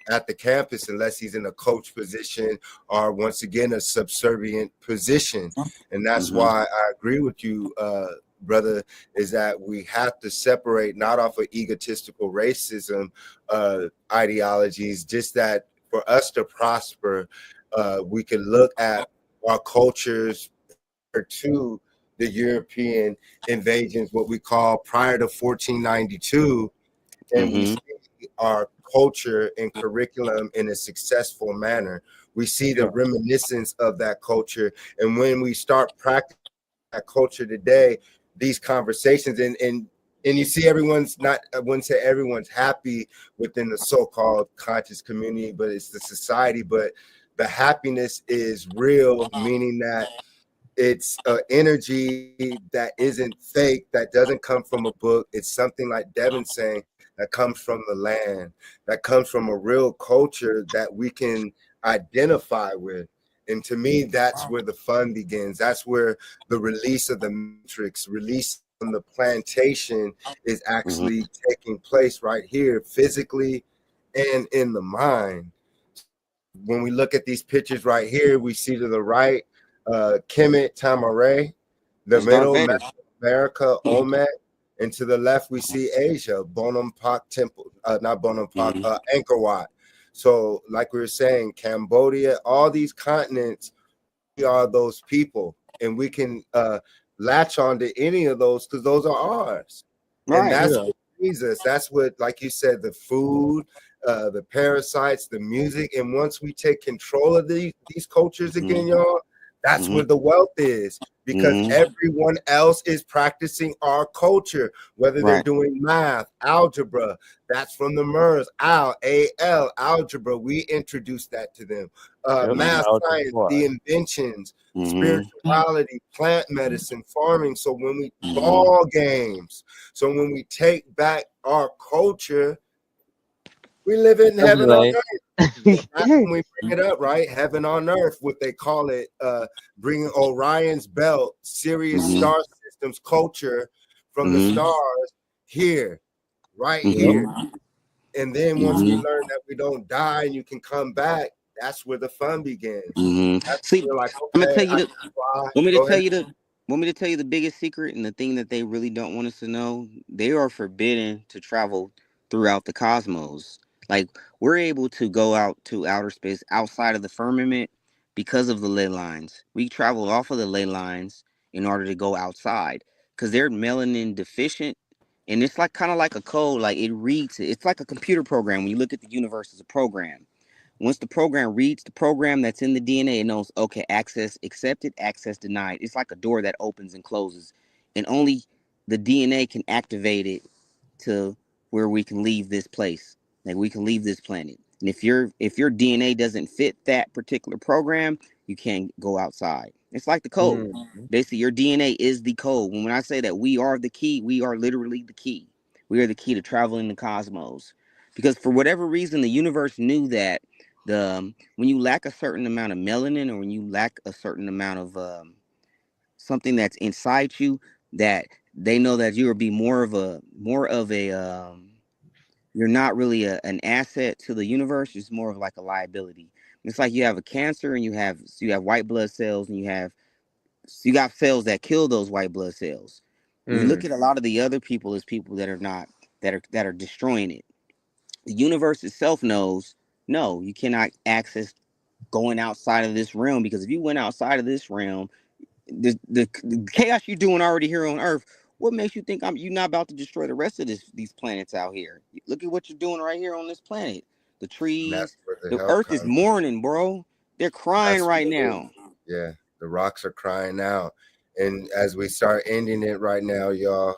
at the campus unless he's in a coach position or once again a subservient position. And that's Mm-hmm. why I agree with you, brother, is that we have to separate not off of egotistical racism ideologies, just that for us to prosper, we can look at our cultures to the European invasions, what we call prior to 1492, and we Mm-hmm. see our culture and curriculum in a successful manner. We see the reminiscence of that culture. And when we start practicing that culture today, these conversations and you see everyone's not, I wouldn't say everyone's happy within the so-called conscious community, but it's the society. But the happiness is real, meaning that it's an energy that isn't fake, that doesn't come from a book. It's something like Devin saying that comes from the land, that comes from a real culture that we can identify with. And to me, that's where the fun begins. That's where the release of the matrix, release from the plantation is Mm-hmm. actually taking place right here, physically and in the mind. When we look at these pictures right here, we see to the right, Kemet Tamaray, the That's Darth middle, Vader. America, Olmec, and to the left, we see Asia, Bonampak Temple, not Bonampak, Mm-hmm. Angkor Wat. So, like we were saying, Cambodia, all these continents, we are those people, and we can latch on to any of those because those are ours. And Right. that's Yeah. what frees us. That's what, like you said, the food, the parasites, the music. And once we take control of these cultures Mm-hmm. again, y'all, that's Mm-hmm. where the wealth is. because everyone else is practicing our culture, whether they're Right. doing math, algebra. That's from the MERS, algebra. We introduced that to them. Yep. Math, Algebra science, the one. inventions, Mm-hmm. spirituality, plant medicine, farming. So when we Mm-hmm. ball games, so when we take back our culture, we live in I'll be heaven on like, earth. That's when we bring it up, right? Heaven on earth, what they call it, bringing Orion's belt, Sirius Mm-hmm. star systems culture from the Mm-hmm. stars here, right yep. here. And then once we Mm-hmm. learn that we don't die and you can come back, that's where the fun begins. Mm-hmm. That's See, when we're like, I'm gonna tell okay, you I the can fly. Want me to Go tell ahead. you the Want me to tell you the biggest secret and the thing that they really don't want us to know? They are forbidden to travel throughout the cosmos. Like we're able to go out to outer space outside of the firmament because of the ley lines. We travel off of the ley lines in order to go outside because they're melanin deficient. And it's like kind of like a code, like it reads it. It's like a computer program. When you look at the universe as a program, once the program reads the program that's in the DNA, it knows, okay, access accepted, access denied. It's like a door that opens and closes. And only the DNA can activate it to where we can leave this place. Like we can leave this planet. And if your DNA doesn't fit that particular program, you can't go outside. It's like the code. Mm-hmm. Basically, your DNA is the code. When I say that we are the key, we are literally the key. We are the key to traveling the cosmos. Because for whatever reason, the universe knew that when you lack a certain amount of melanin or when you lack a certain amount of something that's inside you, that they know that you will be more of a you're not really an asset to the universe. It's more of like a liability. It's like you have a cancer and you have white blood cells and you got cells that kill those white blood cells. We look Mm. at a lot of the other people as people that are not that are destroying it. The universe itself knows, no, you cannot access going outside of this realm, because if you went outside of this realm, the chaos you're doing already here on Earth, what makes you think you're not about to destroy the rest of these planets out here? Look at what you're doing right here on this planet. The And that's trees, where the the help Earth is comes. mourning, bro. They're crying That's right what it is. now. Yeah, the rocks are crying out. And as we start ending it right now, y'all,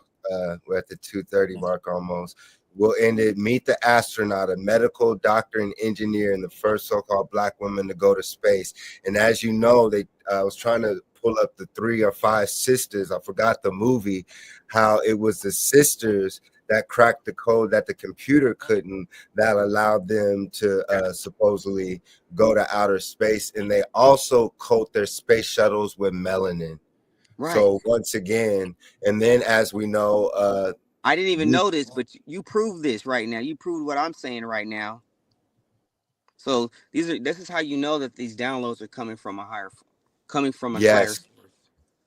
we're at the 2:30 mark almost. We'll end it. Meet the astronaut, a medical doctor and engineer, and the first so-called black woman to go to space. And as you know, I was trying to pull up the 3 or 5 sisters. I forgot the movie, how it was the sisters that cracked the code that the computer couldn't, that allowed them to supposedly go to outer space. And they also coat their space shuttles with melanin. Right. So once again, and then as we know, I didn't even you, know this, but you proved this right now. You proved what I'm saying right now. So this is how you know that these downloads are coming from a higher yes, source.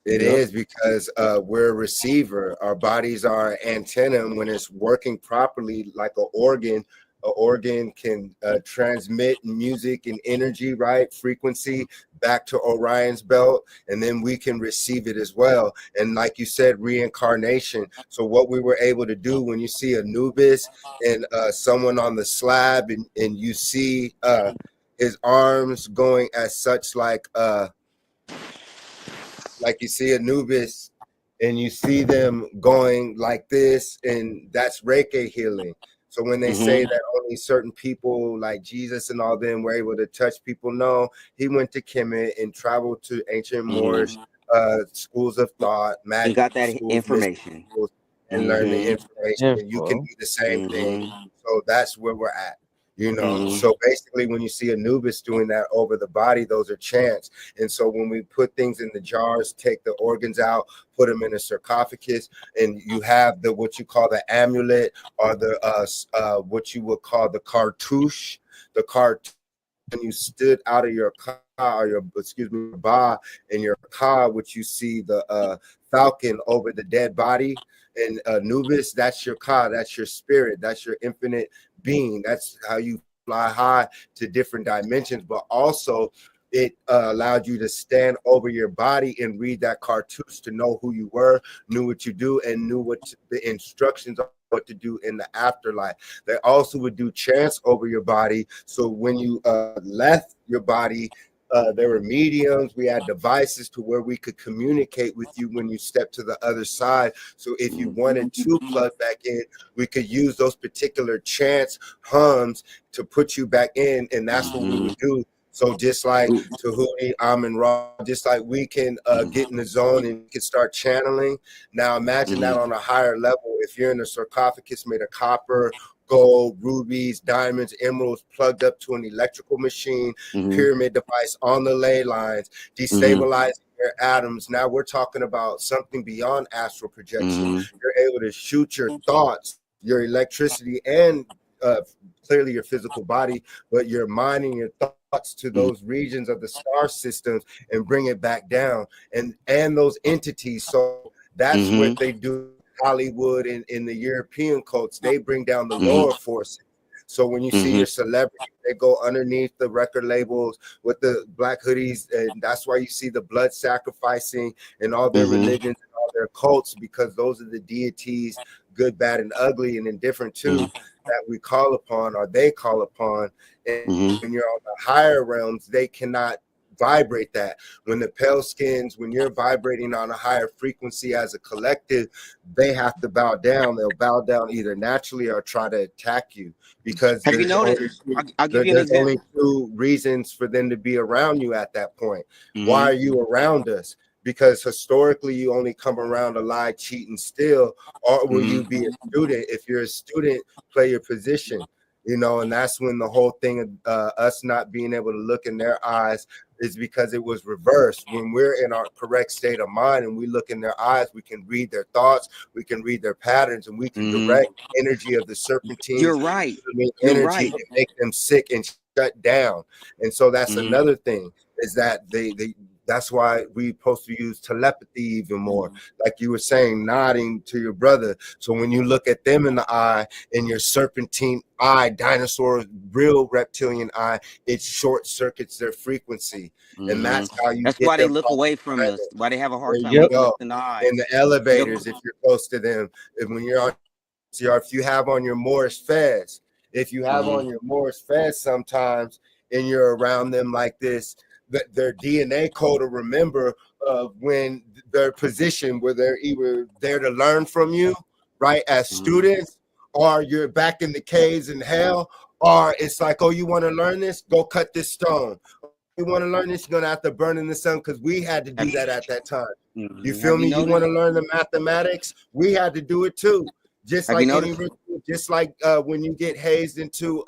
it Yep. is, because we're a receiver. Our bodies are antenna. And when it's working properly, like an organ can transmit music and energy, right? Frequency back to Orion's belt, and then we can receive it as well. And like you said, reincarnation. So what we were able to do when you see Anubis and someone on the slab, and you see his arms going as such, like you see Anubis and you see them going like this, and that's Reiki healing. So when they say Mm-hmm. that only certain people like Jesus and all them were able to touch people, no, he went to Kemet and traveled to ancient Mm-hmm. Moorish schools of thought, And magic got that schools, mystic information. schools, and learned the Mm-hmm. information. And you can Info. do the same thing. Mm-hmm. So that's where we're at. Mm-hmm. So basically, when you see Anubis doing that over the body, those are chants. And so when we put things in the jars, take the organs out, put them in a sarcophagus, and you have the what you call the amulet, or the what you would call the cartouche, the cartouche. When you stood out of your car, or your bar in your car, which you see the falcon over the dead body. And Anubis, that's your car, that's your spirit, that's your infinite being. That's how you fly high to different dimensions. But also, it allowed you to stand over your body and read that cartouche to know who you were, knew what you do, and knew the instructions are, what to do in the afterlife. They also would do chants over your body. So when you left your body, there were mediums. We had devices to where we could communicate with you when you step to the other side. So if you wanted to plug back in, we could use those particular chants, hums to put you back in, and that's what we would do. So just like Tahuti, Amun Ra, just like we can get in the zone and we can start channeling. Now imagine that on a higher level. If you're in a sarcophagus made of copper, gold, rubies, diamonds, emeralds, plugged up to an electrical machine, pyramid device on the ley lines, destabilizing your atoms. Now we're talking about something beyond astral projection. You're able to shoot your thoughts, your electricity, and clearly your physical body, but your mind and your thoughts to those regions of the star systems and bring it back down, and those entities. So that's what they do. Hollywood and in the European cults, they bring down the lower forces. So when you see your celebrities, they go underneath the record labels with the black hoodies, and that's why you see the blood sacrificing and all their religions and all their cults, because those are the deities, good, bad, and ugly, and indifferent too, that we call upon, or they call upon. And when you're on the higher realms, they cannot vibrate that. When the pale skins, when you're vibrating on a higher frequency as a collective, they have to bow down. They'll bow down either naturally or try to attack you, because Have you noticed? I'll give you an there's example. only two reasons for them to be around you at that point. Why are you around us? Because historically you only come around to lie, cheat, and steal. Or will you be a student? If you're a student, play your position. And that's when the whole thing of us not being able to look in their eyes is because it was reversed. When we're in our correct state of mind and we look in their eyes, we can read their thoughts, we can read their patterns, and we can direct energy of the serpentines, You're right. energy, You're right. and make them sick and shut down. And so that's another thing, is that they that's why we're supposed to use telepathy even more. Like you were saying, nodding to your brother. So when you look at them in the eye, in your serpentine eye, dinosaur, real reptilian eye, it short circuits their frequency. And that's how you That's get why they them. look away from us. Why they have a hard There time you looking go. us in the eye. In the elevators, if you're close to them, and when you're on CR, if you have on your Morris Fez, sometimes, and you're around them like this, that their DNA code will remember when their position, where they're either there to learn from you, right, as students, or you're back in the caves in hell, or it's like, oh, you want to learn this? Go cut this stone. You want to learn this? You're gonna have to burn in the sun, because we had to do that at that time. You feel Have me? you You want to noticed? learn the mathematics? We had to do it too. Just Have you like any noticed? ritual, just like when you get hazed into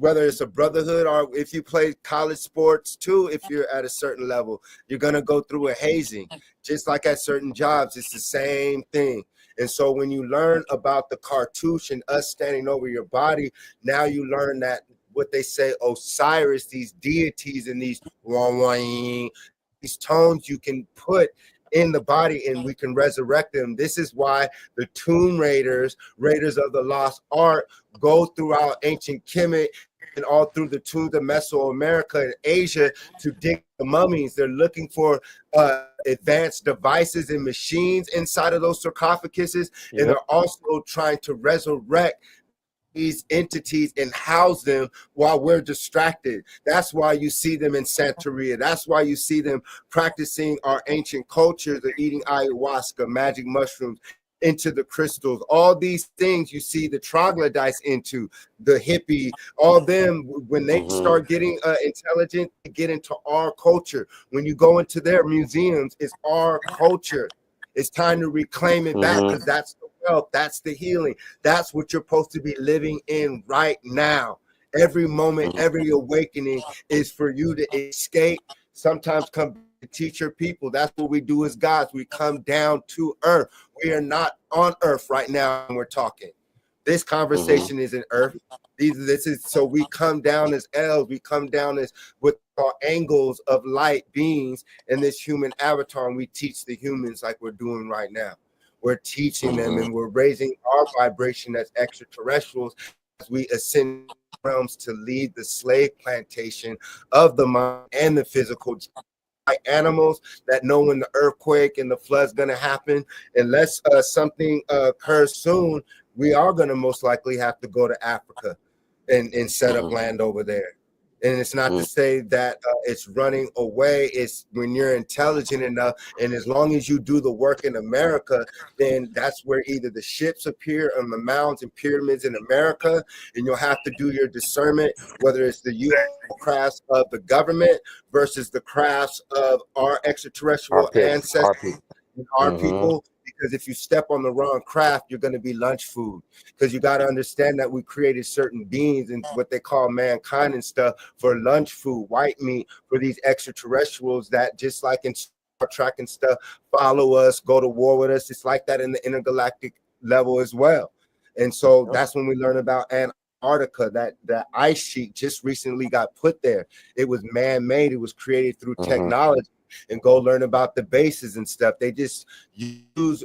whether it's a brotherhood or if you play college sports too, if you're at a certain level, you're gonna go through a hazing. Just like at certain jobs, it's the same thing. And so when you learn about the cartouche and us standing over your body, now you learn that what they say, Osiris, these deities and these tones you can put in the body and we can resurrect them. This is why the Tomb Raiders, Raiders of the Lost Ark, go throughout ancient Kemet and all through the tombs of Mesoamerica and Asia to dig the mummies. They're looking for advanced devices and machines inside of those sarcophaguses, and they're also trying to resurrect these entities and house them while we're distracted. That's why you see them in Santeria. That's why you see them practicing our ancient cultures of eating ayahuasca, magic mushrooms, into the crystals. All these things you see the troglodytes into, the hippie, all them, when they start getting intelligent, they get into our culture. When you go into their museums, it's our culture. It's time to reclaim it back, because that's the wealth, that's the healing, that's what you're supposed to be living in right now. Every moment, every awakening is for you to escape. Sometimes come to teach your people. That's what we do as gods. We come down to earth. We are not on earth right now when we're talking. This conversation is in earth. This is so we come down as elves. We come down as with our angles of light beings in this human avatar, and we teach the humans like we're doing right now. We're teaching them, and we're raising our vibration as extraterrestrials as we ascend realms to lead the slave plantation of the mind and the physical, like animals that know when the earthquake and the flood's going to happen. Unless something occurs soon, we are going to most likely have to go to Africa and set up land over there. And it's not to say that it's running away. It's when you're intelligent enough, and as long as you do the work in America, then that's where either the ships appear on the mounds and pyramids in America, and you'll have to do your discernment whether it's the UFO crafts of the government versus the crafts of our extraterrestrial ancestors and our people. Because if you step on the wrong craft, you're going to be lunch food. Because you got to understand that we created certain beings and what they call mankind and stuff for lunch food, white meat, for these extraterrestrials that, just like in Star Trek and stuff, follow us, go to war with us. It's like that in the intergalactic level as well. And so that's when we learn about Antarctica. That ice sheet just recently got put there. It was man-made. It was created through technology. And go learn about the bases and stuff. They just use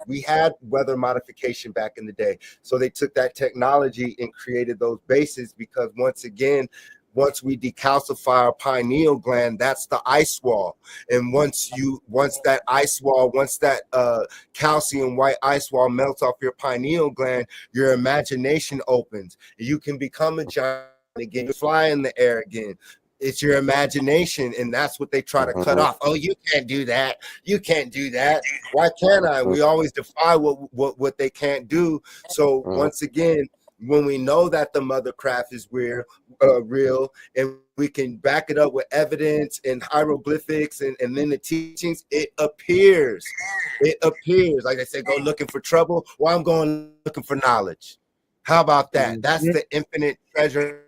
we had weather modification back in the day, so they took that technology and created those bases, because once again, once we decalcify our pineal gland, that's the ice wall. And once that ice wall, once that calcium white ice wall melts off your pineal gland, your imagination opens. You can become a giant again, you fly in the air again. It's your imagination, and that's what they try to cut off. Oh, you can't do that. You can't do that. Why can't I? We always defy what they can't do. So once again, when we know that the mother craft is real, and we can back it up with evidence and hieroglyphics and then the teachings, it appears. It appears. Like I said, go looking for trouble. Well, I'm going looking for knowledge. How about that? That's the infinite treasure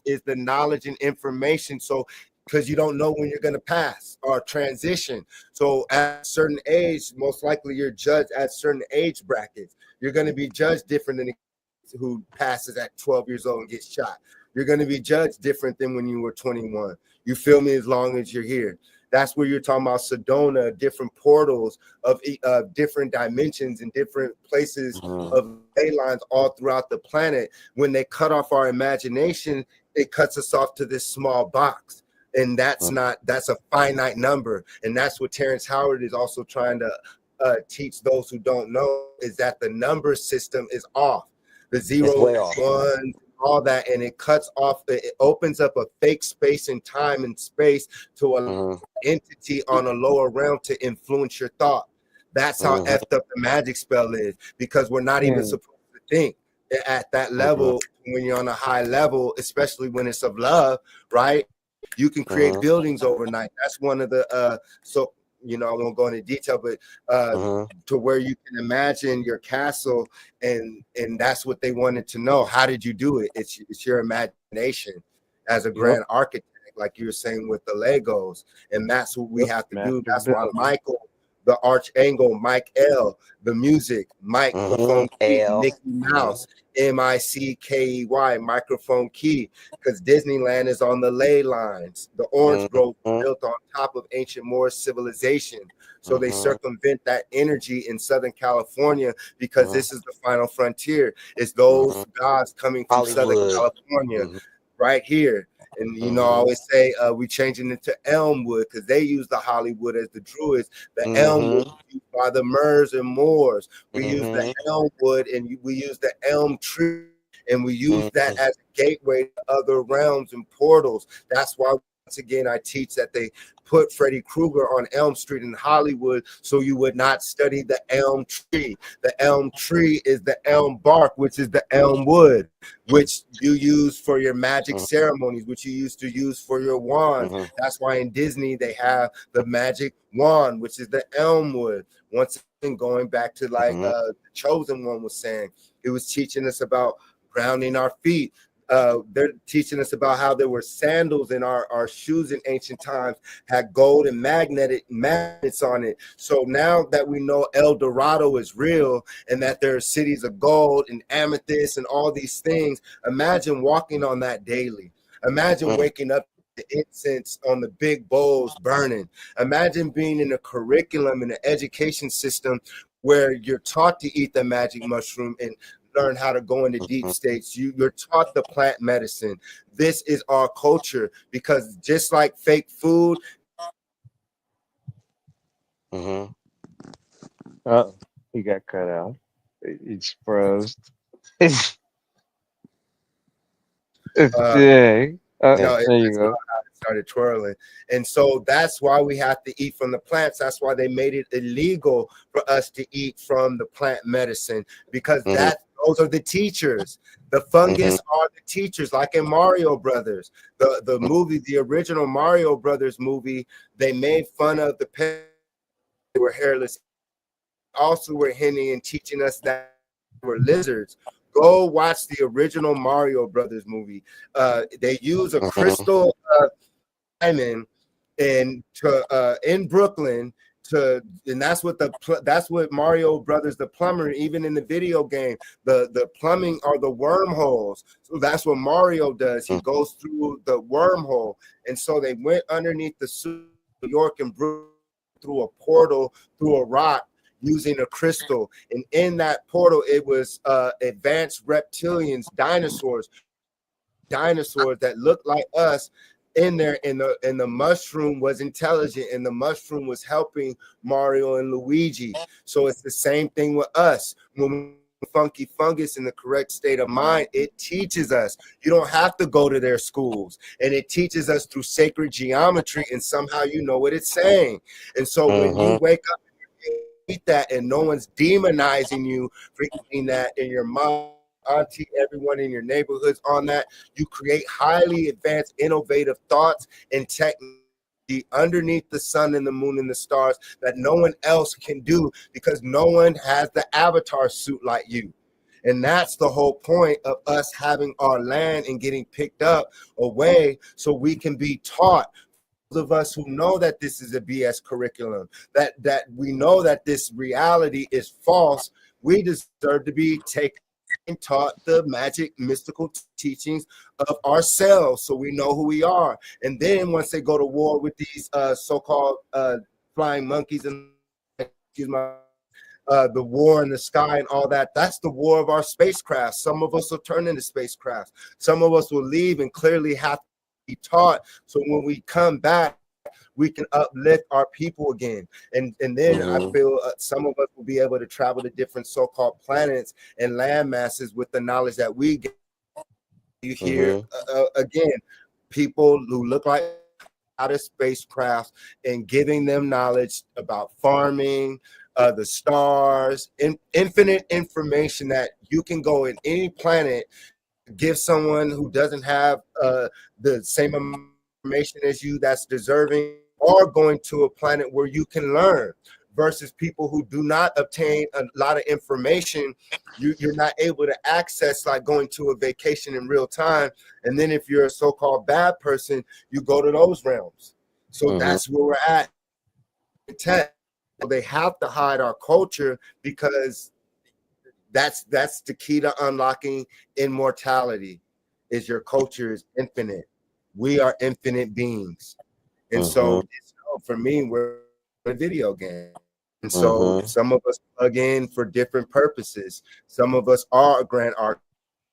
is the knowledge and information. So because you don't know when you're going to pass or transition. So at a certain age, most likely you're judged at certain age brackets. You're going to be judged different than who passes at 12 years old and gets shot. You're going to be judged different than when you were 21. You feel me? As long as you're here. That's where you're talking about Sedona, different portals of different dimensions and different places of ley lines all throughout the planet. When they cut off our imagination, it cuts us off to this small box. And that's a finite number. And that's what Terrence Howard is also trying to teach those who don't know, is that the number system is off. The zeros, ones, all that, and it cuts off, it opens up a fake space and time and space to an entity on a lower realm to influence your thought. That's how effed up the magic spell is, because we're not even supposed to think at that level. When you're on a high level, especially when it's of love, right? You can create buildings overnight. That's one of the so I won't go into detail, but to where you can imagine your castle, and that's what they wanted to know. How did you do it? It's your imagination as a grand architect, like you were saying with the Legos, and that's what we have to do. That's why Michael, the Archangel, Mike L, the music, microphone key, Mickey Mouse, Mickey, microphone key, because Disneyland is on the ley lines. The orange grove built on top of ancient Moorish civilization. So they circumvent that energy in Southern California, because this is the final frontier. It's those gods coming from Southern California right here. And I always say we changing it to Elmwood, because they use the Hollywood as the Druids. The Elmwood used by the Mers and Moors. We use the Elmwood, and we use the elm tree, and we use that as a gateway to other realms and portals. That's why, once again, I teach that they put Freddy Krueger on Elm Street in Hollywood, so you would not study the elm tree. The elm tree is the elm bark, which is the elm wood, which you use for your magic ceremonies, which you used to use for your wands. That's why in Disney they have the magic wand, which is the elm wood. Once again, going back to like the Chosen One was saying, it was teaching us about grounding our feet. They're teaching us about how there were sandals in our shoes in ancient times, had gold and magnets on it. So now that we know El Dorado is real, and that there are cities of gold and amethyst and all these things, imagine walking on that daily. Imagine waking up the incense on the big bowls burning. Imagine being in a curriculum in the education system where you're taught to eat the magic mushroom and learn how to go into deep states. You're taught the plant medicine. This is our culture, because just like fake food. He got cut out. It's froze. Uh, Dang. It There you go. started twirling. And so that's why we have to eat from the plants. That's why they made it illegal for us to eat from the plant medicine, because those are the teachers. The fungus are the teachers, like in Mario Brothers. The movie, the original Mario Brothers movie, they made fun of the pets. They were hairless. Also were hinting and teaching us that they were lizards. Go watch the original Mario Brothers movie. They use a crystal diamond in Brooklyn and that's what Mario Brothers, the plumber, even in the video game, the plumbing are the wormholes. So that's what Mario does. He goes through the wormhole, and so they went underneath the New York and Brooklyn through a portal, through a rock, using a crystal, and in that portal it was advanced reptilians, dinosaurs that looked like us in there, and the mushroom was intelligent, and the mushroom was helping Mario and Luigi. So it's the same thing with us. When funky fungus in the correct state of mind, it teaches us. You don't have to go to their schools, and it teaches us through sacred geometry, and somehow you know what it's saying. And so when you wake up and eat that, and no one's demonizing you for eating that, in your mind, auntie, everyone in your neighborhoods on that, you create highly advanced, innovative thoughts and technology underneath the sun and the moon and the stars that no one else can do, because no one has the avatar suit like you. And that's the whole point of us having our land and getting picked up away, so we can be taught. Those of us who know that this is a BS curriculum, that we know that this reality is false, we deserve to be taken and taught the magic mystical teachings of ourselves, so we know who we are. And then once they go to war with these so-called flying monkeys, and excuse my the war in the sky and all that, that's the war of our spacecraft. Some of us will turn into spacecraft, some of us will leave and clearly have to be taught, so when we come back we can uplift our people again. And then I feel some of us will be able to travel to different so-called planets and land masses with the knowledge that we get. You hear again, people who look like out of spacecraft, and giving them knowledge about farming, the stars, infinite information that you can go in any planet, give someone who doesn't have the same information as you, that's deserving, or going to a planet where you can learn, versus people who do not obtain a lot of information. You're not able to access, like going to a vacation in real time. And then if you're a so-called bad person, you go to those realms. So that's where we're at. They have to hide our culture, because that's the key to unlocking immortality, is your culture is infinite. We are infinite beings. And so for me, we're a video game. And so some of us plug in for different purposes. Some of us are grand art,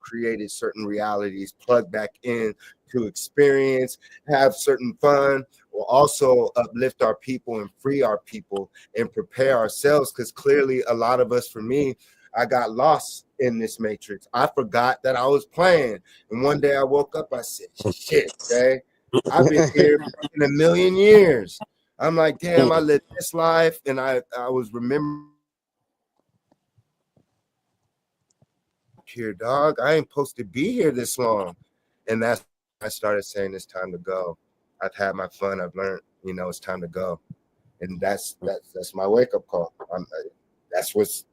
created certain realities, plug back in to experience, have certain fun, or also uplift our people and free our people and prepare ourselves. Because clearly a lot of us, for me, I got lost in this matrix. I forgot that I was playing. And one day I woke up, I said, shit, Jay, I've been here in a million years. I'm like, damn, I lived this life, and I was remembering here, dog. I ain't supposed to be here this long. And that's when I started saying it's time to go. I've had my fun. I've learned, it's time to go. And that's my wake-up call. That's what's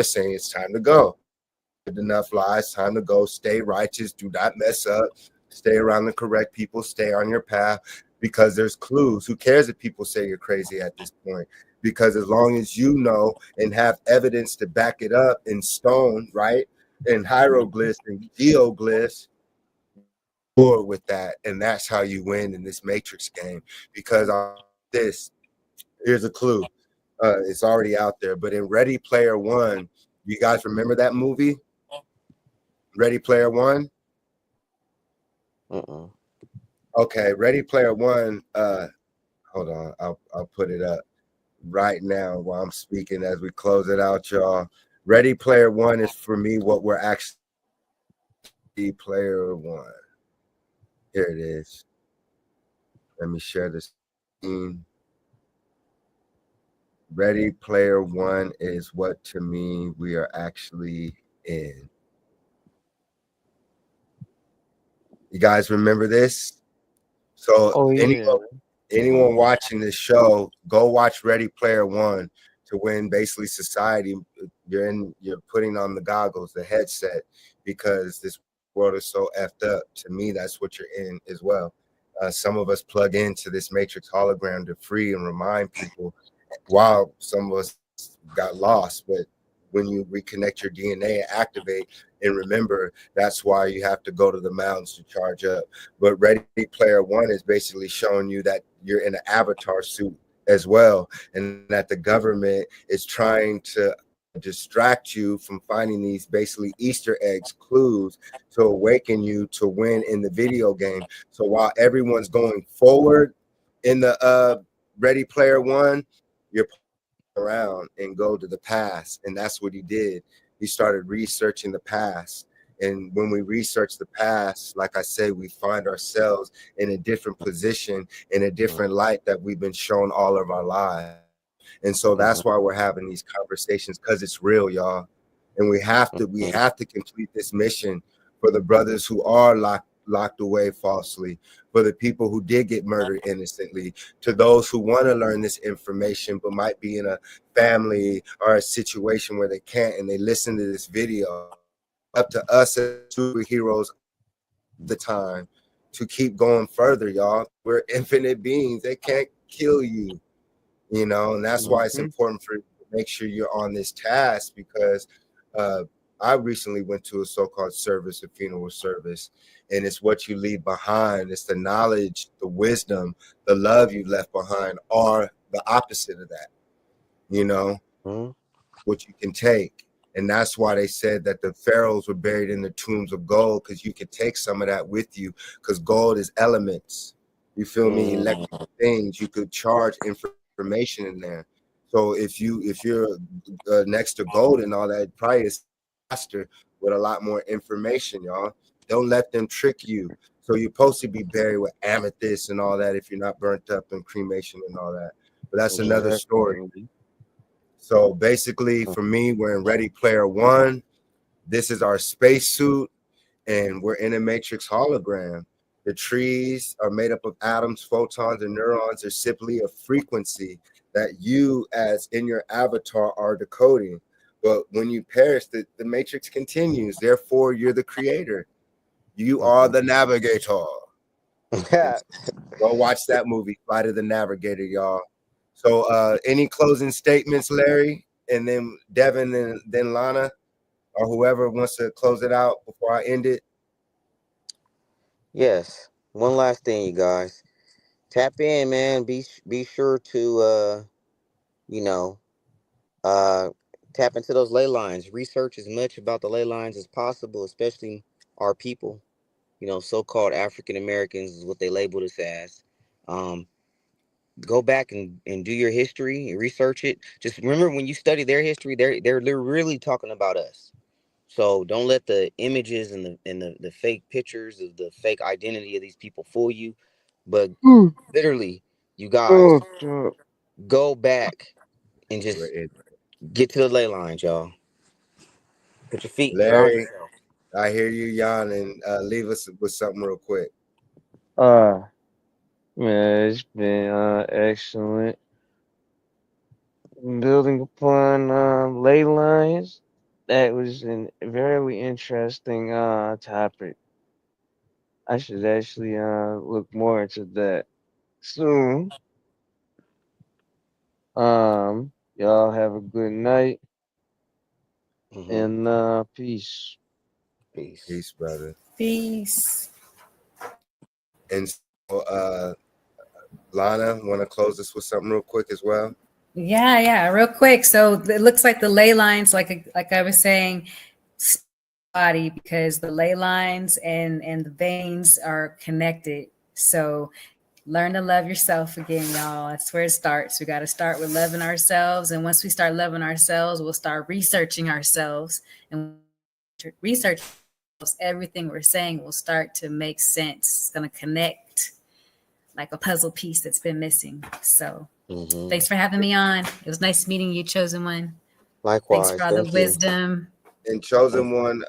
saying, it's time to go. Enough lies, time to go. Stay righteous, do not mess up, stay around the correct people, stay on your path, because there's clues. Who cares if people say you're crazy at this point? Because as long as you know and have evidence to back it up in stone, right, and hieroglyphs and geoglyphs, forward with that, and that's how you win in this matrix game. Because here's a clue, it's already out there, but in Ready Player One, you guys remember that movie, Ready Player One? Okay, Ready Player One. Hold on, I'll put it up right now while I'm speaking as we close it out, y'all. Ready Player One is for me what we're actually Player One. Here it is. Let me share this screen. Ready Player One is what to me we are actually in. You guys remember this? So Oh yeah. anyone watching this show, go watch Ready Player One to win basically society. You're putting on the goggles, the headset, because this world is so effed up. To me, that's what you're in as well. Some of us plug into this matrix hologram to free and remind people, while some of us got lost. But when you reconnect your DNA and activate and remember, that's why you have to go to the mountains to charge up. But Ready Player One is basically showing you that you're in an avatar suit as well, and that the government is trying to distract you from finding these basically Easter eggs, clues to awaken you to win in the video game. So while everyone's going forward in the Ready Player One, you're around and go to the past. And that's what he did. He started researching the past. And when we research the past, like I say, we find ourselves in a different position, in a different light that we've been shown all of our lives. And so that's why we're having these conversations, because it's real, y'all. And we have to complete this mission for the brothers who are locked away falsely, for the people who did get murdered innocently, to those who want to learn this information but might be in a family or a situation where they can't, and they listen to this video. Up to us as superheroes the time to keep going further, y'all. We're infinite beings. They can't kill you, and that's why it's Mm-hmm. important for you to make sure you're on this task, because uh, I recently went to a so-called service, a funeral service, and it's what you leave behind. It's the knowledge, the wisdom, the love you left behind, are the opposite of that, Mm-hmm. what you can take. And that's why they said that the pharaohs were buried in the tombs of gold, because you could take some of that with you, because gold is elements. You feel me? Electric things. You could charge information in there. So if you're next to gold and all that, probably is faster with a lot more information, y'all. Don't let them trick you. So you're supposed to be buried with amethyst and all that if you're not burnt up in cremation and all that. But that's another story. Definitely. So basically, for me, we're in Ready Player One. This is our spacesuit, and we're in a matrix hologram. The trees are made up of atoms, photons, and neurons. Are simply a frequency that you, as in your avatar, are decoding. But when you perish, the matrix continues. Therefore, you're the creator. You are the navigator. And go watch that movie, Flight of the Navigator, y'all. So, any closing statements, Larry, and then Devin, and then Lana, or whoever wants to close it out before I end it? Yes. One last thing, you guys. Tap in, man. Be sure to you know, uh tap into those ley lines. Research as much about the ley lines as possible, especially our people. So-called African Americans is what they labeled us as. Um, Go back and do your history and research it. Just remember, when you study their history, they're really talking about us. So don't let the images and the fake pictures of the fake identity of these people fool you. But Mm. literally, you guys, Oh, God. go back and We're just in. get to the ley lines, y'all. Put your feet, ground Larry, yourself. I hear you yawning. Leave us with something real quick. Uh, man, it's been excellent. Building upon ley lines. That was a very interesting topic. I should actually look more into that soon. Y'all have a good night Mm-hmm. and peace. Peace. Peace, brother. Peace. And so, Lana, want to close this with something real quick as well? Yeah, real quick. So it looks like the ley lines, like I was saying, body, because the ley lines and the veins are connected. So learn to love yourself again, y'all. That's where it starts. We got to start with loving ourselves, and once we start loving ourselves, we'll start researching ourselves and research everything we're saying will start to make sense. It's going to connect like a puzzle piece that's been missing. So thanks for having me on. It was nice meeting you, Chosen One. Likewise. Thanks for all the wisdom. And Chosen One,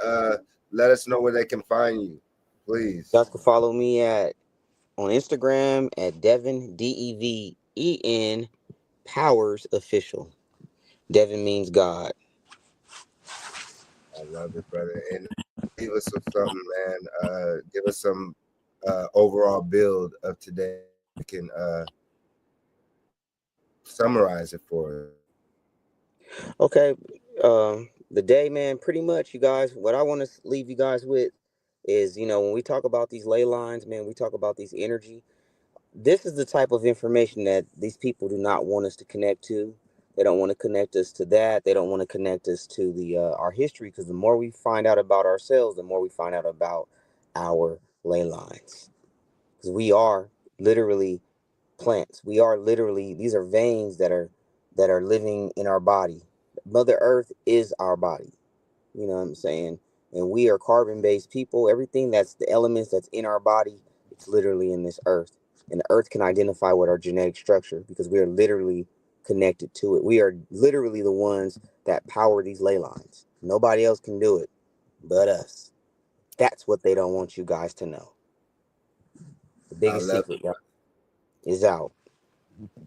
let us know where they can find you, please. You guys can follow me on Instagram at Devin, Deven Powers Official. Devin means God. I love it, brother. And give us something, man. Give us some overall build of today. We can summarize it for us. Okay. The day, man, pretty much, you guys, what I want to leave you guys with is, when we talk about these ley lines, man, we talk about these energy. This is the type of information that these people do not want us to connect to. They don't want to connect us to that. They don't want to connect us to the our history, because the more we find out about ourselves, the more we find out about our ley lines. Because we are literally plants. We are literally, these are veins that are living in our body. Mother Earth is our body. You know what I'm saying? And we are carbon-based people. Everything that's the elements that's in our body, it's literally in this earth. And the earth can identify with our genetic structure because we are literally connected to it. We are literally the ones that power these ley lines. Nobody else can do it but us. That's what they don't want you guys to know. The biggest secret, y'all, is out.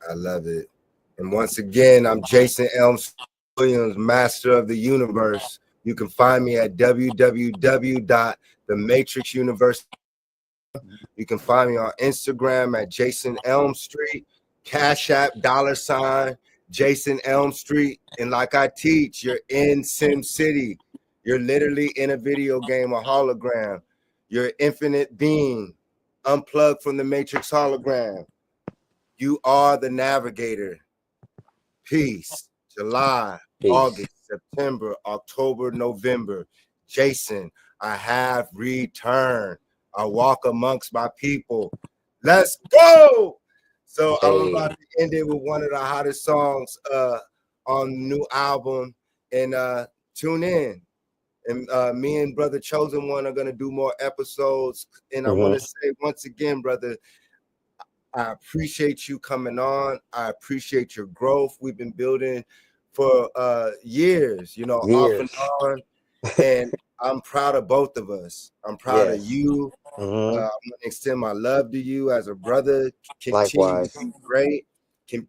I love it. And once again, I'm Jason Elms Williams, Master of the Universe. You can find me at www.thematrixuniverse. You can find me on Instagram at Jason Elm Street, Cash App, $ Jason Elm Street. And like I teach, you're in Sim City. You're literally in a video game, a hologram. You're infinite being, unplugged from the Matrix hologram. You are the navigator. Peace. July, August, September, October, November. Jason, I have returned. I walk amongst my people. Let's go. So I'm about to end it with one of the hottest songs on the new album. And tune in. And me and Brother Chosen One are going to do more episodes. And I want to say once again, brother, I appreciate you coming on. I appreciate your growth. We've been building for years, off and on. And I'm proud of both of us. I'm proud of you. I'm going to extend my love to you as a brother. Continue to be great.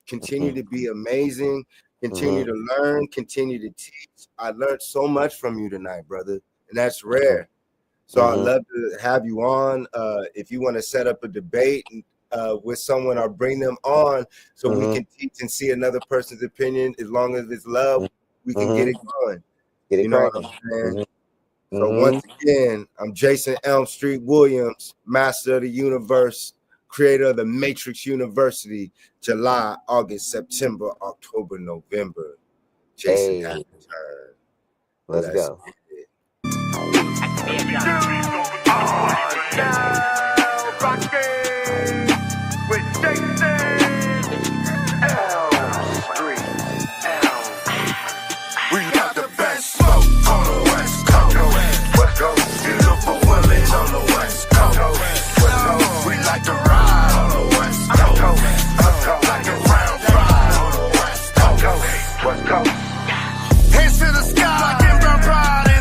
Continue to be amazing. Continue to learn. Continue to teach. I learned so much from you tonight, brother. And that's rare. So I'd love to have you on. If you want to set up a debate with someone, or bring them on so we can teach and see another person's opinion. As long as it's love, we can get it going. You know what I'm saying? So once again, I'm Jason Elm Street Williams, Master of the Universe, creator of the Matrix University. July, August, September, October, November. Jason has returned. Let's go. Hands to the sky, like in brown pride.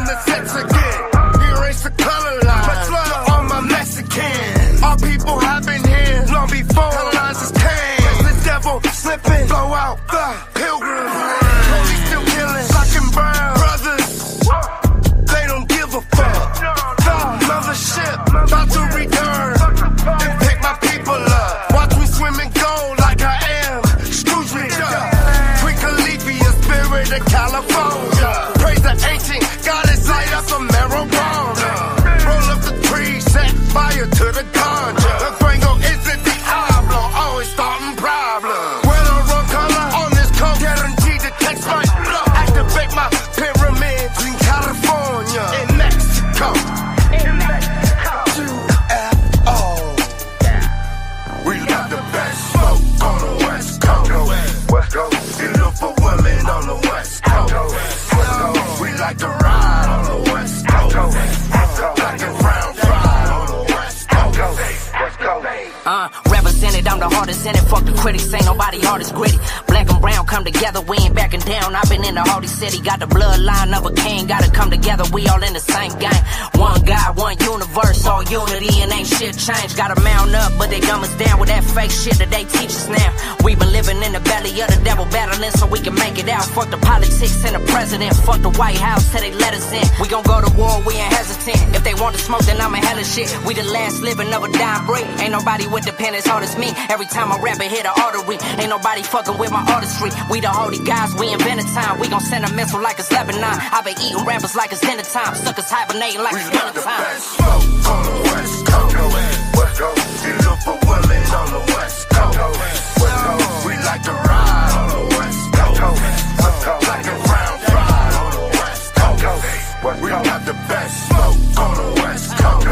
I'm the hardest in it, fuck the critics, ain't nobody hard as gritty. Black and brown come together, we ain't backing down. I've been in the holy city, got the bloodline of a king, gotta come together, we all in the same game. One God, one universe, all unity and ain't shit changed. Gotta mount up, but they dumb us down with that fake shit that they teach us now. We been living in the belly of the devil, battling so we can make it out. Fuck the politics and the president, fuck the White House till they let us in. We gon' go to war, we ain't hesitant. If they want to smoke, then I'm a hella shit. We the last living of a dying breed. Ain't nobody with the pen as hard as me. Every time I rap it hit an artery. Ain't nobody fucking with my artistry. We the holy guys, we invented time. We gon' send a missile like it's Lebanon. I been eating rappers like it's dinner time. Suckers hibernating like it's dinner time. Smoke on the West Coast. West Coast. You look for women on the West Coast. West Coast. We like to ride on the West Coast. West Coast. Like a round ride on the West Coast. We got the best smoke on the West Coast.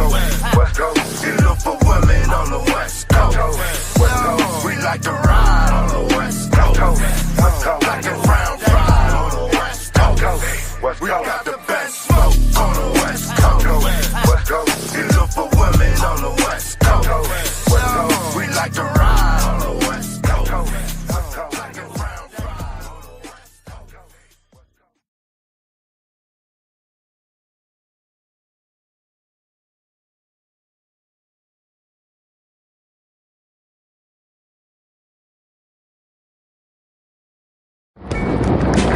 West Coast. You look for women on the West Coast. West Coast. We like to ride on the West Coast. West Coast. Like a round ride on the West Coast. We got the best smoke on the West Coast. West Coast. You look for women on the West Coast. West Coast. We like to ride on the West Coast. West Coast. Like a round ride on the West Coast.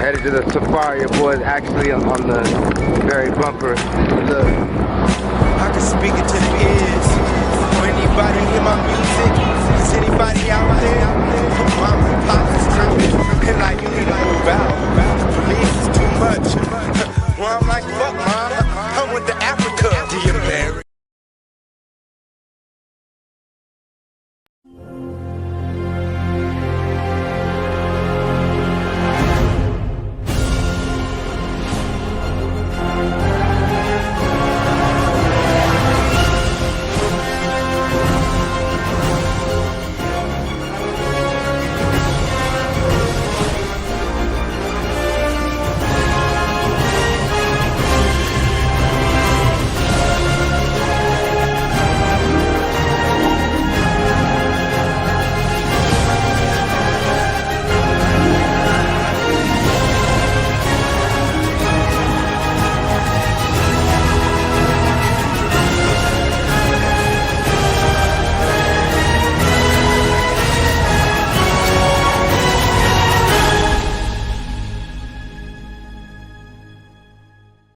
Headed to the safari. Your boy's actually on the very bumper. Look.